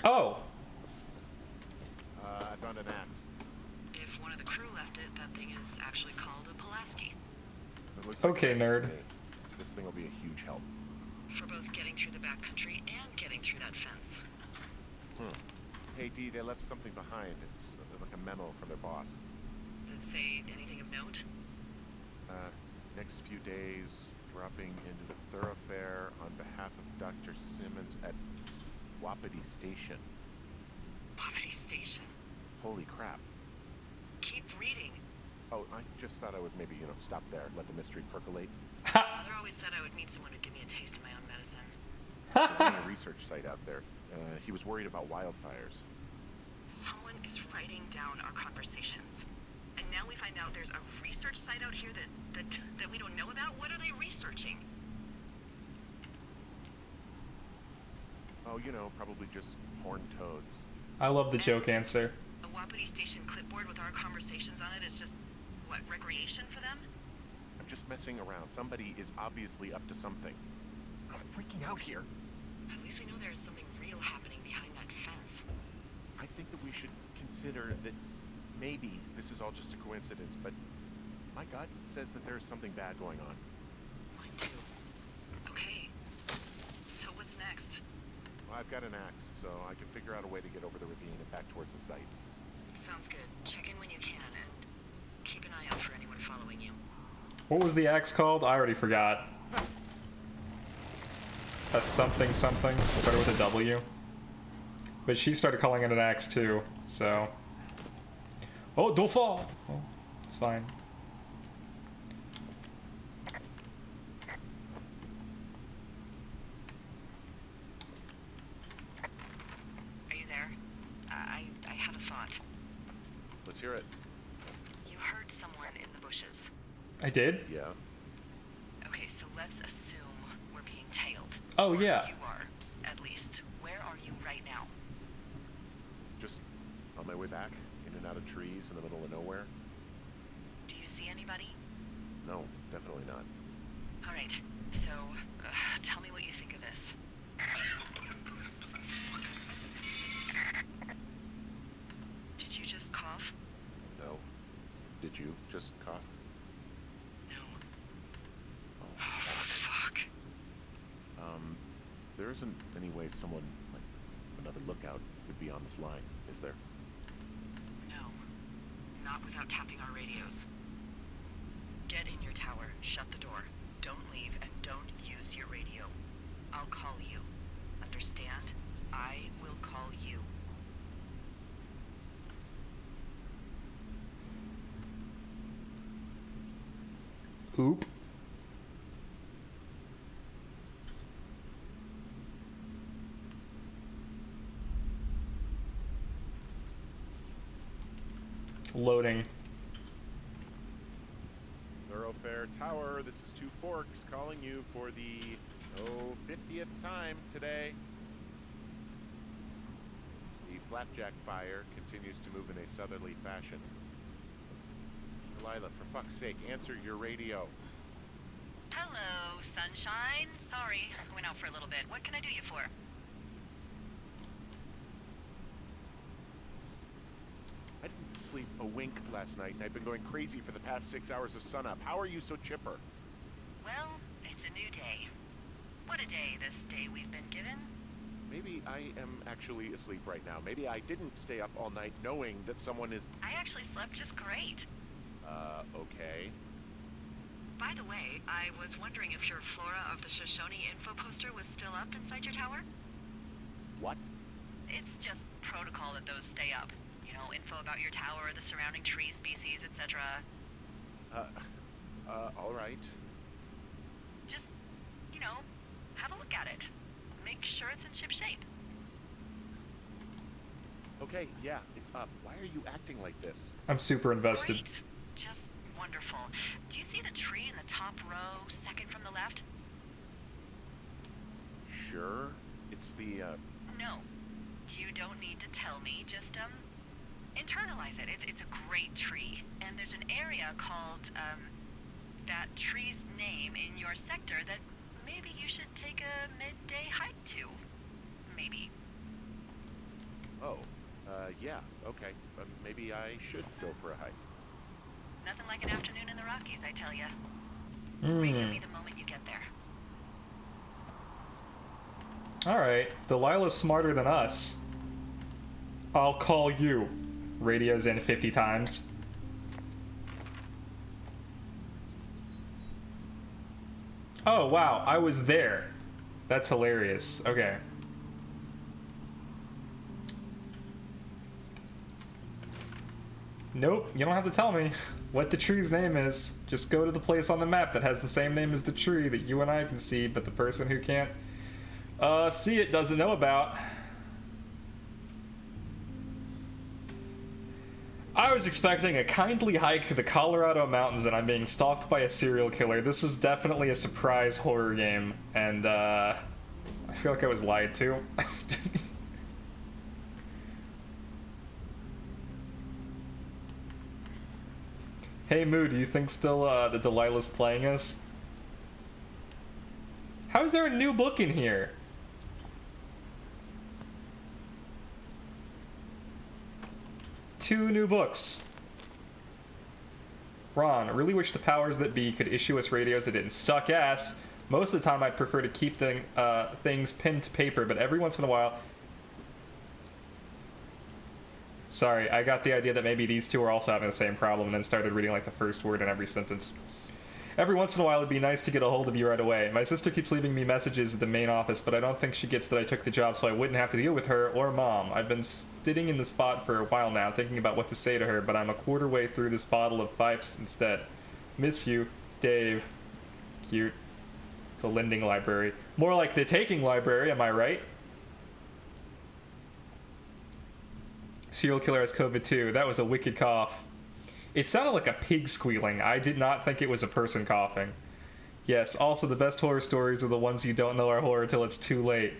Oh! I found an axe. If one of the crew left it, that thing is actually called a Pulaski. It looks Okay, axe to nerd. me. This thing will be a huge help. For both getting through the backcountry and getting through that fence. Hey, Dee, they left something behind. It's like a memo from their boss. Did it say anything of note? Next few days, dropping into the thoroughfare on behalf of Dr. Simmons at Wapiti Station. Wapiti Station. Holy crap. Keep reading. Oh, I just thought I would maybe, stop there and let the mystery percolate. Mother always said I would meet someone who'd give me a taste of my own medicine. There's only a research site out there. He was worried about wildfires. Someone is writing down our conversations. And now we find out there's a research site out here that we don't know about? What are they researching? Oh, probably just horned toads. I love the joke answer. A Wapiti Station clipboard with our conversations on it is just, what, recreation for them? I'm just messing around. Somebody is obviously up to something. I'm freaking out here. At least we know there's something real happening behind that fence. that maybe this is all just a coincidence, but my gut says that there's something bad going on. Mine too. Okay. So what's next? Well, I've got an axe, so I can figure out a way to get over the ravine and back towards the site. Sounds good. Check in when you can and keep an eye out for anyone following you. What was the axe called? I already forgot. That's something something. It started with a W. But she started calling it an axe too, so. Oh, don't fall! Oh, it's fine. Are you there? I had a thought. Let's hear it. You heard someone in the bushes. I did? Yeah. Okay, so let's assume we're being tailed. Oh, Or yeah. You are, at least. Where are you right now? Just on my way back, in and out of trees in the middle of nowhere. Do you see anybody? No, definitely not. All right. So, tell me what you think of this. Did you just cough? No. Did you just cough? No. Oh, Fuck. there isn't any way someone, like, another lookout would be on this line, is there? No. Not without tapping our radios. Get in your tower, shut the door. Don't leave, and don't use your radio. I'll call you. Understand? I will call you. Oop. Loading. Thoroughfare Tower, this is Two Forks calling you for the, 50th time today. The flapjack fire continues to move in a southerly fashion. Delilah, for fuck's sake, answer your radio. Hello, sunshine. Sorry, I went out for a little bit. What can I do you for? I didn't sleep a wink last night, and I've been going crazy for the past 6 hours of sunup. How are you so chipper? Well, it's a new day. What a day, this day we've been given. Maybe I am actually asleep right now. Maybe I didn't stay up all night knowing that someone is... I actually slept just great. Okay. By the way, I was wondering if your Flora of the Shoshone info poster was still up inside your tower? What? It's just protocol that those stay up. You know, info about your tower, the surrounding tree species, etc. All right. Just, you know, have a look at it. Make sure it's in ship shape. Okay, yeah, it's up. Why are you acting like this? I'm super invested. Great. Just wonderful. Do you see the tree in the top row, second from the left? Sure. It's the, No. You don't need to tell me. Just, internalize it. It's a great tree. And there's an area called, that tree's name in your sector that maybe you should take a midday hike to. Maybe. Oh, yeah, okay. Maybe I should go for a hike. Nothing like an afternoon in the Rockies, I tell ya. Radio Hmm. me the moment you get there. Alright. Delilah's smarter than us. I'll call you. Radio's in 50 times. Oh, wow. I was there. That's hilarious. Okay. Nope, you don't have to tell me what the tree's name is. Just go to the place on the map that has the same name as the tree that you and I can see, but the person who can't see it doesn't know about. I was expecting a kindly hike to the Colorado mountains and I'm being stalked by a serial killer. This is definitely a surprise horror game, and I feel like I was lied to. Hey Moo, do you think still that Delilah's playing us? How is there a new book in here? 2 new books. Ron, I really wish the powers that be could issue us radios that didn't suck ass. Most of the time I'd prefer to keep things pinned to paper, but every once in a while... Sorry, I got the idea that maybe these two are also having the same problem and then started reading like the first word in every sentence. Every once in a while it'd be nice to get a hold of you right away. My sister keeps leaving me messages at the main office, but I don't think she gets that I took the job so I wouldn't have to deal with her or Mom. I've been sitting in the spot for a while now, thinking about what to say to her, but I'm a quarter way through this bottle of Fifes instead. Miss you, Dave. Cute. The lending library. More like the taking library, am I right? Serial killer has COVID too. That was a wicked cough. It sounded like a pig squealing. I did not think it was a person coughing. Yes, also the best horror stories are the ones you don't know are horror till it's too late.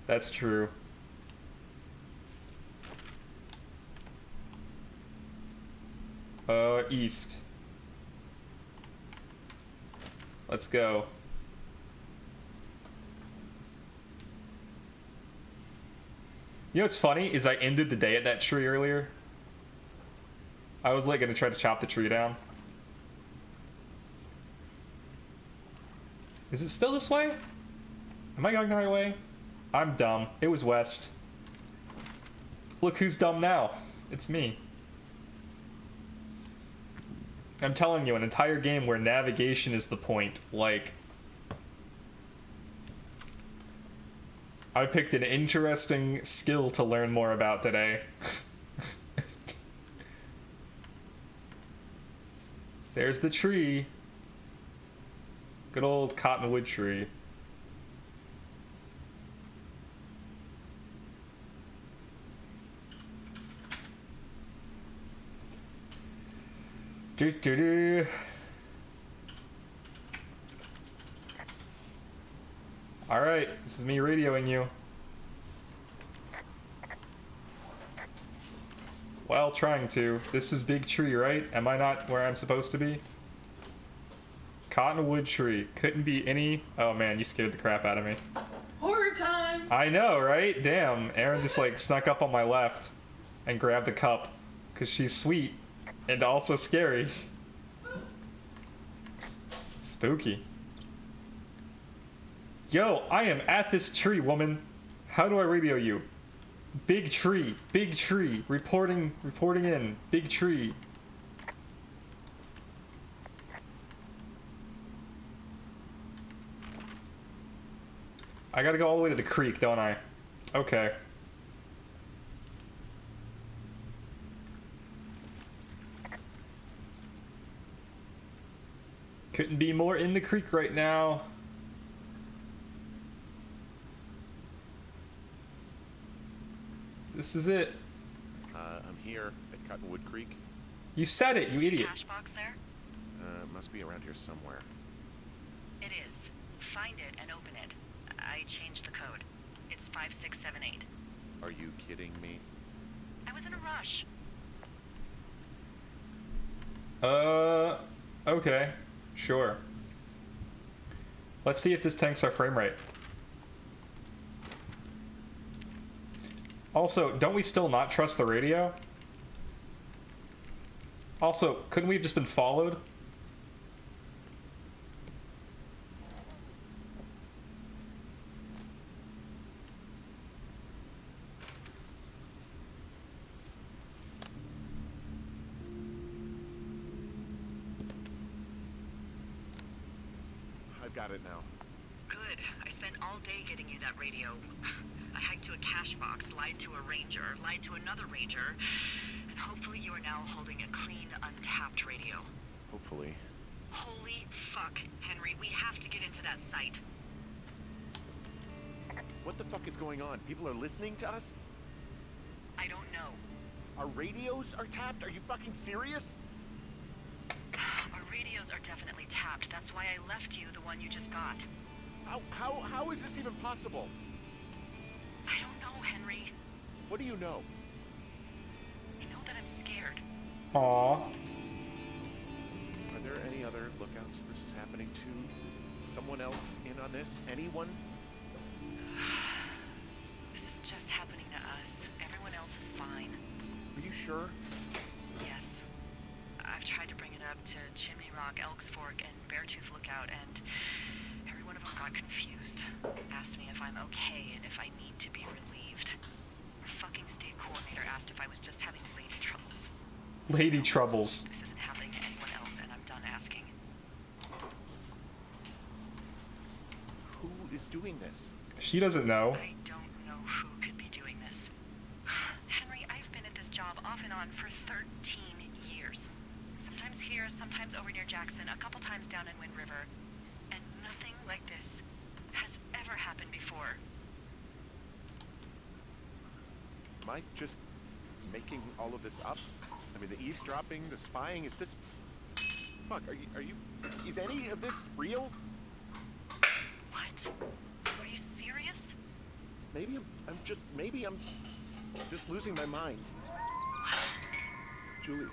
That's true. East. Let's go. You know what's funny is I ended the day at that tree earlier. I was like gonna try to chop the tree down. Is it still this way? Am I going the right way? I'm dumb. It was west. Look who's dumb now. It's me. I'm telling you, an entire game where navigation is the point. Like, I picked an interesting skill to learn more about today. There's the tree. Good old cottonwood tree. Do do do. All right, this is me radioing you. Well, trying to. This is big tree, right? Am I not where I'm supposed to be? Cottonwood tree. Couldn't be any... Oh man, you scared the crap out of me. Horror time! I know, right? Damn, Aaron just like snuck up on my left and grabbed the cup. Because she's sweet and also scary. Spooky. Yo, I am at this tree, woman. How do I radio you? Big tree, reporting in, big tree. I gotta go all the way to the creek, don't I? Okay. Couldn't be more in the creek right now. This is it. I'm here at Cottonwood Creek. You said it, you Is the idiot. cash box there? Must be around here somewhere. It is. Find it and open it. I changed the code. It's 5678. Are you kidding me? I was in a rush. Okay. Sure. Let's see if this tanks our frame rate. Also, don't we still not trust the radio? Also, couldn't we have just been followed? I've got it now. Good. I spent all day getting you that radio. I hiked to a cash box, lied to a ranger, lied to another ranger, and hopefully you are now holding a clean, untapped radio. Hopefully. Holy fuck, Henry, we have to get into that site. What the fuck is going on? People are listening to us? I don't know. Our radios are tapped? Are you fucking serious? Our radios are definitely tapped. That's why I left you the one you just got. How is this even possible? I don't know, Henry. What do you know? I know that I'm scared. Aww. Are there any other lookouts this is happening to? Someone else in on this? Anyone? This is just happening to us. Everyone else is fine. Are you sure? sure? Yes. I've tried to bring it up to Chimney Rock, Elks Fork, and Beartooth Lookout, and every one of them got confused. Asked me if I'm okay and if I need to be relieved. Our fucking state coordinator asked if I was just having lady troubles. Lady troubles. This isn't happening to anyone else, and I'm done asking. Who is doing this? She doesn't know. I don't know who could be doing this. Henry, I've been at this job off and on for 13 years. Sometimes here, sometimes over near Jackson, a couple times down in Wind River. And nothing like this has ever happened before. Am I just making all of this up? I mean, the eavesdropping, the spying, is this... Fuck, are you... Is any of this real? What? Are you serious? Maybe I'm just losing my mind. Julia,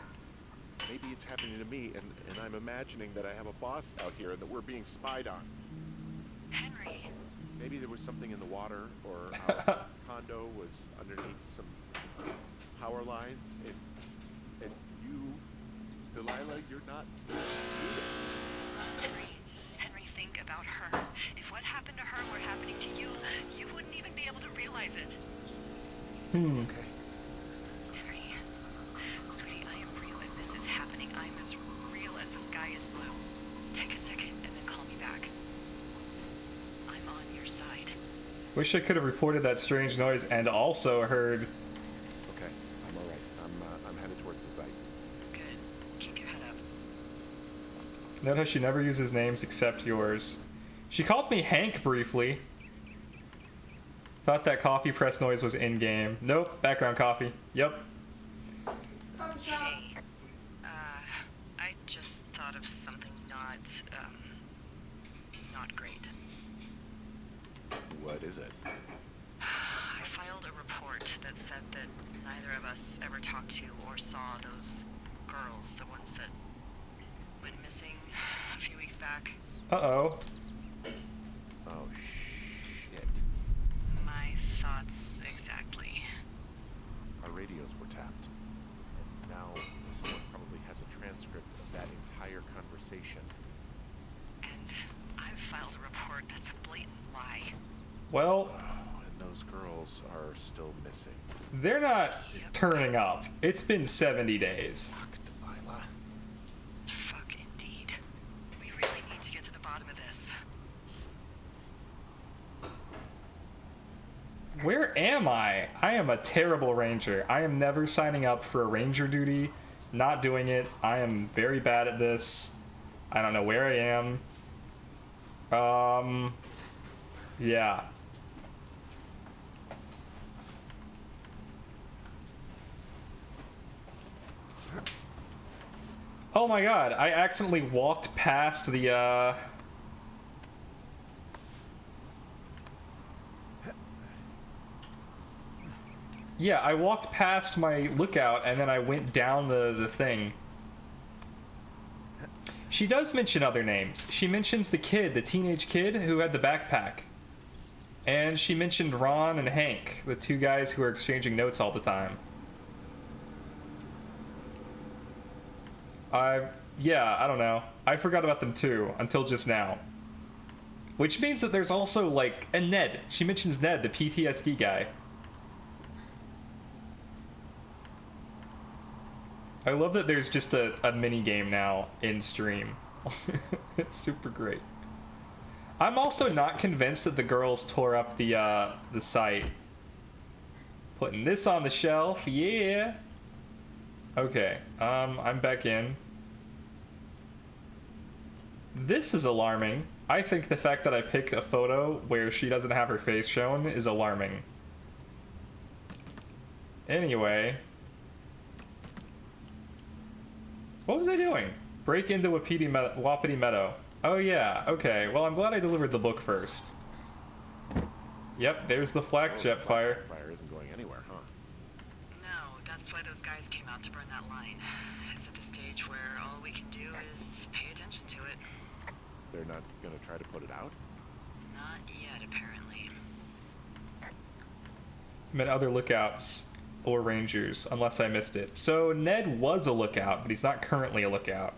maybe it's happening to me, and I'm imagining that I have a boss out here and that we're being spied on. Henry. Maybe there was something in the water, or our condo was underneath some power lines, and you, Delilah, you're not moving. Henry, think about her. If what happened to her were happening to you, you wouldn't even be able to realize it. Okay. Henry, sweetie, I am real and this is happening. I'm as real as the sky is blue. Take a second and then call me back. I'm on your side. Wish I could have reported that strange noise and also heard. Okay, I'm all right. I'm headed towards the site. Good. Keep your head up. Note how she never uses names except yours. She called me Hank briefly. Thought that coffee press noise was in-game. Nope, background coffee. Yep. Coffee shop. Hey, I just thought of something not great. What is it? I filed a report that said that neither of us ever talked to or saw those girls, the ones that went missing a few weeks back. Uh-oh. Oh, shit. My thoughts exactly. Our radios were tapped. And now someone probably has a transcript of that entire conversation. And I've filed a report that's a blatant lie. Well, And those girls are still missing. they're not turning up. It's been 70 days. Fuck, Delilah. Fuck indeed. We really need to get to the bottom of this. Where am I? I am a terrible ranger. I am never signing up for a ranger duty. Not doing it. I am very bad at this. I don't know where I am. Yeah. Oh my god, I accidentally walked past the, Yeah, I walked past my lookout and then I went down the thing. She does mention other names. She mentions the kid, the teenage kid who had the backpack. And she mentioned Ron and Hank, the two guys who are exchanging notes all the time. Yeah, I don't know. I forgot about them too, until just now. Which means that there's also, like, a Ned. She mentions Ned, the PTSD guy. I love that there's just a mini game now in stream. It's super great. I'm also not convinced that the girls tore up the site. Putting this on the shelf, yeah. Okay, I'm back in. This is alarming. I think the fact that I picked a photo where she doesn't have her face shown is alarming. Anyway. What was I doing? Break into Wapiti Meadow. Oh yeah, okay. Well, I'm glad I delivered the book first. Yep, there's the flak jet fire. Fire isn't going anywhere, huh? No, that's why those guys came out to burn that line. It's at the stage where all we can do is pay attention to it. They're not gonna try to put it out? Not yet, apparently. I'm at other lookouts. or rangers, unless I missed it. So Ned was a lookout, but he's not currently a lookout.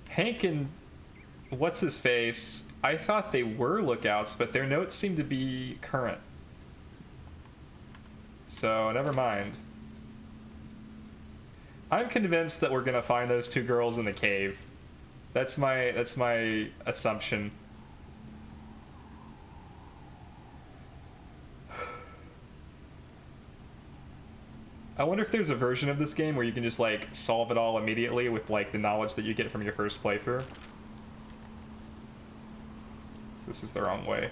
Hank and what's his face? I thought they were lookouts, but their notes seem to be current. So never mind. I'm convinced that we're gonna find those two girls in the cave. That's my assumption. I wonder if there's a version of this game where you can just like solve it all immediately with like the knowledge that you get from your first playthrough. This is the wrong way.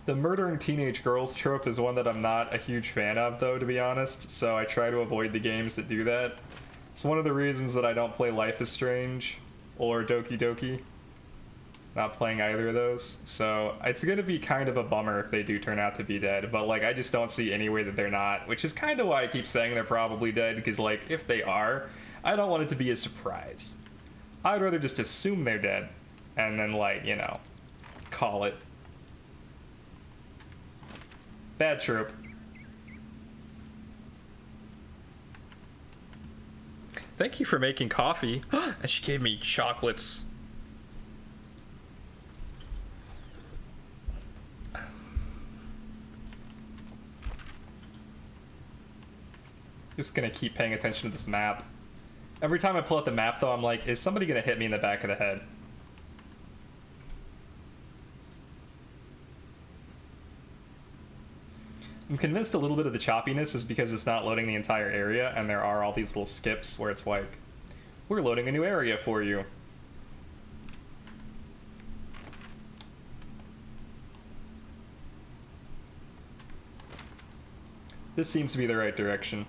The murdering teenage girls trope is one that I'm not a huge fan of, though, to be honest, so I try to avoid the games that do that. It's one of the reasons that I don't play Life is Strange or Doki Doki. Not playing either of those, so it's gonna be kind of a bummer if they do turn out to be dead, but like I just don't see any way that they're not, which is kind of why I keep saying they're probably dead, because like if they are, I don't want it to be a surprise. I'd rather just assume they're dead and then like, you know, call it. Bad trope. Thank you for making coffee. And she gave me chocolates. Just gonna keep paying attention to this map. Every time I pull out the map though, I'm like, is somebody gonna hit me in the back of the head? I'm convinced a little bit of the choppiness is because it's not loading the entire area, and there are all these little skips where it's like, we're loading a new area for you. This seems to be the right direction.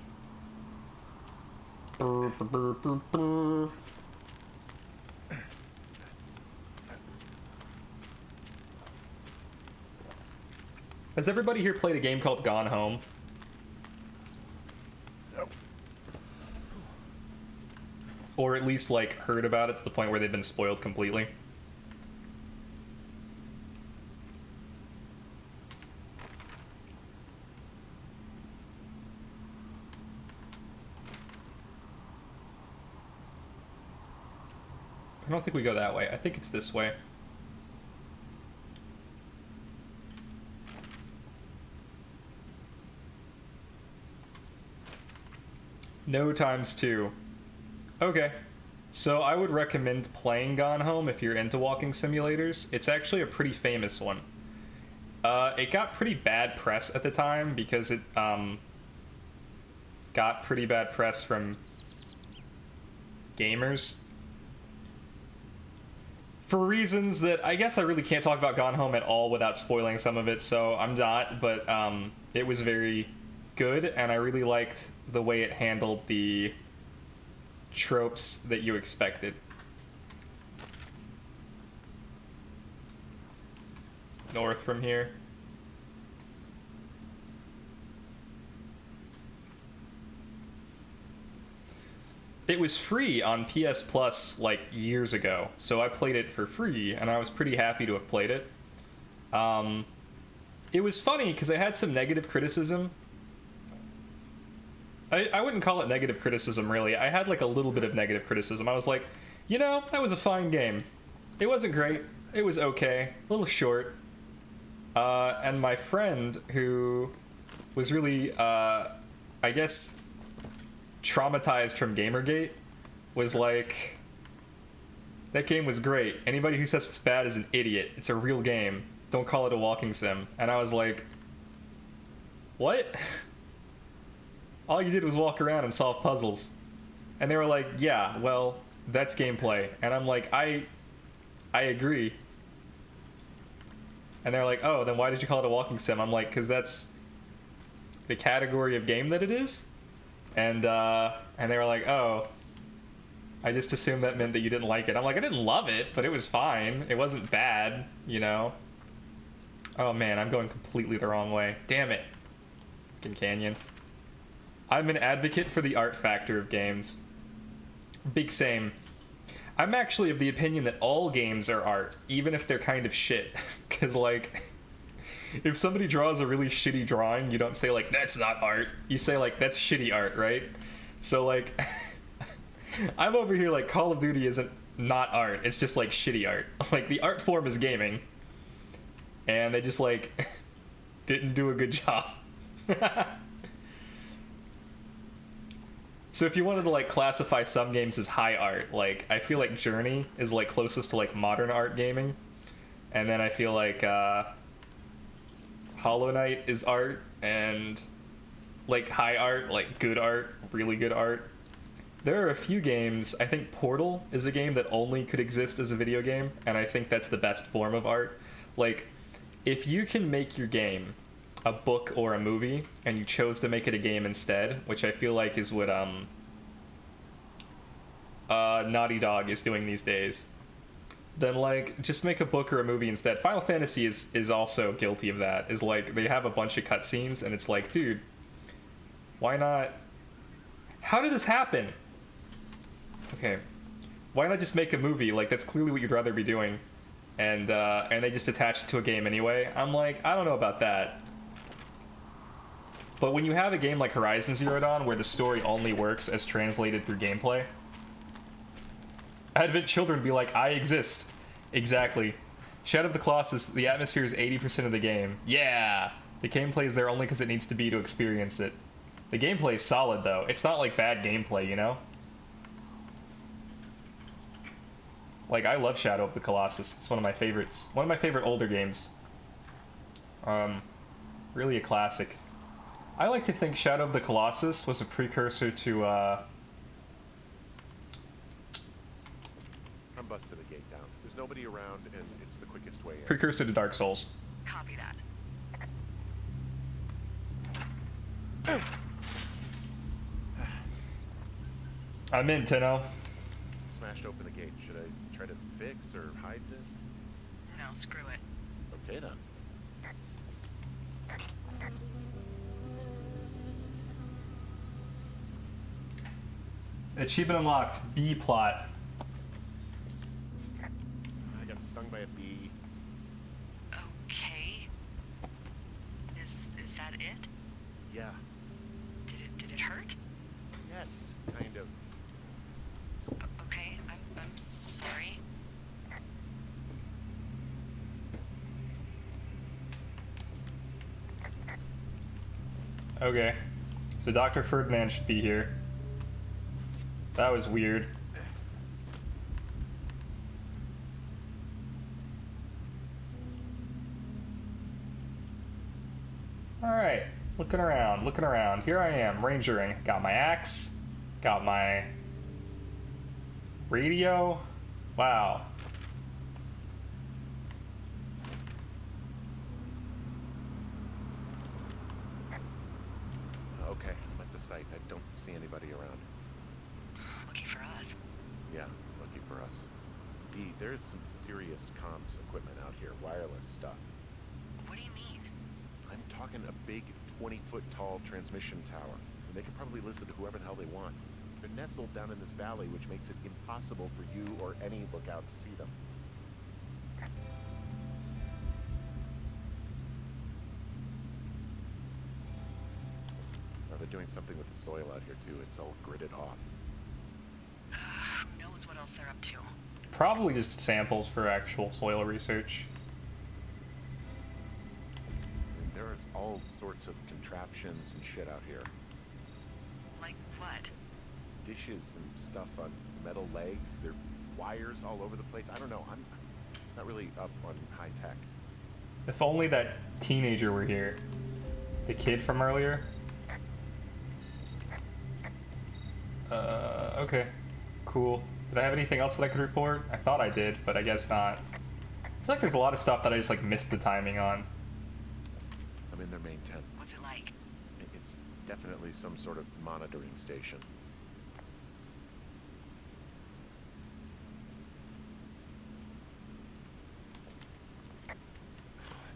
Has everybody here played a game called Gone Home? No. Or at least, like, heard about it to the point where they've been spoiled completely? I don't think we go that way. I think it's this way. No times 2. Okay. So I would recommend playing Gone Home if you're into walking simulators. It's actually a pretty famous one. It got pretty bad press at the time because it got pretty bad press from gamers. For reasons that I guess I really can't talk about Gone Home at all without spoiling some of it, so I'm not, but it was very good, and I really liked the way it handled the tropes that you expected. North from here. It was free on PS Plus like years ago, so I played it for free, and I was pretty happy to have played it. It was funny because I had some negative criticism. I wouldn't call it negative criticism, really. I had like a little bit of negative criticism. I was like, you know, that was a fine game. It wasn't great. It was okay. A little short. And my friend, who was really, I guess, traumatized from Gamergate, was like, that game was great. Anybody who says it's bad is an idiot. It's a real game. Don't call it a walking sim. And I was like, what? All you did was walk around and solve puzzles. And they were like, yeah, well, that's gameplay. And I'm like, I agree. And they're like, oh, then why did you call it a walking sim? I'm like, because that's the category of game that it is. And they were like, oh, I just assumed that meant that you didn't like it. I'm like, I didn't love it, but it was fine. It wasn't bad, you know? Oh man, I'm going completely the wrong way. Damn it. Fucking Canyon. I'm an advocate for the art factor of games. Big same. I'm actually of the opinion that all games are art, even if they're kind of shit. Because, like, if somebody draws a really shitty drawing, you don't say, like, that's not art. You say, like, that's shitty art, right? So, like, I'm over here, like, Call of Duty isn't not art. It's just, like, shitty art. Like, the art form is gaming. And they just, like, didn't do a good job. So if you wanted to, like, classify some games as high art, like, I feel like Journey is, like, closest to, like, modern art gaming. And then I feel like Hollow Knight is art, and, like, high art, like, good art, really good art. There are a few games. I think Portal is a game that only could exist as a video game, and I think that's the best form of art. Like, if you can make your game a book or a movie, and you chose to make it a game instead, which I feel like is what Naughty Dog is doing these days, then, like, just make a book or a movie instead. Final Fantasy is also guilty of that. Is like, they have a bunch of cutscenes, and it's like, dude, why not? How did this happen? Okay, why not just make a movie? Like, that's clearly what you'd rather be doing, and they just attach it to a game anyway. I'm like, I don't know about that. But when you have a game like Horizon Zero Dawn, where the story only works as translated through gameplay, Advent Children be like, I exist. Exactly. Shadow of the Colossus, the atmosphere is 80% of the game. Yeah! The gameplay is there only because it needs to be to experience it. The gameplay is solid, though. It's not, like, bad gameplay, you know? Like, I love Shadow of the Colossus. It's one of my favorites. One of my favorite older games. Really a classic. I like to think Shadow of the Colossus was a precursor to, I'm busting the gate down. There's nobody around, and it's the quickest way in. precursor to Dark Souls. Copy that. I'm in, Tenno. Smashed open the gate. Should I try to fix or hide this? No, screw it. Okay, then. Achievement unlocked. B plot. I got stung by a bee. Okay. Is that it? Yeah. Did it hurt? Yes, kind of. Okay, I'm sorry. Okay. So Dr. Ferdinand should be here. That was weird. Alright. Looking around, looking around. Here I am, rangering. Got my axe. Got my radio. Wow. Okay, I'm at the site. I don't see anybody around. Lucky for us. Yeah, lucky for us. There's some serious comms equipment out here, wireless stuff. What do you mean? I'm talking a big 20-foot tall transmission tower. And they can probably listen to whoever the hell they want. They're nestled down in this valley, which makes it impossible for you or any lookout to see them. Now they're doing something with the soil out here too. It's all gridded off. Who knows what else they're up to? Probably just samples for actual soil research. And there's all sorts of contraptions and shit out here. Like what? Dishes and stuff on metal legs. There are wires all over the place. I don't know. I'm not really up on high tech. If only that teenager were here. The kid from earlier. Okay. Cool. Did I have anything else that I could report? I thought I did, but I guess not. I feel like there's a lot of stuff that I just, like, missed the timing on. I'm in their main tent. What's it like? It's definitely some sort of monitoring station. I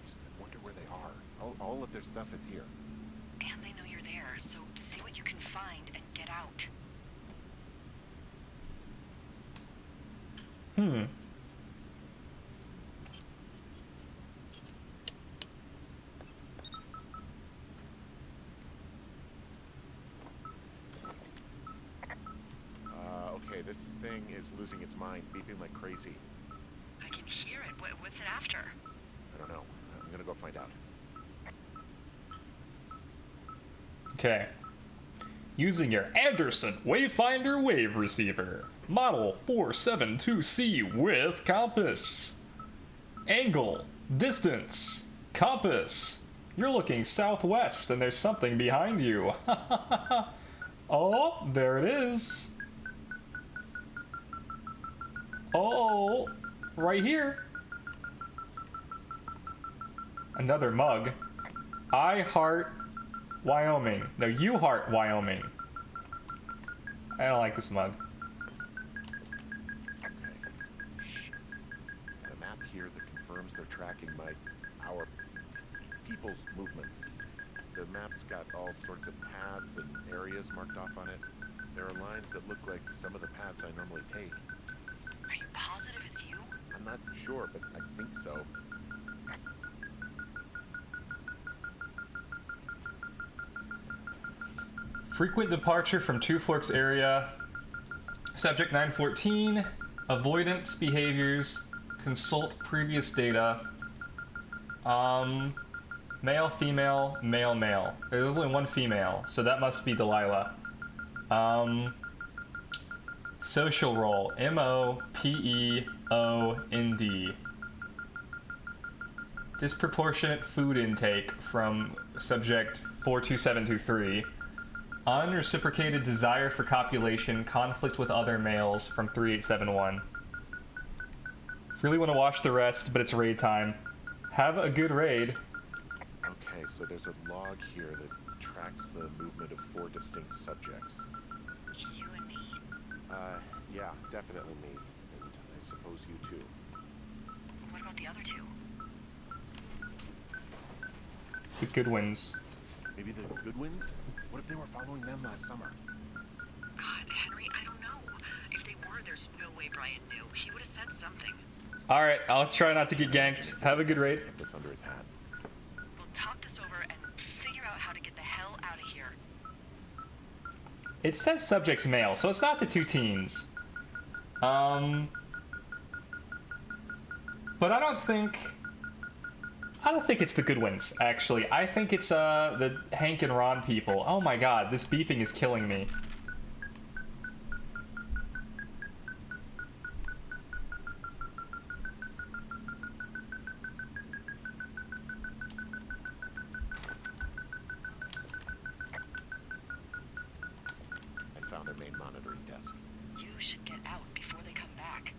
just wonder where they are. All of their stuff is here. And they know you're there, so see what you can find and get out. Hmm. Okay, this thing is losing its mind, beeping like crazy. I can hear it. What's it after? I don't know. I'm gonna go find out. Okay. Using your Anderson Wayfinder wave receiver, model 472C with compass. Angle, distance, compass. You're looking southwest and there's something behind you. Oh, there it is. Oh, right here. Another mug. I heart Wyoming. No, you heart Wyoming. I don't like this mug. Okay. Shit. Got a map here that confirms they're tracking our people's movements. The map's got all sorts of paths and areas marked off on it. There are lines that look like some of the paths I normally take. Are you positive it's you? I'm not sure, but I think so. Frequent departure from Two Forks area. Subject 914. Avoidance behaviors. Consult previous data. Male, female, male, male. There's only one female, so that must be Delilah. Social role. MOPEOND. Disproportionate food intake from subject 42723. Unreciprocated desire for copulation, conflict with other males from 3871. Really want to watch the rest, but it's raid time. Have a good raid. Okay, so there's a log here that tracks the movement of 4 distinct subjects. You and me? Yeah, definitely me. And I suppose you too. What about the other two? The Goodwins. Maybe the Goodwins? What if they were following them last summer? God, Henry, I don't know. If they were, there's no way Brian knew. He would have said something. Alright, I'll try not to get ganked. Have a good raid. Put this under his hat. We'll talk this over and figure out how to get the hell out of here. It says subject's male, so it's not the two teens. But I don't think it's the Goodwins, actually. I think it's the Hank and Ron people. Oh my god, this beeping is killing me. I found their main monitoring desk. You should get out before they come back.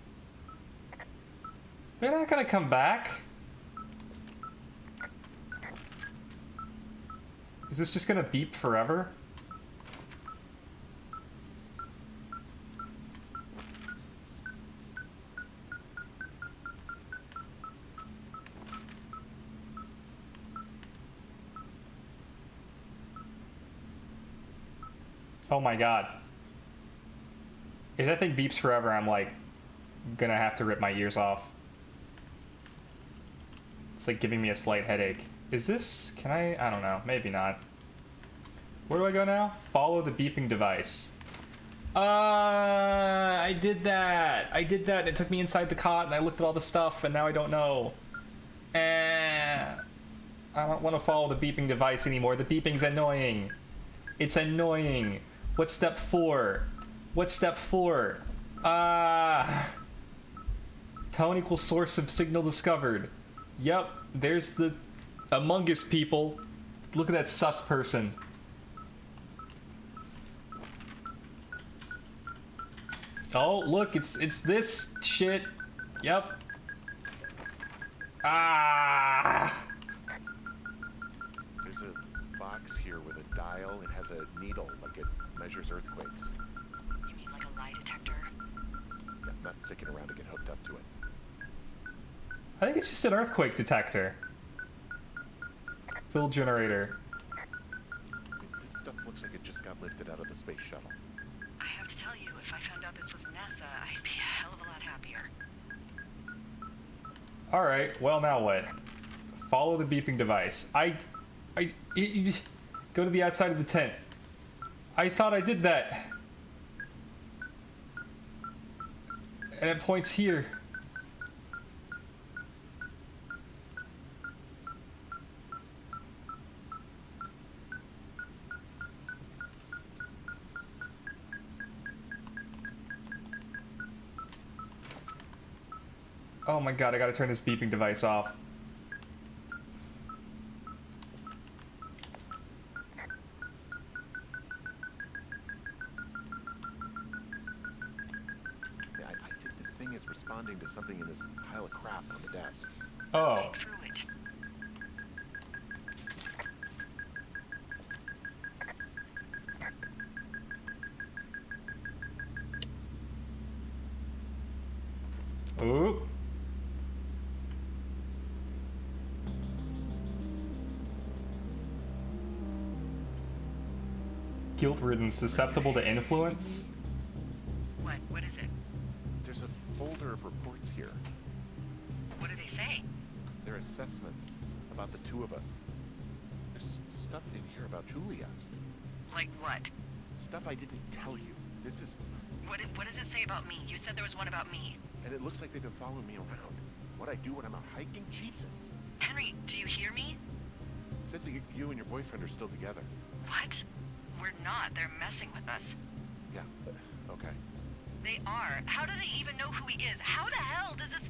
They're not gonna come back. Is this just gonna beep forever? Oh my god. If that thing beeps forever, I'm like gonna have to rip my ears off. It's like giving me a slight headache. Is this, can I don't know, maybe not. Where do I go now? Follow the beeping device. I did that. It took me inside the cot and I looked at all the stuff and now I don't know. I don't want to follow the beeping device anymore. The beeping's annoying. It's annoying. What's step 4? What's step 4? Tone equals source of signal discovered. Yep, there's the Among Us people. Look at that sus person. Oh, look, it's this shit. Yep. There's a box here with a dial. It has a needle, like it measures earthquakes. You mean like a lie detector? Yeah, I'm not sticking around to get hooked up to it. I think it's just an earthquake detector. Field generator. This stuff looks like it just got lifted out of the space shuttle. I have to tell you, if I found out this was NASA, I'd be a hell of a lot happier. Alright, well now what? Follow the beeping device. Go to the outside of the tent. I thought I did that. And it points here. Oh my god, I gotta turn this beeping device off. Yeah, I think this thing is responding to something in this pile of crap on the desk. Oh. Dig through it. Ooh. Guilt-ridden, susceptible to influence? What is it? There's a folder of reports here. What do they say? They're assessments about the two of us. There's stuff in here about Julia. Like what? Stuff I didn't tell you. This is... What does it say about me? You said there was one about me. And it looks like they've been following me around. What I do when I'm out hiking? Jesus. Henry, do you hear me? It says that you and your boyfriend are still together. What? We're not. They're messing with us. Yeah, okay. They are. How do they even know who he is? How the hell does this...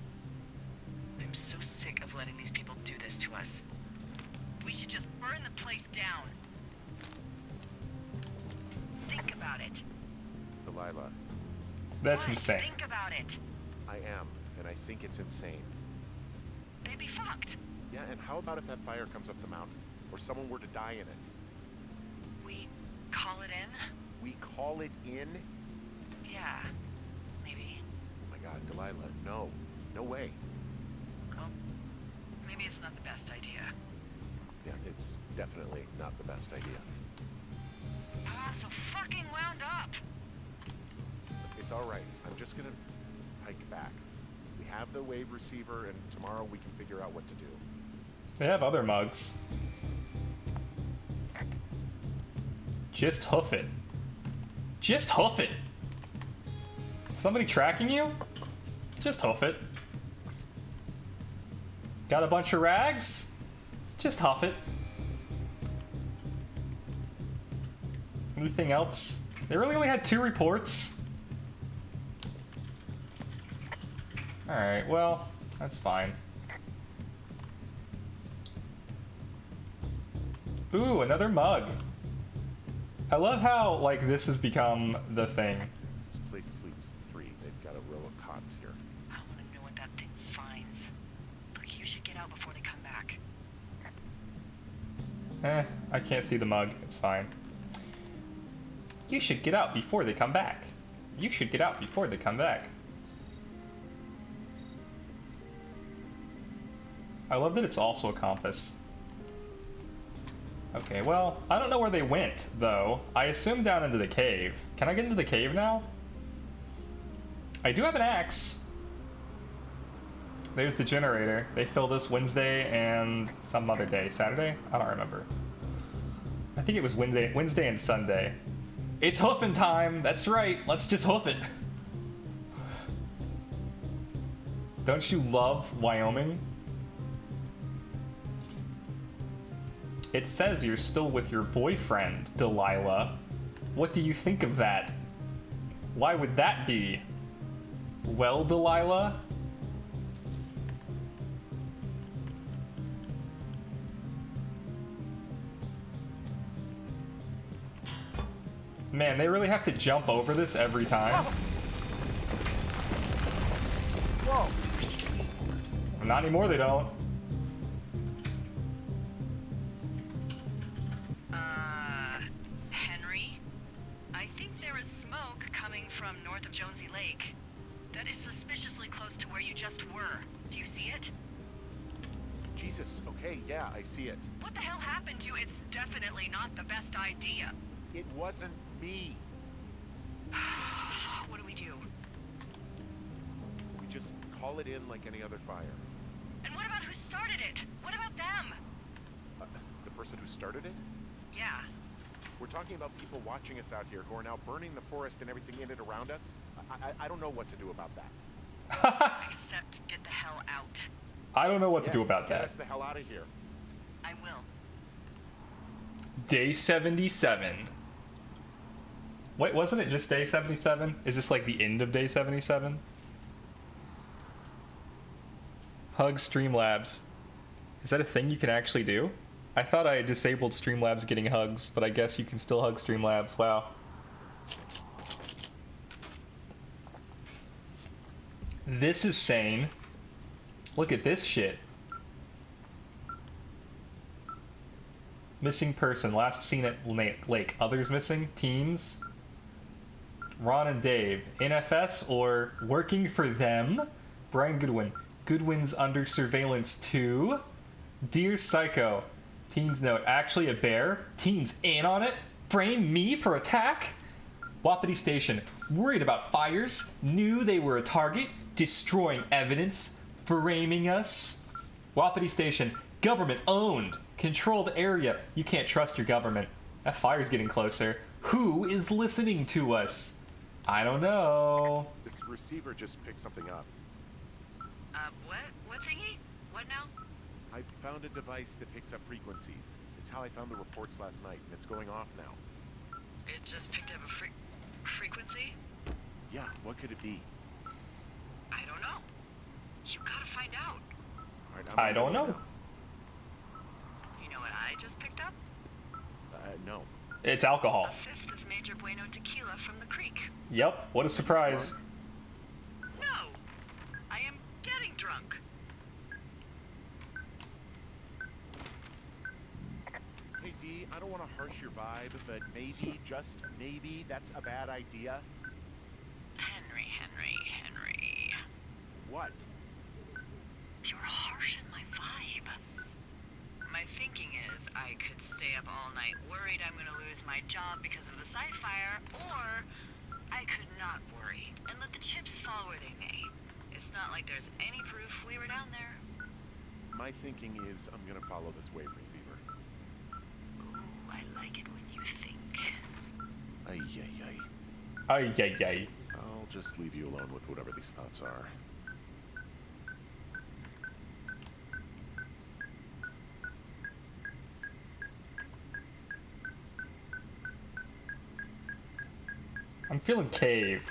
I'm so sick of letting these people do this to us. We should just burn the place down. Think about it. Delilah, That's What? insane. Think about it. I am, and I think it's insane. They'd be fucked. Yeah, and how about if that fire comes up the mountain? Or someone were to die in it? We call it in? We call it in? Yeah. Maybe. Oh my god, Delilah, no. No way. Well, maybe it's not the best idea. Yeah, it's definitely not the best idea. Oh, I'm so fucking wound up. It's alright. I'm just gonna hike back. We have the wave receiver, and tomorrow we can figure out what to do. They have other mugs. Just hoof it. Just hoof it. Somebody tracking you? Just hoof it. Got a bunch of rags? Just huff it. Anything else? They really only had 2 reports. Alright, well, that's fine. Ooh, another mug. I love how, like, this has become the thing. This place sleeps 3. They've got a row of cots here. I want to know what that thing finds. Look, you should get out before they come back. I can't see the mug. It's fine. You should get out before they come back. You should get out before they come back. I love that it's also a compass. Okay, well, I don't know where they went, though. I assume down into the cave. Can I get into the cave now? I do have an axe. There's the generator. They fill this Wednesday and some other day. Saturday? I don't remember. I think it was Wednesday and Sunday. It's hoofing time. That's right. Let's just hoof it. Don't you love Wyoming? It says you're still with your boyfriend, Delilah. What do you think of that? Why would that be? Well, Delilah? Man, they really have to jump over this every time. Whoa! Not anymore, they don't. Henry? I think there is smoke coming from north of Jonesy Lake. That is suspiciously close to where you just were. Do you see it? Jesus, okay, yeah, I see it. What the hell happened to you? It's definitely not the best idea. It wasn't me. What do we do? We just call it in like any other fire. Who started it? What about them? The person who started it? Yeah. We're talking about people watching us out here who are now burning the forest and everything in it around us. I don't know what to do about that. Except get the hell out. I don't know what to do about Get that. us the hell out of here. I will. Day 77. Wait, wasn't it just day 77? Is this like the end of day 77? Hug Streamlabs. Is that a thing you can actually do? I thought I had disabled Streamlabs getting hugs, but I guess you can still hug Streamlabs. Wow. This is sane. Look at this shit. Missing person. Last seen at lake. Others missing? Teens? Ron and Dave. NFS or working for them? Brian Goodwin. Goodwin's under surveillance too? Dear Psycho. Teens note. Actually a bear? Teens in on it? Frame me for attack? Wapiti Station. Worried about fires? Knew they were a target? Destroying evidence? Framing us? Wapiti Station. Government owned. Controlled area. You can't trust your government. That fire's getting closer. Who is listening to us? I don't know. This receiver just picked something up. What? What thingy? What now? I found a device that picks up frequencies. It's how I found the reports last night, and it's going off now. It just picked up a frequency? Yeah, what could it be? I don't know. You gotta find out. All right, I don't know. You know what I just picked up? No. It's alcohol. A fifth of Major Bueno tequila from the creek. Yep, what a surprise. No! I am getting drunk. Hey, D, I don't want to harsh your vibe, but maybe, just maybe, that's a bad idea. Henry. What? You're harshing my vibe. My thinking is I could stay up all night worried I'm gonna lose my job because of the site fire, or I could not worry and let the chips fall where they may. It's not like there's any proof we were down there. My thinking is I'm gonna follow this wave receiver. Ooh, I like it when you think. Ay, ay, ay. Ay, ay, ay. I'll just leave you alone with whatever these thoughts are. I'm feeling cave.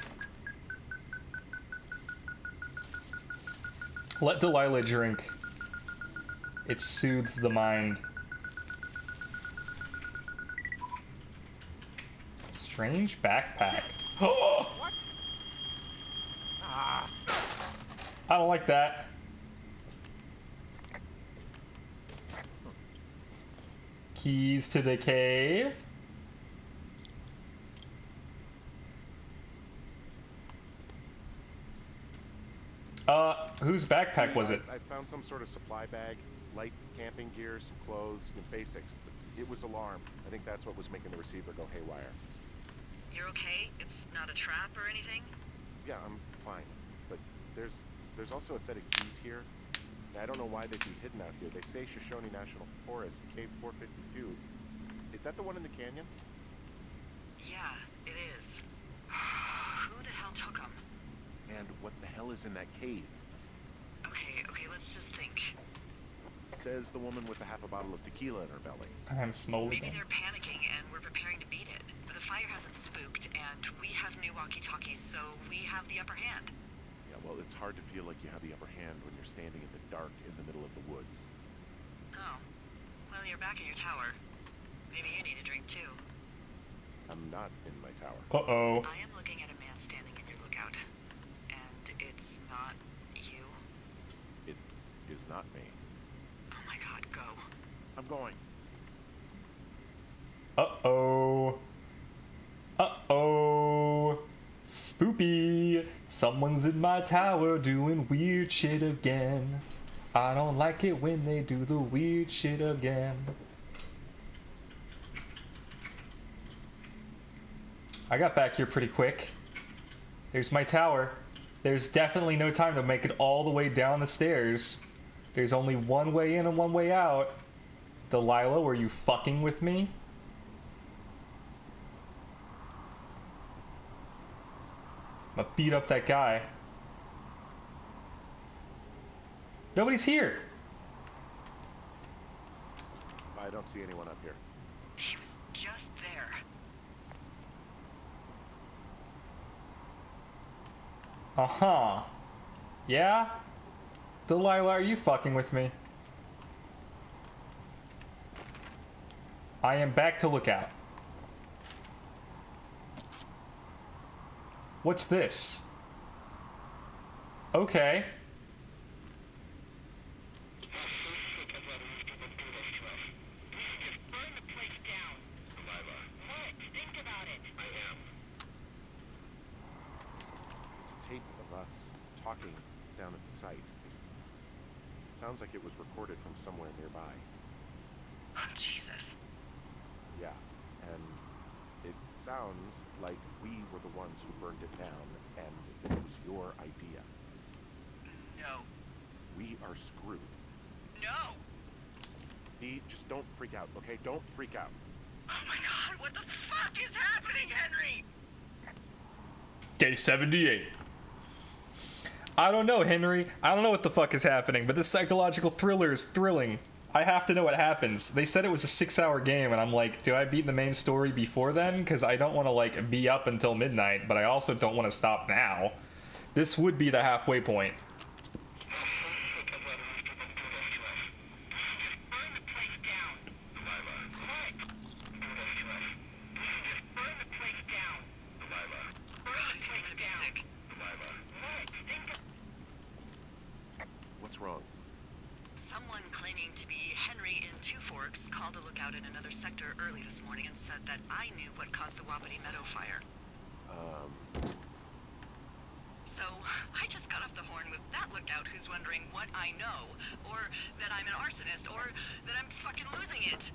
Let Delilah drink. It soothes the mind. Strange backpack. What? Ah! I don't like that. Keys to the cave. Whose backpack was it? I found some sort of supply bag, light camping gear, some clothes, and basics. But it was alarmed. I think that's what was making the receiver go haywire. You're okay? It's not a trap or anything? Yeah, I'm fine. But there's also a set of keys here. And I don't know why they'd be hidden out here. They say Shoshone National Forest, Cave 452. Is that the one in the canyon? Yeah, it is. Who the hell took them? And what the hell is in that cave? Okay, let's just think. Says the woman with a half a bottle of tequila in her belly. I'm smoldering. Maybe they're panicking and we're preparing to beat it. But the fire hasn't spooked, and we have new walkie-talkies, so we have the upper hand. Yeah, well, it's hard to feel like you have the upper hand when you're standing in the dark in the middle of the woods. Oh. Well, you're back in your tower. Maybe you need a drink, too. I'm not in my tower. Uh-oh. I am looking at a man standing in your lookout. And it's not you. It is not me. Oh my god, go. I'm going. Uh-oh. Uh-oh. Spoopy. Someone's in my tower doing weird shit again. I don't like it when they do the weird shit again. I got back here pretty quick. There's my tower. There's definitely no time to make it all the way down the stairs. There's only one way in and one way out. Delilah, were you fucking with me? I'm gonna beat up that guy. Nobody's here. I don't see anyone up here. He was just there. Uh-huh. Yeah? Delilah, are you fucking with me? I am back to lookout. What's this? Okay. Tape of us talking down at the site. Sounds like it was recorded from somewhere nearby. Oh, Jesus. Yeah, and it sounds like we were the ones who burned it down, and that it was your idea. No. We are screwed. No! Dee, just don't freak out, okay? Don't freak out. Oh my god, what the fuck is happening, Henry? Day 78. I don't know, Henry. I don't know what the fuck is happening, but this psychological thriller is thrilling. I have to know what happens. They said it was a 6-hour game, and I'm like, do I beat the main story before then? Because I don't want to, like, be up until midnight, but I also don't want to stop now. This would be the halfway point. What's wrong? Someone claiming to be Henry in Two Forks called a lookout in another sector early this morning and said that I knew what caused the Wapiti Meadow fire. So, I just got off the horn with that lookout who's wondering what I know, or that I'm an arsonist, or that I'm fucking losing it.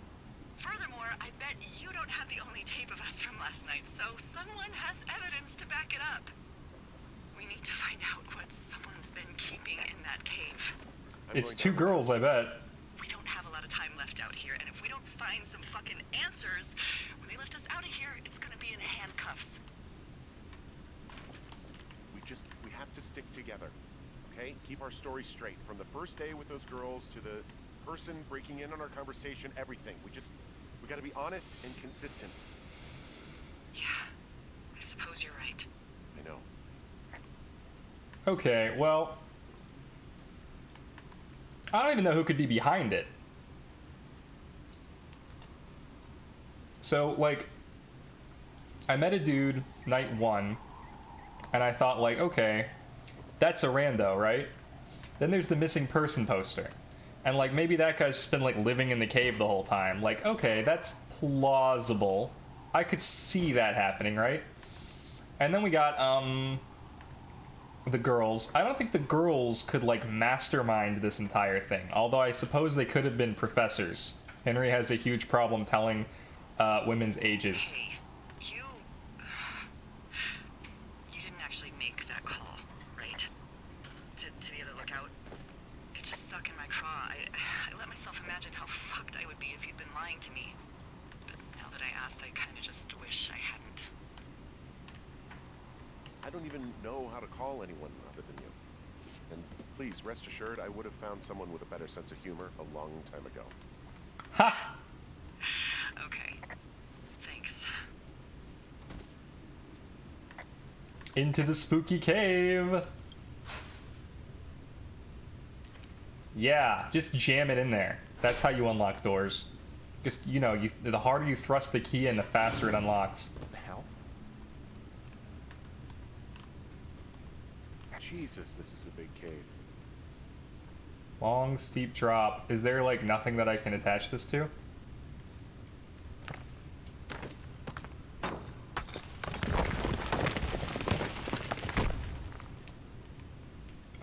Furthermore, I bet you don't have the only tape of us from last night, so someone has evidence to back it up. We need to find out what someone's been keeping in that cave. It's two girls, I bet. We don't have a lot of time left out here, and if we don't find some fucking answers, when they lift us out of here, it's gonna be in handcuffs. We have to stick together, okay? Keep our story straight. From the first day with those girls to the person breaking in on our conversation, everything. We gotta be honest and consistent. Yeah, I suppose you're right. I know. Okay, well... I don't even know who could be behind it. So, like... I met a dude night one, and I thought, like, okay, that's a rando, right? Then there's the missing person poster. And, like, maybe that guy's just been, like, living in the cave the whole time. Like, okay, that's plausible. I could see that happening, right? And then we got, the girls. I don't think the girls could, like, mastermind this entire thing. Although I suppose they could have been professors. Henry has a huge problem telling, women's ages. Hey, you didn't actually make that call, right? To be the lookout. It just stuck in my craw. I let myself imagine how fucked I would be if you'd been lying to me. But now that I asked, I kind of just wish I hadn't. I don't even know how to call anyone other than you. And please, rest assured, I would have found someone with a better sense of humor a long time ago. Ha! Okay. Thanks. Into the spooky cave. Yeah, just jam it in there. That's how you unlock doors. Just, you know, the harder you thrust the key in, the faster it unlocks. What the hell? Jesus, this is a big cave. Long, steep drop. Is there, like, nothing that I can attach this to?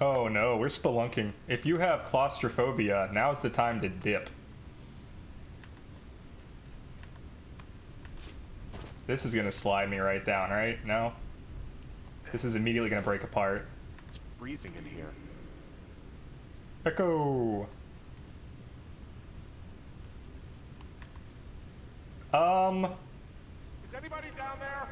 Oh no, we're spelunking. If you have claustrophobia, now's the time to dip. This is gonna slide me right down, right? No? This is immediately gonna break apart. It's freezing in here. Echo. Is anybody down there?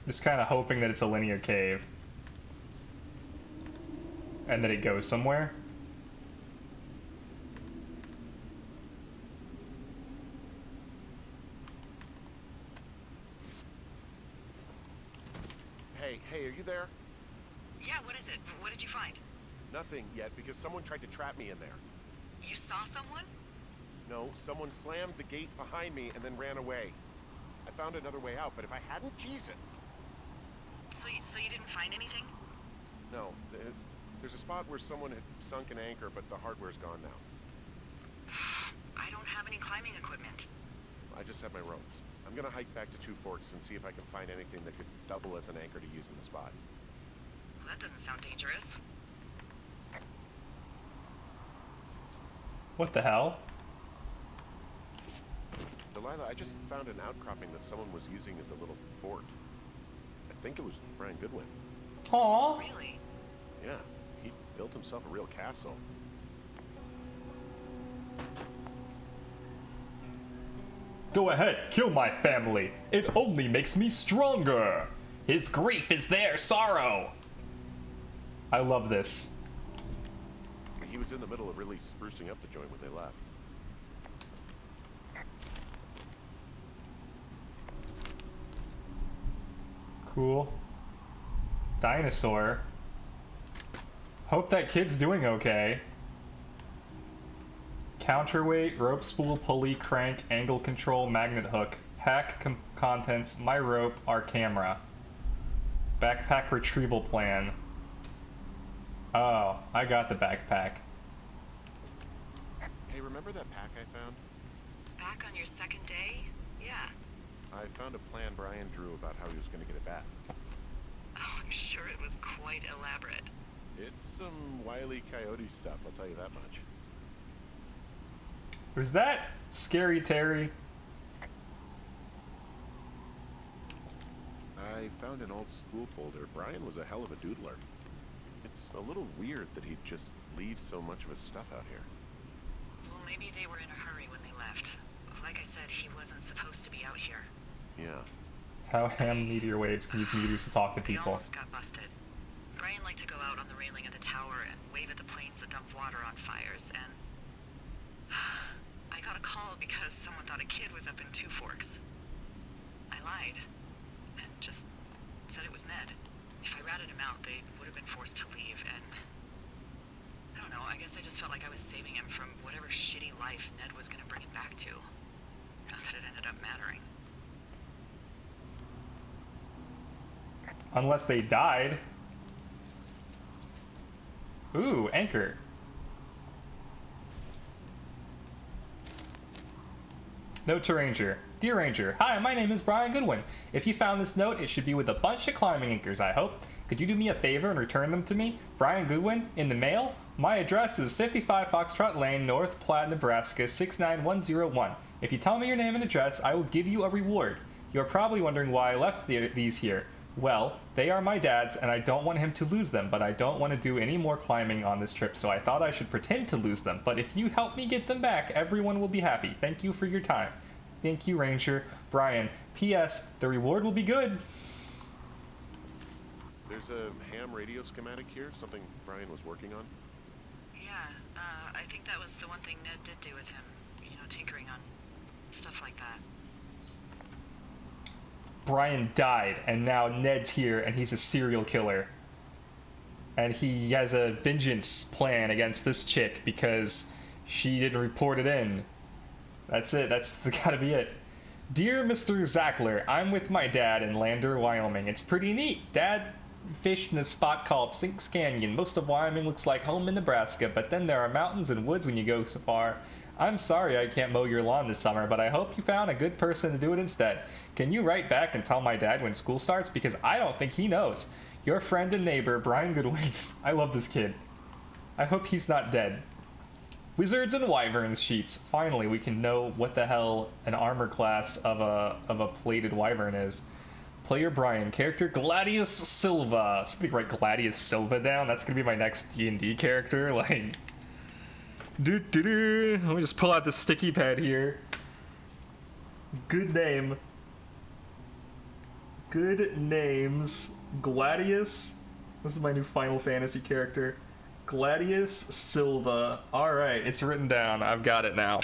Just kind of hoping that it's a linear cave. And that it goes somewhere. Hey, are you there? Yeah, what is it? What did you find? Nothing yet, because someone tried to trap me in there. You saw someone? No, someone slammed the gate behind me and then ran away. I found another way out, but if I hadn't, Jesus! So you didn't find anything? No, there's a spot where someone had sunk an anchor, but the hardware's gone now. I don't have any climbing equipment. I just have my ropes. I'm gonna hike back to Two Forks and see if I can find anything that could double as an anchor to use in the spot. Well, that doesn't sound dangerous. What the hell? Delilah, I just found an outcropping that someone was using as a little fort. I think it was Brian Goodwin. Aww. Really? Yeah, he built himself a real castle. Go ahead, kill my family. It only makes me stronger. His grief is their sorrow. I love this. He was in the middle of really sprucing up the joint when they left. Cool. Dinosaur. Hope that kid's doing okay. Counterweight, rope spool, pulley, crank, angle control, magnet hook. Pack contents, my rope, our camera. Backpack retrieval plan. Oh, I got the backpack. Hey, remember that pack I found? Back on your second day? Yeah. I found a plan Brian drew about how he was going to get it back. Oh, I'm sure it was quite elaborate. It's some Wile E. Coyote stuff, I'll tell you that much. Was that Scary Terry? I found an old school folder. Brian was a hell of a doodler. It's a little weird that he'd just leave so much of his stuff out here. Well, maybe they were in a hurry when they left. Like I said, he wasn't supposed to be out here. Yeah. How ham meteor waves can use meteors to talk to They people. almost got busted. Brian liked to go out on the railing of the tower and wave at the planes that dump water on fires, and I got a call because someone thought a kid was up in Two Forks. I lied and just said it was Ned. If I ratted him out, they would have been forced to leave, and I don't know, I guess I just felt like I was saving him from whatever shitty life Ned was going to bring him back to. Not that it ended up mattering. Unless they died. Ooh, anchor. Note to Ranger. Dear Ranger, hi, my name is Brian Goodwin. If you found this note, it should be with a bunch of climbing anchors, I hope. Could you do me a favor and return them to me? Brian Goodwin, in the mail? My address is 55 Foxtrot Lane, North Platte, Nebraska, 69101. If you tell me your name and address, I will give you a reward. You're probably wondering why I left these here. Well, they are my dad's, and I don't want him to lose them, but I don't want to do any more climbing on this trip, so I thought I should pretend to lose them. But if you help me get them back, everyone will be happy. Thank you for your time. Thank you, Ranger. Brian. P.S. The reward will be good. There's a ham radio schematic here, something Brian was working on. Yeah, I think that was the one thing Ned did do with him. You know, tinkering on stuff like that. Brian died, and now Ned's here, and he's a serial killer. And he has a vengeance plan against this chick because she didn't report it in. That's it. That's gotta be it. Dear Mr. Zackler, I'm with my dad in Lander, Wyoming. It's pretty neat. Dad fished in a spot called Sinks Canyon. Most of Wyoming looks like home in Nebraska, but then there are mountains and woods when you go so far. I'm sorry I can't mow your lawn this summer, but I hope you found a good person to do it instead. Can you write back and tell my dad when school starts? Because I don't think he knows. Your friend and neighbor, Brian Goodwin. I love this kid. I hope he's not dead. Wizards and Wyverns sheets. Finally, we can know what the hell an armor class of a plated wyvern is. Player Brian, character Gladius Silva. Somebody write Gladius Silva down. That's gonna be my next D&D character. Like, let me just pull out the sticky pad here. Good name. Good names. Gladius. This is my new Final Fantasy character. Gladius Silva. Alright, it's written down. I've got it now.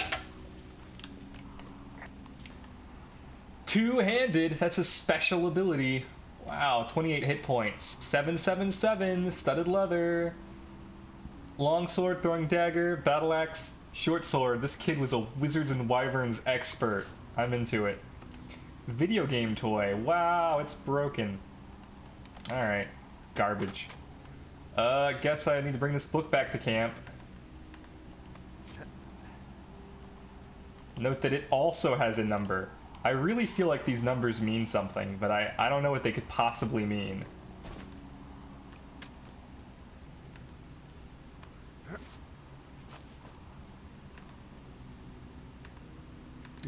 Two-handed. That's a special ability. Wow, 28 hit points. 777. Studded leather. Long sword, throwing dagger, battle axe, short sword. This kid was a Wizards and Wyverns expert. I'm into it. Video game toy. Wow, it's broken. Alright. Garbage. Guess I need to bring this book back to camp. Note that it also has a number. I really feel like these numbers mean something, but I don't know what they could possibly mean.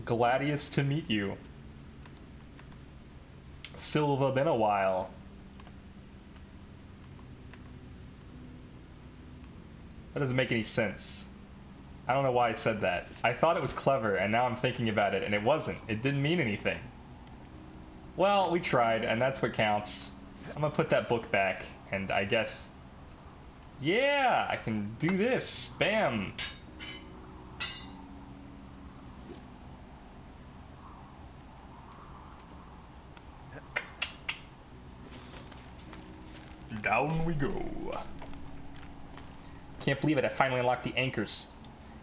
Gladius to meet you. Silva, been a while. That doesn't make any sense. I don't know why I said that. I thought it was clever, and now I'm thinking about it, and it wasn't. It didn't mean anything. Well, we tried, and that's what counts. I'm gonna put that book back, and I guess... Yeah, I can do this. Bam! Down we go. Can't believe it, I finally unlocked the anchors.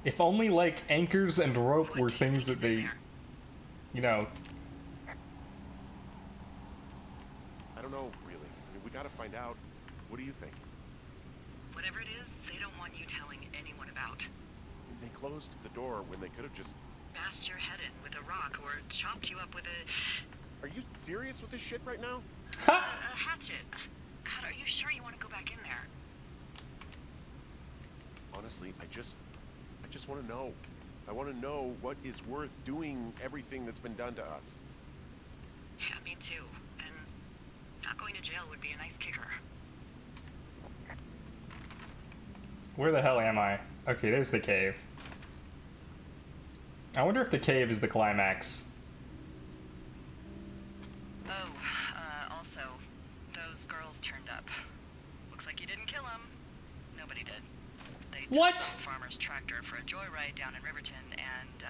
If only, like, anchors and rope were things that they, you know... I don't know, really. I mean, we gotta find out. What do you think? Whatever it is, they don't want you telling anyone about. They closed the door when they could have just... Bashed your head in with a rock or chopped you up with a... Are you serious with this shit right now? a hatchet. God, are you sure you want to go back in there? Honestly, I just want to know. I want to know what is worth doing everything that's been done to us. Yeah, me too. And not going to jail would be a nice kicker. Where the hell am I? Okay, there's the cave. I wonder if the cave is the climax. Oh, also, those girls turned up. Looks like you didn't kill them. Nobody did. They just What? sold Farmer's tractor for a joyride down in Riverton and,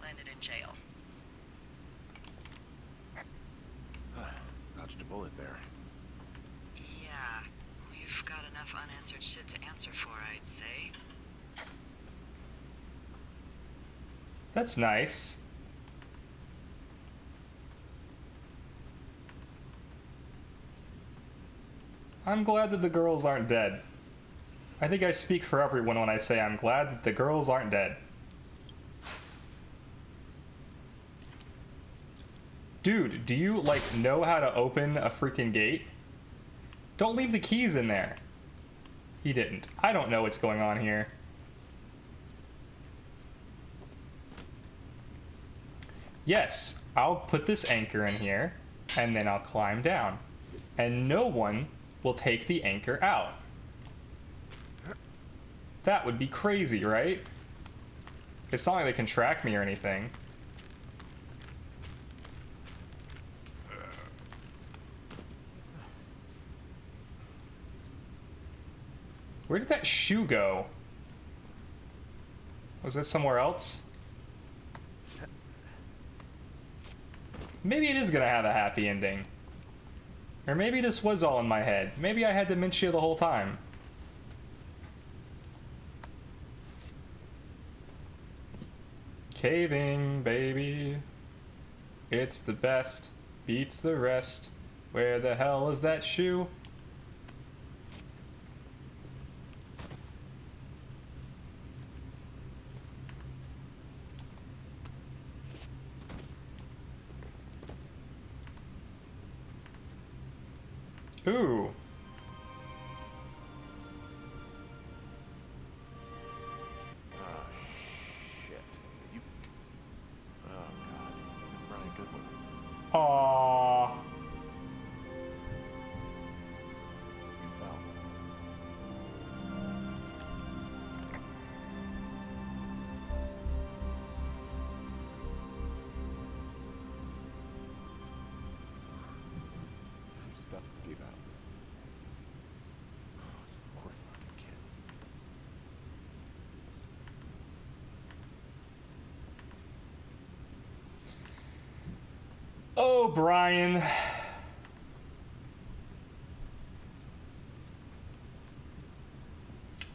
landed in jail. Dodged a bullet there. Yeah, we've got enough unanswered shit to answer for, I'd say. That's nice. I'm glad that the girls aren't dead. I think I speak for everyone when I say I'm glad that the girls aren't dead. Dude, do you, like, know how to open a freaking gate? Don't leave the keys in there. He didn't. I don't know what's going on here. Yes, I'll put this anchor in here, and then I'll climb down. And no one will take the anchor out. That would be crazy, right? It's not like they can track me or anything. Where did that shoe go? Was it somewhere else? Maybe it is gonna have a happy ending. Or maybe this was all in my head. Maybe I had dementia the whole time. Caving, baby. It's the best. Beats the rest. Where the hell is that shoe? Ooh. stuff gave out. Poor fucking kid. Oh, Brian.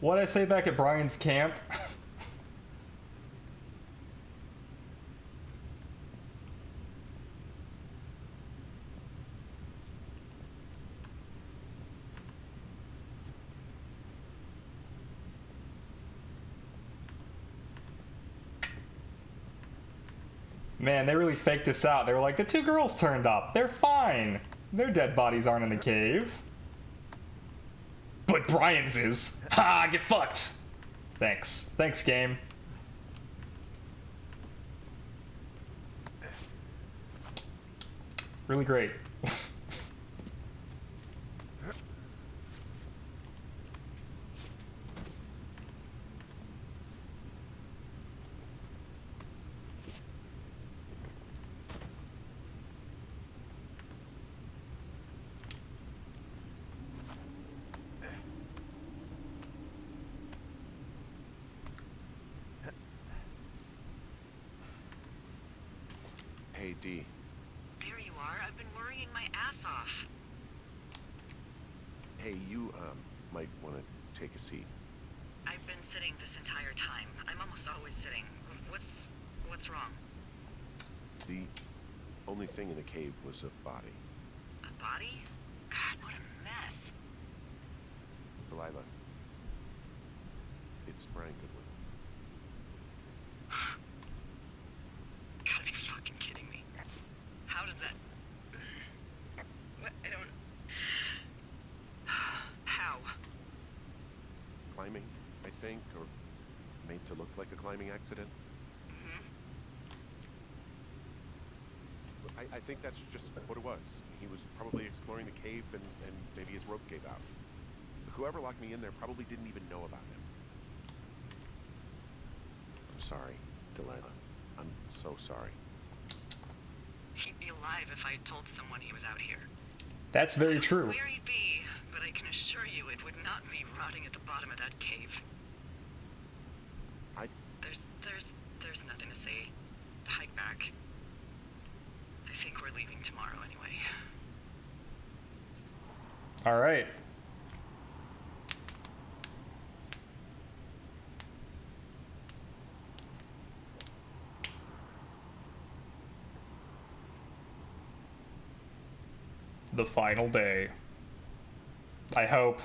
What'd I say back at Brian's camp? Man, they really faked this out. They were like, the two girls turned up. They're fine. Their dead bodies aren't in the cave. But Brian's is. Ha! Get fucked! Thanks. Thanks, game. Really great. Hey, D. There you are. I've been worrying my ass off. Hey, you, might want to take a seat. I've been sitting this entire time. I'm almost always sitting. What's wrong? The only thing in the cave was a body. A body? God, what a mess. Delilah. It's Brian Goodwin. Gotta be fucking kidding me. How does that... What? I don't... How? Climbing, I think, or made to look like a climbing accident. Mm-hmm. I think that's just what it was. He was probably exploring the cave and maybe his rope gave out. Whoever locked me in there probably didn't even know about him. I'm sorry, Delilah. I'm so sorry. He'd be alive if I had told someone he was out here. That's very true. Where he'd be, but I can assure you it would not be rotting at the bottom of that cave. There's nothing to say. Hike back. I think we're leaving tomorrow anyway. All right. The final day. I hope.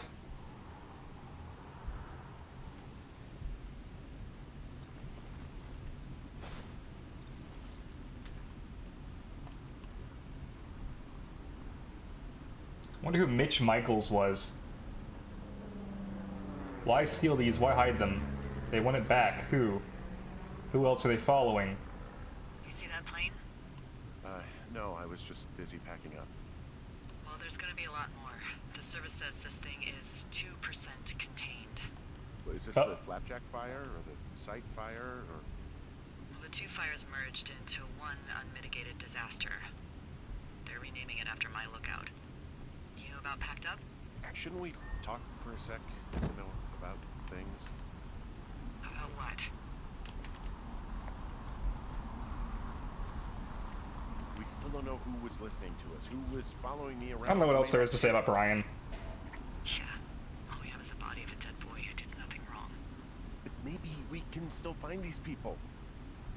Wonder who Mitch Michaels was. Why steal these? Why hide them? They want it back. Who? Who else are they following? You see that plane? No, I was just busy packing up. Well, there's gonna be a lot more. The service says this thing is 2% contained. Is this Oh. the flapjack fire or the site fire or? Well, the two fires merged into one unmitigated disaster. They're renaming it after my lookout. You about packed up? Shouldn't we talk for a sec? About things. About what? We still don't know who was listening to us, who was following me around. I don't know what else there is to say about Brian. Yeah. All we have is the body of a dead boy who did nothing wrong. But maybe we can still find these people.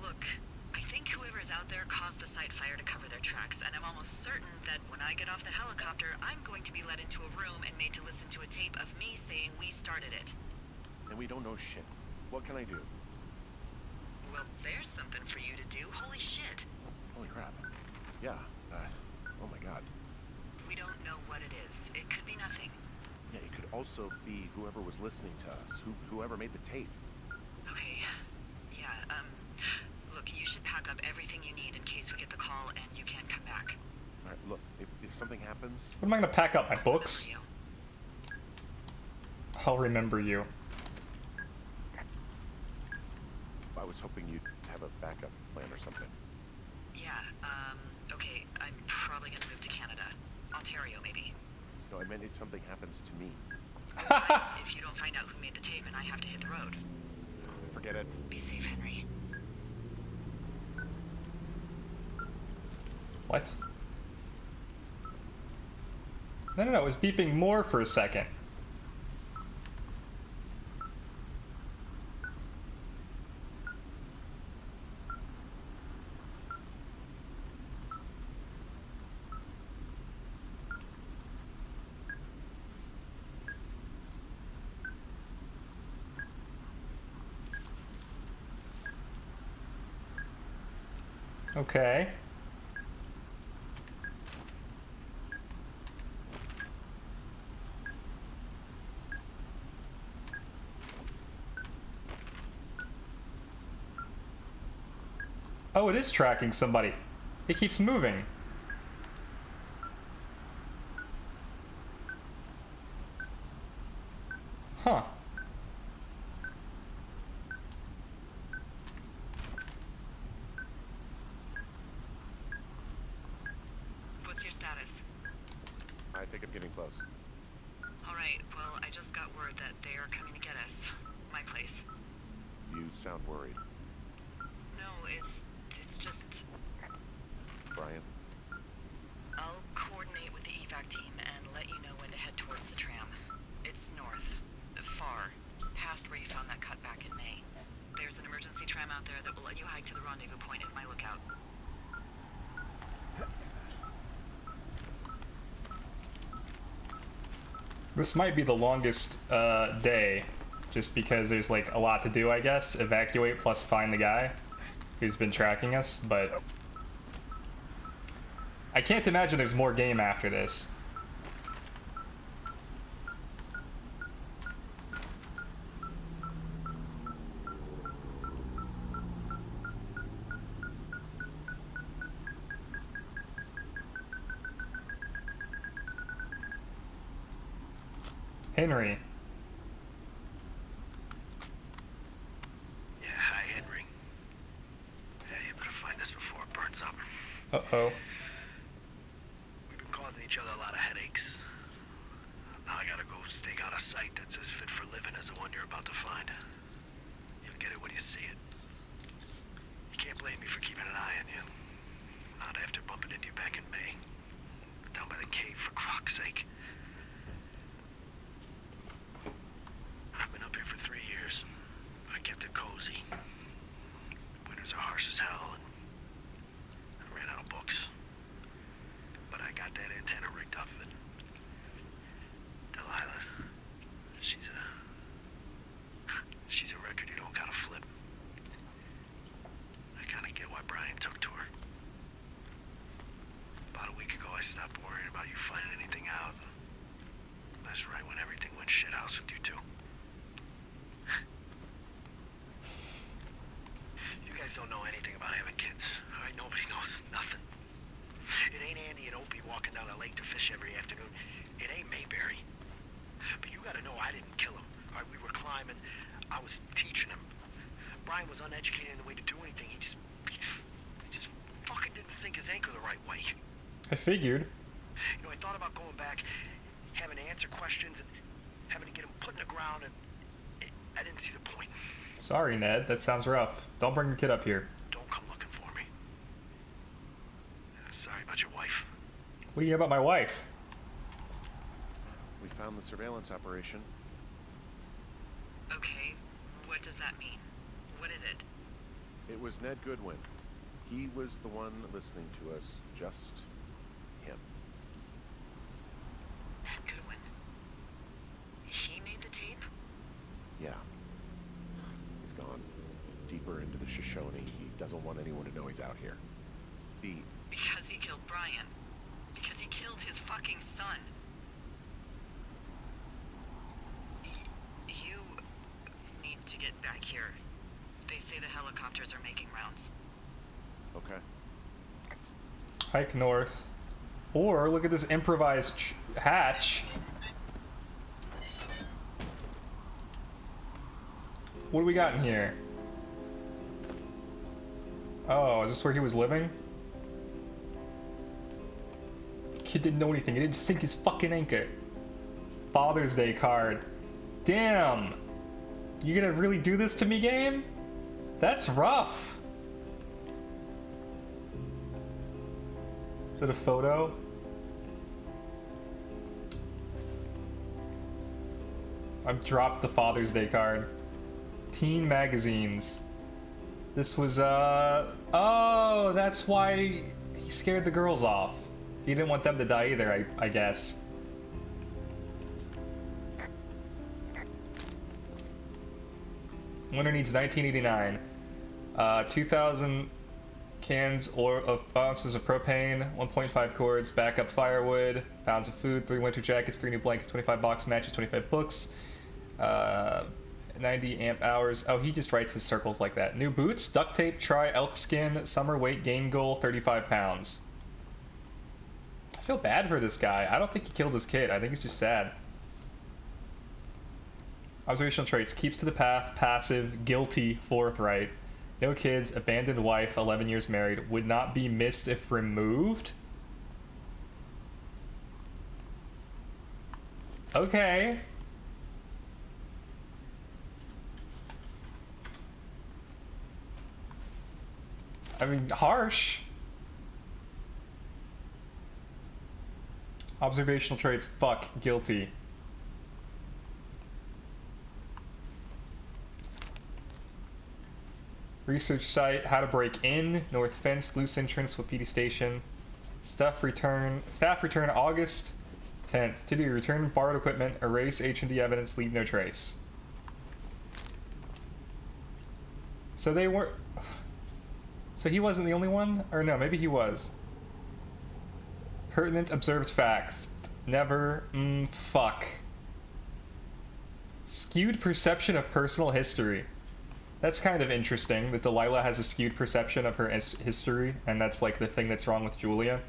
Look, I think whoever's out there caused the site fire to cover their tracks, and I'm almost certain that when I get off the helicopter, I'm going to be led into a room and made to listen to a tape of me saying we started it. And we don't know shit. What can I do? Well, there's something for you to do. Holy shit. Holy crap. Yeah. Oh my god. We don't know what it is. It could be nothing. Yeah, it could also be whoever was listening to us, whoever made the tape. Okay. Yeah, look, you should pack up everything you need in case we get the call and you can't come back. All right, look, if something happens, What am I gonna pack up? My I'll books? remember you. I'll remember you. I was hoping you'd have a backup plan or something. Yeah, okay, I'm probably gonna move to Canada. Ontario, maybe. No, I meant if something happens to me. If you don't find out who made the tape and I have to hit the road. Forget it. Be safe, Henry. What? No, it was beeping more for a second. Okay. Oh, it is tracking somebody. It keeps moving. Huh. What's your status? I think I'm getting close. Alright, well, I just got word that they are coming to get us. My place. You sound worried. No, it's just... Brian? I'll coordinate with the evac team and let you know when to head towards the tram. It's north. Far. Past where you found that cut back in May. There's an emergency tram out there that will let you hike to the rendezvous point at my lookout. This might be the longest day, just because there's like a lot to do, I guess. Evacuate plus find the guy who's been tracking us, but I can't imagine there's more game after this. Henry. Yeah, hi, Henry. Yeah, you better find this before it burns up. Uh-oh. We've been causing each other a lot of headaches. Now I gotta go stake out a site that's as fit for living as the one you're about to find. You'll get it when you see it. You can't blame me for keeping an eye on you. Not after bumping into you back in May. Down by the cave, for croc's sake. I've been up here for 3 years. I kept it cozy. Winters are harsh as hell, and I ran out of books. But I got that antenna rigged up, and Delilah, she's a record you don't gotta flip. I kinda get why Brian took to her. About a week ago, I stopped worrying about you finding anything out. That's right when everything went shithouse with you two. You guys don't know anything about having kids. All right, nobody knows nothing. It ain't Andy and Opie walking down the lake to fish every afternoon. It ain't Mayberry. But you gotta know I didn't kill him. All right, we were climbing. I was teaching him. Brian was uneducated in the way to do anything. He just fucking didn't sink his anchor the right way. I figured. You know, I thought about going back, having to answer questions, and having to get him put in the ground, and I didn't see the point. Sorry, Ned. That sounds rough. Don't bring your kid up here. Don't come looking for me. I'm sorry about your wife. What do you hear about my wife? We found the surveillance operation. Okay, what does that mean? What is it? It was Ned Goodwin. He was the one listening to us, just him. Ned Goodwin. He made the tape? Yeah. He's gone deeper into the Shoshone. He doesn't want anyone to know he's out here. Because he killed Brian. Because he killed his fucking son. You need to get back here. They say the helicopters are making rounds. Okay. Hike north. Or look at this improvised hatch. What do we got in here? Oh, is this where he was living? Kid didn't know anything. He didn't sink his fucking anchor. Father's Day card. Damn. You gonna really do this to me, game? That's rough. Is it a photo? I've dropped the Father's Day card. Teen magazines. This was, oh, that's why he scared the girls off. He didn't want them to die either, I guess. Winter needs 1989. 2,000 cans or of ounces of propane, 1.5 cords, backup firewood, pounds of food, 3 winter jackets, 3 new blankets, 25 box matches, 25 books, 90 amp hours. Oh, he just writes his circles like that. New boots, duct tape, try elk skin, summer weight gain goal, 35 pounds. I feel bad for this guy. I don't think he killed his kid. I think he's just sad. Observational traits: keeps to the path, passive, guilty, forthright. No kids, abandoned wife, 11 years married, would not be missed if removed? Okay. I mean, harsh. Observational traits, fuck, guilty. Research site, how to break in, north fence, loose entrance, Wapiti station. Staff return August 10th. To do, return borrowed equipment, erase H&D evidence, leave no trace. So they weren't... So he wasn't the only one? Or no, maybe he was. Pertinent observed facts. Never, fuck. Skewed perception of personal history. That's kind of interesting that Delilah has a skewed perception of her history, and that's like the thing that's wrong with Julia.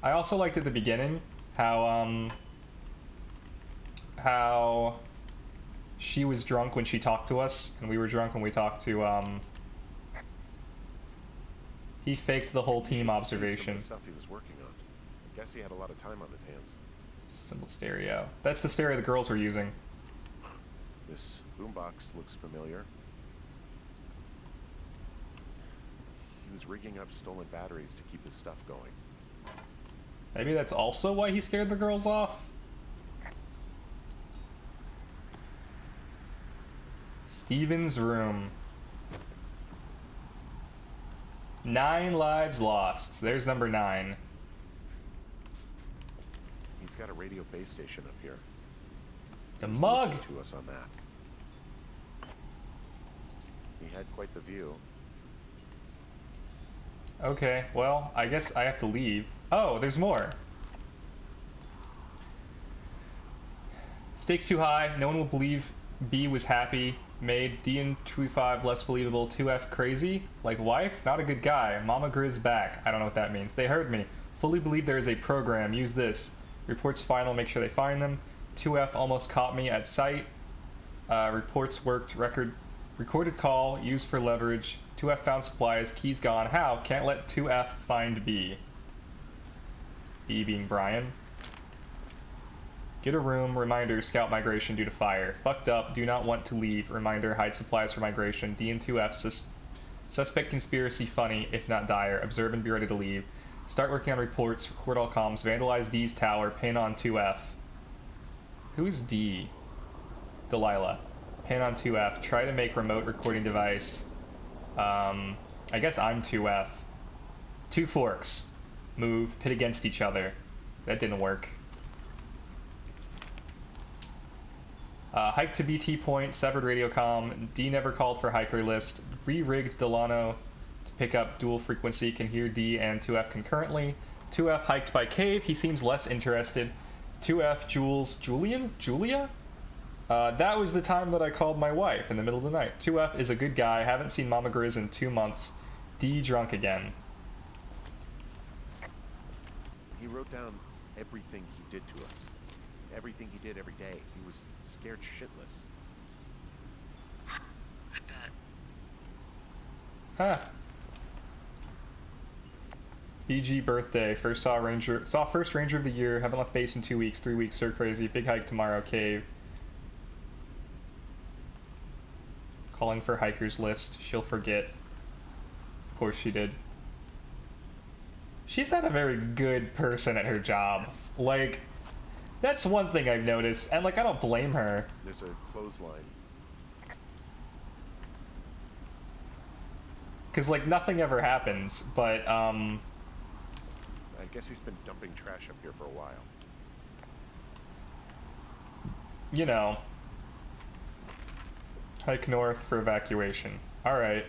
I also liked at the beginning how she was drunk when she talked to us, and we were drunk when we talked to he faked the whole team observation. Stuff he was working on. I guess he had a lot of time on his hands. Simple stereo. That's the stereo the girls were using. This boombox looks familiar. He was rigging up stolen batteries to keep his stuff going. Maybe that's also why he scared the girls off? Steven's room. 9 lives lost. There's number 9. He's got a radio base station up here. The He was mug! listening to us on that. He had quite the view. Okay, well, I guess I have to leave. Oh, there's more. Stakes too high. No one will believe B was happy. Made D and 25 less believable. 2F crazy. Like wife? Not a good guy. Mama Grizz back. I don't know what that means. They heard me. Fully believe there is a program. Use this. Reports final. Make sure they find them. 2F almost caught me at sight. Reports worked. Recorded call. Used for leverage. 2F found supplies. Keys gone. How? Can't let 2F find B. B being Brian. Get a room. Reminder, scout migration due to fire. Fucked up. Do not want to leave. Reminder, hide supplies for migration. D and 2F. Suspect conspiracy funny, if not dire. Observe and be ready to leave. Start working on reports. Record all comms. Vandalize D's tower. Pin on 2F. Who's D? Delilah. Pin on 2F. Try to make remote recording device. I guess I'm 2F. 2 forks. Move. Pit against each other. That didn't work. Hike to BT point, severed radio comm. D never called for hiker list. Re-rigged Delano to pick up dual frequency. Can hear D and 2F concurrently. 2F hiked by cave. He seems less interested. 2F Julia? That was the time that I called my wife in the middle of the night. 2F is a good guy. Haven't seen Mama Grizz in 2 months. D drunk again. He wrote down everything he did to us. Everything he did every day. He was scared shitless. I bet. Huh. EG birthday. Saw first ranger of the year. Haven't left base in 2 weeks. 3 weeks. Sir crazy. Big hike tomorrow. Cave. Calling for hikers list. She'll forget. Of course she did. She's not a very good person at her job. Like, that's one thing I've noticed, and like, I don't blame her. There's a clothesline. Cause like, nothing ever happens, but I guess he's been dumping trash up here for a while. you know. Hike north for evacuation. Alright.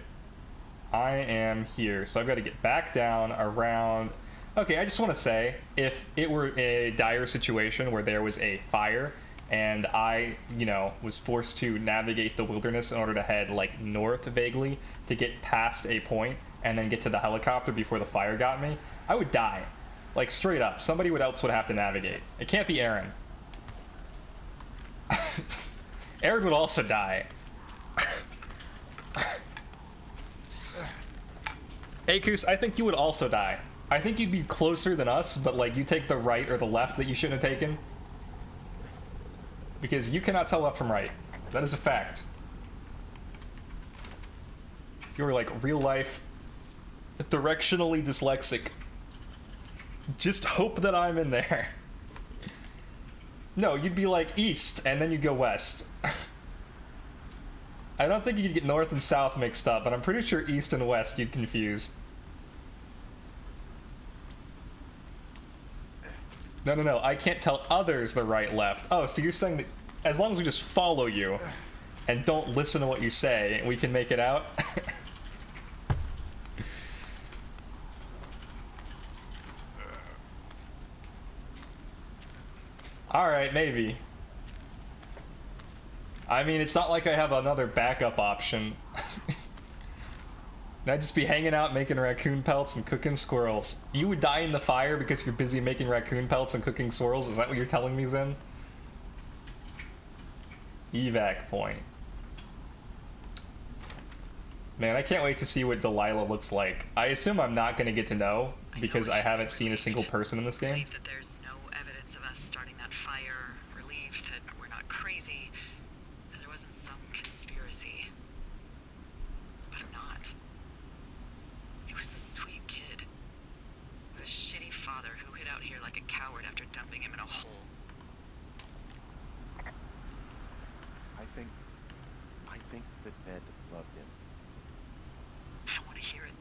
I am here, so I've got to get back down around... Okay, I just want to say, if it were a dire situation where there was a fire, and I, you know, was forced to navigate the wilderness in order to head, like, north vaguely, to get past a point, and then get to the helicopter before the fire got me, I would die. Like, straight up. Somebody else would have to navigate. It can't be Aaron. Aaron would also die. Akus, I think you would also die. I think you'd be closer than us, but like you take the right or the left that you shouldn't have taken. Because you cannot tell left from right. That is a fact. You're like real life, directionally dyslexic. Just hope that I'm in there. No, you'd be like east, and then you'd go west. I don't think you'd get north and south mixed up, but I'm pretty sure east and west you'd confuse. No, I can't tell others the right, left. Oh, so you're saying that as long as we just follow you and don't listen to what you say, we can make it out? Alright, maybe. I mean, it's not like I have another backup option. And I'd just be hanging out making raccoon pelts and cooking squirrels. You would die in the fire because you're busy making raccoon pelts and cooking squirrels? Is that what you're telling me, Zen? Evac point. Man, I can't wait to see what Delilah looks like. I assume I'm not going to get to know because I haven't seen a single person in this game. Relieved that there's no evidence of us starting that fire. Relieved that we're not crazy. That there wasn't some conspiracy. But I'm not. He was a sweet kid. With a shitty father who hid out here like a coward after dumping him in a hole. I think that Ned loved him. I don't want to hear it.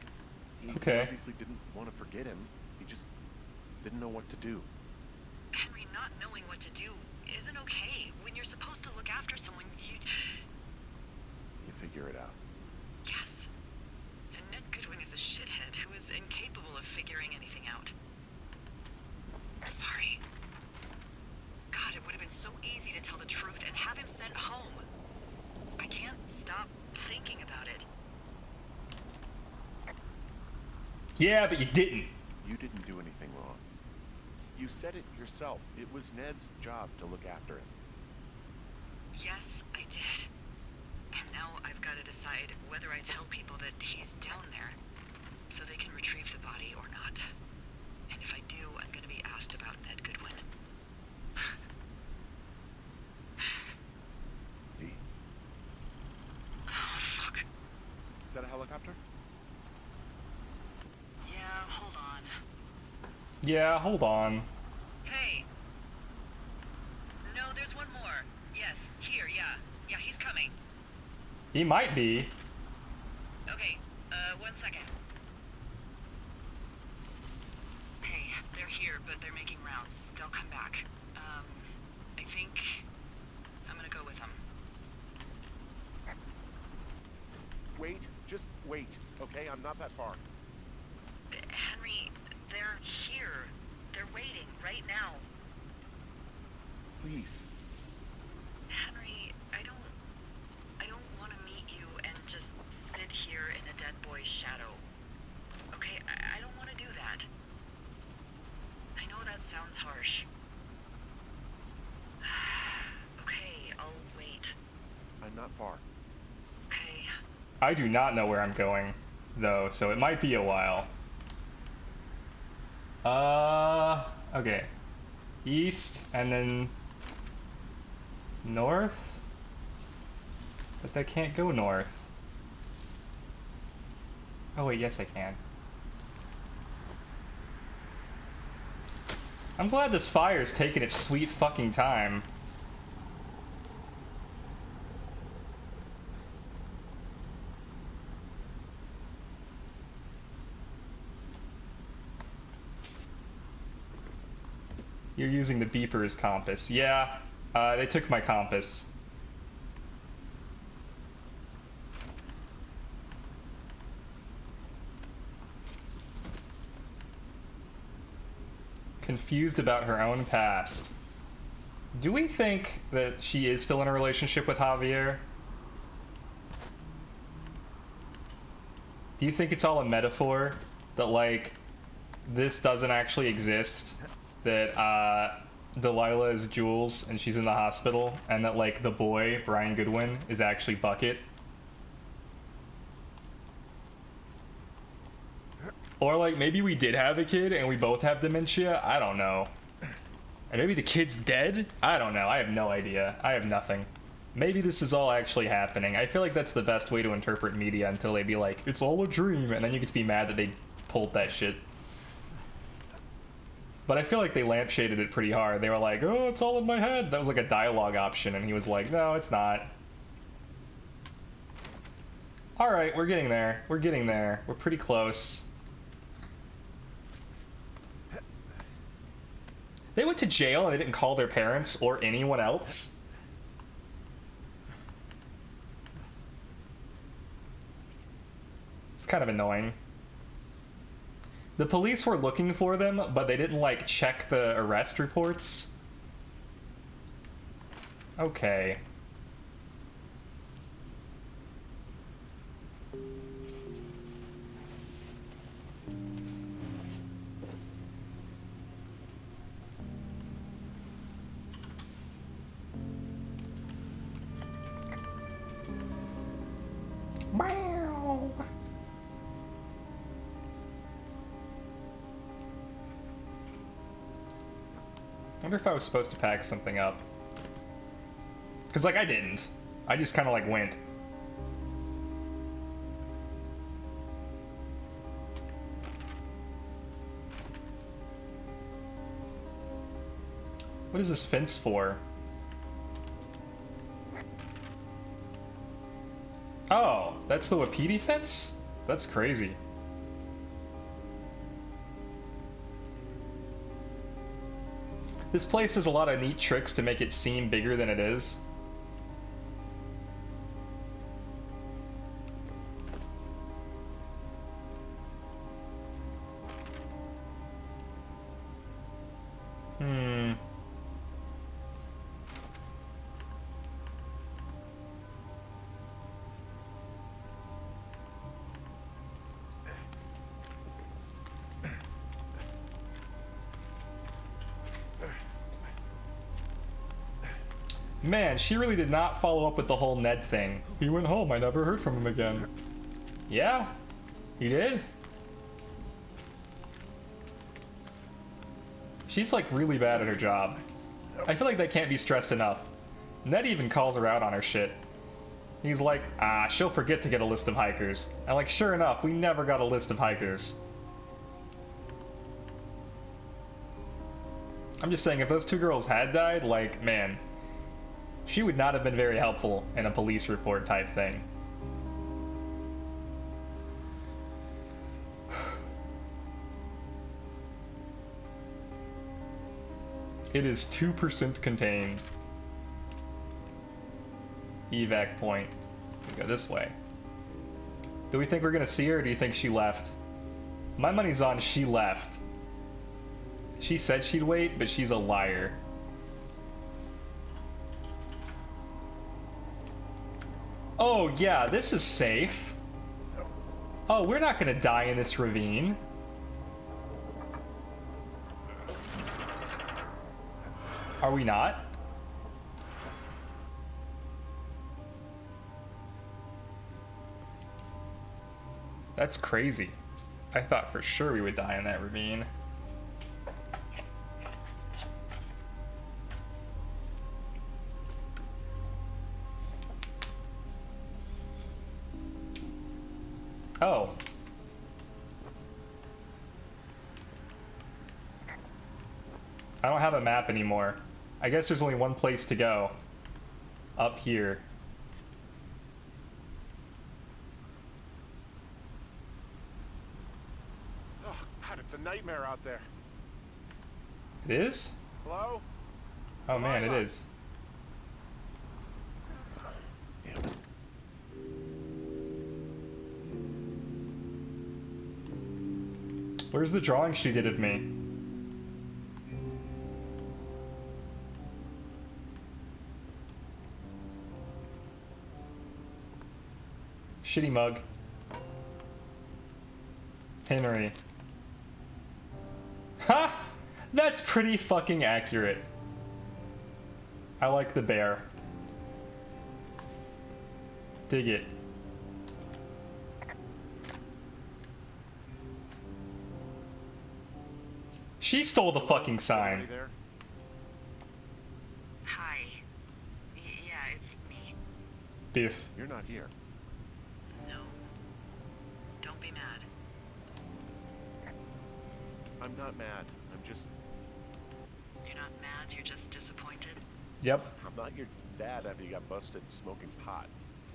He Okay. obviously didn't want to forget him. He just didn't know what to do. Henry, not knowing what to do isn't okay. When you're supposed to look after someone, you Figure it out. Yes. And Ned Goodwin is a shithead who is incapable of figuring anything out. I'm sorry. God, it would have been so easy to tell the truth and have him sent home. I can't stop thinking about it. Yeah, but you didn't. You didn't do anything wrong. You said it yourself. It was Ned's job to look after him. Yes, I did. And now I've got to decide whether I tell people that he's down there so they can retrieve the body or not. And if I do, I'm going to be asked about Ned Goodwin. D. Oh, fuck. Is that a helicopter? Yeah, hold on. Yeah, hold on. Hey. No, there's one more. Yes, here, yeah. Yeah, he's coming. He might be. Okay, 1 second. Hey, they're here, but they're making rounds. They'll come back. I think I'm gonna go with them. Wait. Just wait. Okay, I'm not that far. Henry, they're here. They're waiting right now. Please. Henry, I don't want to meet you and just sit here in a dead boy's shadow. Okay, I don't want to do that. I know that sounds harsh. Okay, I'll wait. I'm not far. Okay. I do not know where I'm going, though, so it might be a while. Okay. East, and then north? But they can't go north. Oh wait, yes I can. I'm glad this fire's taking its sweet fucking time. You're using the beeper's compass. Yeah, they took my compass. Confused about her own past. Do we think that she is still in a relationship with Javier? Do you think it's all a metaphor? That, like, this doesn't actually exist? That, Delilah is Jules and she's in the hospital, and that, like, the boy, Brian Goodwin, is actually Bucket? Or, like, maybe we did have a kid and we both have dementia? I don't know. And maybe the kid's dead? I don't know. I have no idea. I have nothing. Maybe this is all actually happening. I feel like that's the best way to interpret media until they be like, it's all a dream, and then you get to be mad that they pulled that shit. But I feel like they lampshaded it pretty hard. They were like, oh, it's all in my head. That was like a dialogue option, and he was like, no, it's not. Alright, we're getting there. We're getting there. We're pretty close. They went to jail and they didn't call their parents or anyone else? It's kind of annoying. The police were looking for them, but they didn't, like, check the arrest reports. Okay. Meow. I wonder if I was supposed to pack something up. Because, like, I didn't. I just kind of, like, went. What is this fence for? Oh, that's the Wapiti fence? That's crazy. This place has a lot of neat tricks to make it seem bigger than it is. Man, she really did not follow up with the whole Ned thing. He went home, I never heard from him again. Yeah, he did. She's like really bad at her job. I feel like that can't be stressed enough. Ned even calls her out on her shit. He's like, she'll forget to get a list of hikers. And like, sure enough, we never got a list of hikers. I'm just saying, if those two girls had died, like, man, she would not have been very helpful in a police report type thing. It is 2% contained. Evac point. We go this way. Do we think we're gonna see her, or do you think she left? My money's on she left. She said she'd wait, but she's a liar. Oh yeah, this is safe. Oh, we're not gonna die in this ravine. Are we not? That's crazy. I thought for sure we would die in that ravine. Oh. I don't have a map anymore. I guess there's only one place to go. Up here. Oh, God, it's a nightmare out there. It is? Hello? Oh man, it Lila. is. Damn it. Where's the drawing she did of me? Shitty mug. Henry. Ha! That's pretty fucking accurate. I like the bear. Dig it. She stole the fucking sign. Anybody there? Hi. Yeah, it's me. Biff. You're not here. No. Don't be mad. I'm not mad. I'm just... You're not mad, you're just disappointed? Yep. I'm not your dad after you got busted smoking pot.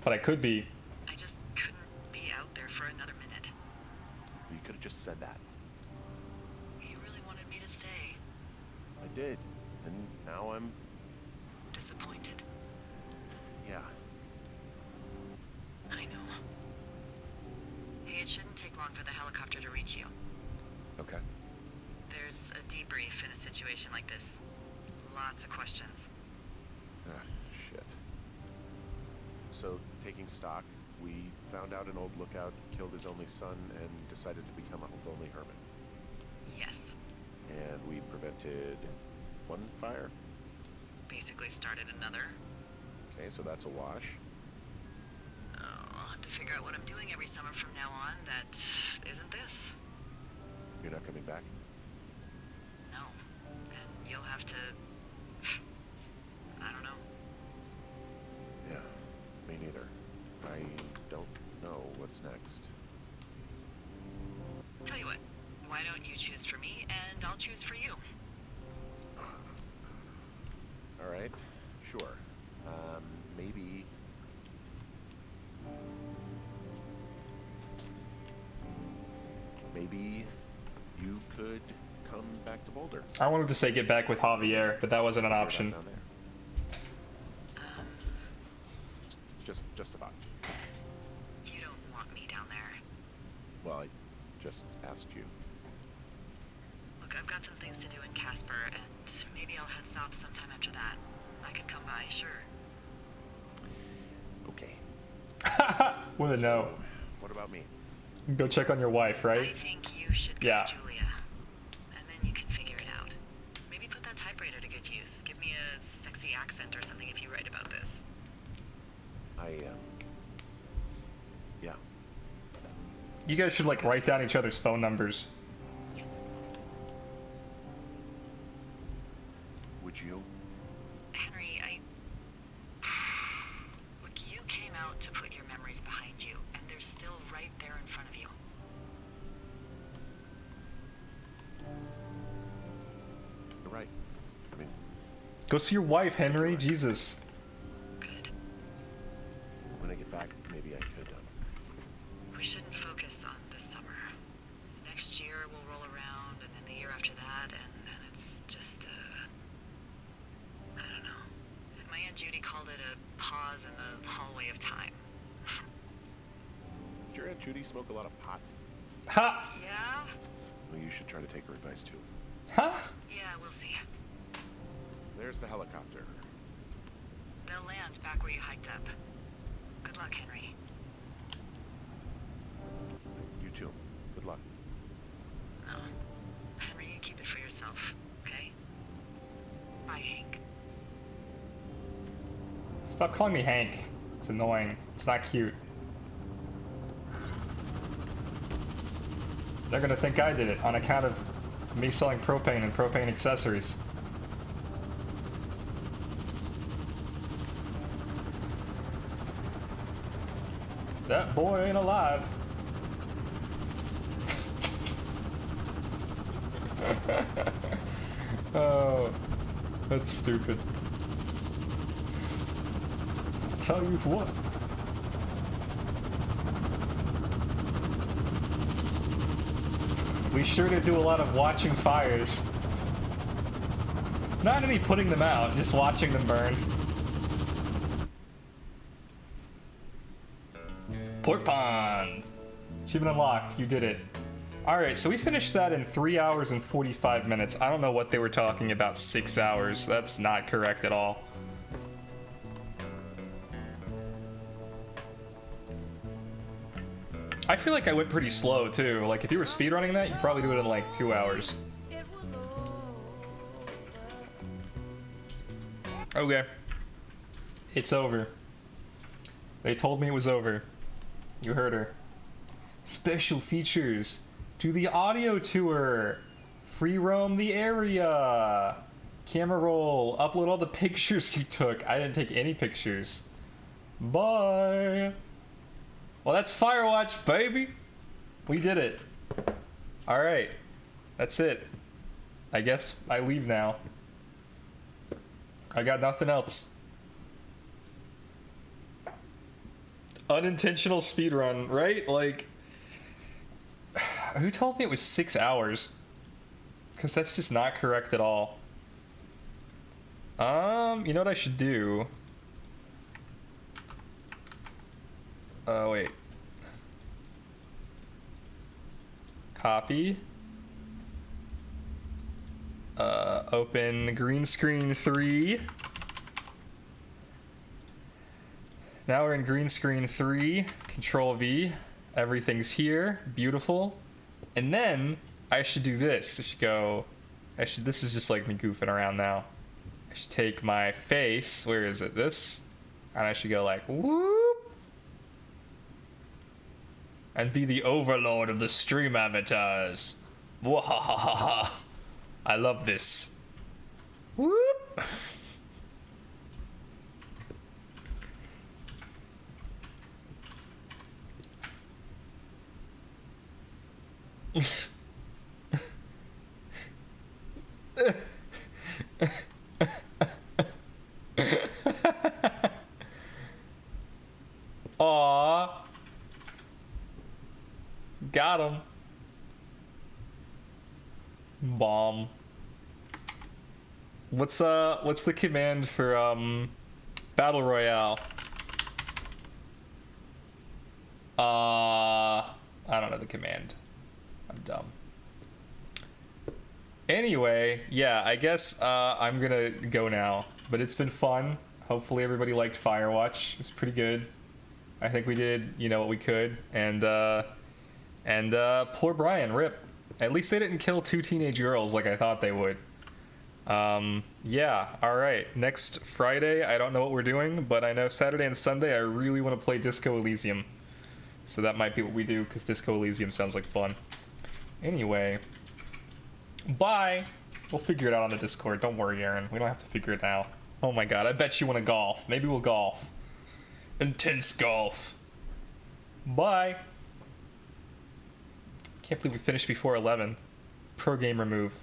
But I could be. I just couldn't be out there for another minute. You could have just said that. You really wanted me to stay. I did. And now I'm... Disappointed. Yeah. I know. Hey, it shouldn't take long for the helicopter to reach you. Okay. There's a debrief in a situation like this. Lots of questions. Ah, shit. So, taking stock, we found out an old lookout killed his only son and decided to become a lonely hermit. Yes. And we prevented one fire. Basically started another. Okay, so that's a wash. Oh, I'll have to figure out what I'm doing every summer from now on that isn't this. You're not coming back? No. And you'll have to... I don't know. Yeah, me neither. I don't know what's next. Tell you what, why don't you choose for me and I'll choose for you? All right, sure. Maybe... Maybe you could come back to Boulder. I wanted to say get back with Javier, but that wasn't an You're not option. down there. Just a thought. You don't want me down there. Well, I just asked you. Look, I've got some things to do in Casper, and maybe I'll head south sometime after that. I could come by, sure. Okay. What a no. What about me? Go check on your wife, right? I think you should go Yeah. to Julia. And then you can figure it out. Maybe put that typewriter to good use. Give me a sexy accent or something if you write about this. Yeah. You guys should like write down each other's phone numbers. Would you? Henry, Look, you came out to put your memories behind you, and they're still right there in front of you. You're right. I mean, Go see your wife, Henry. Jesus. Good. when I get back, maybe I could, We shouldn't focus on this summer. Next year we'll roll around, and then the year after that, and then it's just, I don't know. My Aunt Judy called it a pause in the hallway of time. Did your Aunt Judy smoke a lot of pot? Ha! Yeah? Well, you should try to take her advice, too. Ha! Yeah, we'll see. There's the helicopter. They'll land back where you hiked up. Good luck, Henry. You too. Good luck. Oh. Henry, you keep it for yourself, okay? Bye, Hank. Stop calling me Hank. It's annoying. It's not cute. They're gonna think I did it on account of me selling propane and propane accessories. That boy ain't alive. Oh, that's stupid. I'll tell you what. We sure did do a lot of watching fires. Not any putting them out, just watching them burn. Pork Pond! Achievement unlocked, you did it. Alright, so we finished that in 3 hours and 45 minutes. I don't know what they were talking about 6 hours. That's not correct at all. I feel like I went pretty slow too. Like if you were speedrunning that, you'd probably do it in like 2 hours. Okay. It's over. They told me it was over. You heard her. Special features. Do the audio tour. Free roam the area. Camera roll. Upload all the pictures you took. I didn't take any pictures. Bye. Well, that's Firewatch, baby. We did it. Alright. That's it. I guess I leave now. I got nothing else. Unintentional speedrun, right? Like, who told me it was 6 hours? Because that's just not correct at all. You know what I should do? Oh, wait. Copy. Open green screen 3. Now we're in green screen 3. Control V. Everything's here. Beautiful. And then I should do this. I should go. This is just like me goofing around now. I should take my face. Where is it? This. And I should go like whoop. And be the overlord of the stream avatars. Wahahaha. I love this. Whoop. Aww. Got him. Bomb. What's the command for Battle Royale? I don't know the command. I'm dumb. Anyway, yeah, I guess I'm gonna go now. But it's been fun. Hopefully everybody liked Firewatch. It's pretty good. I think we did, you know, what we could. And poor Brian, rip. At least they didn't kill 2 teenage girls like I thought they would. Yeah, alright. Next Friday, I don't know what we're doing, but I know Saturday and Sunday I really want to play Disco Elysium. So that might be what we do, because Disco Elysium sounds like fun. Anyway, bye! We'll figure it out on the Discord. Don't worry, Aaron. We don't have to figure it out. Oh my god, I bet you want to golf. Maybe we'll golf. Intense golf. Bye! Can't believe we finished before 11. Pro gamer move.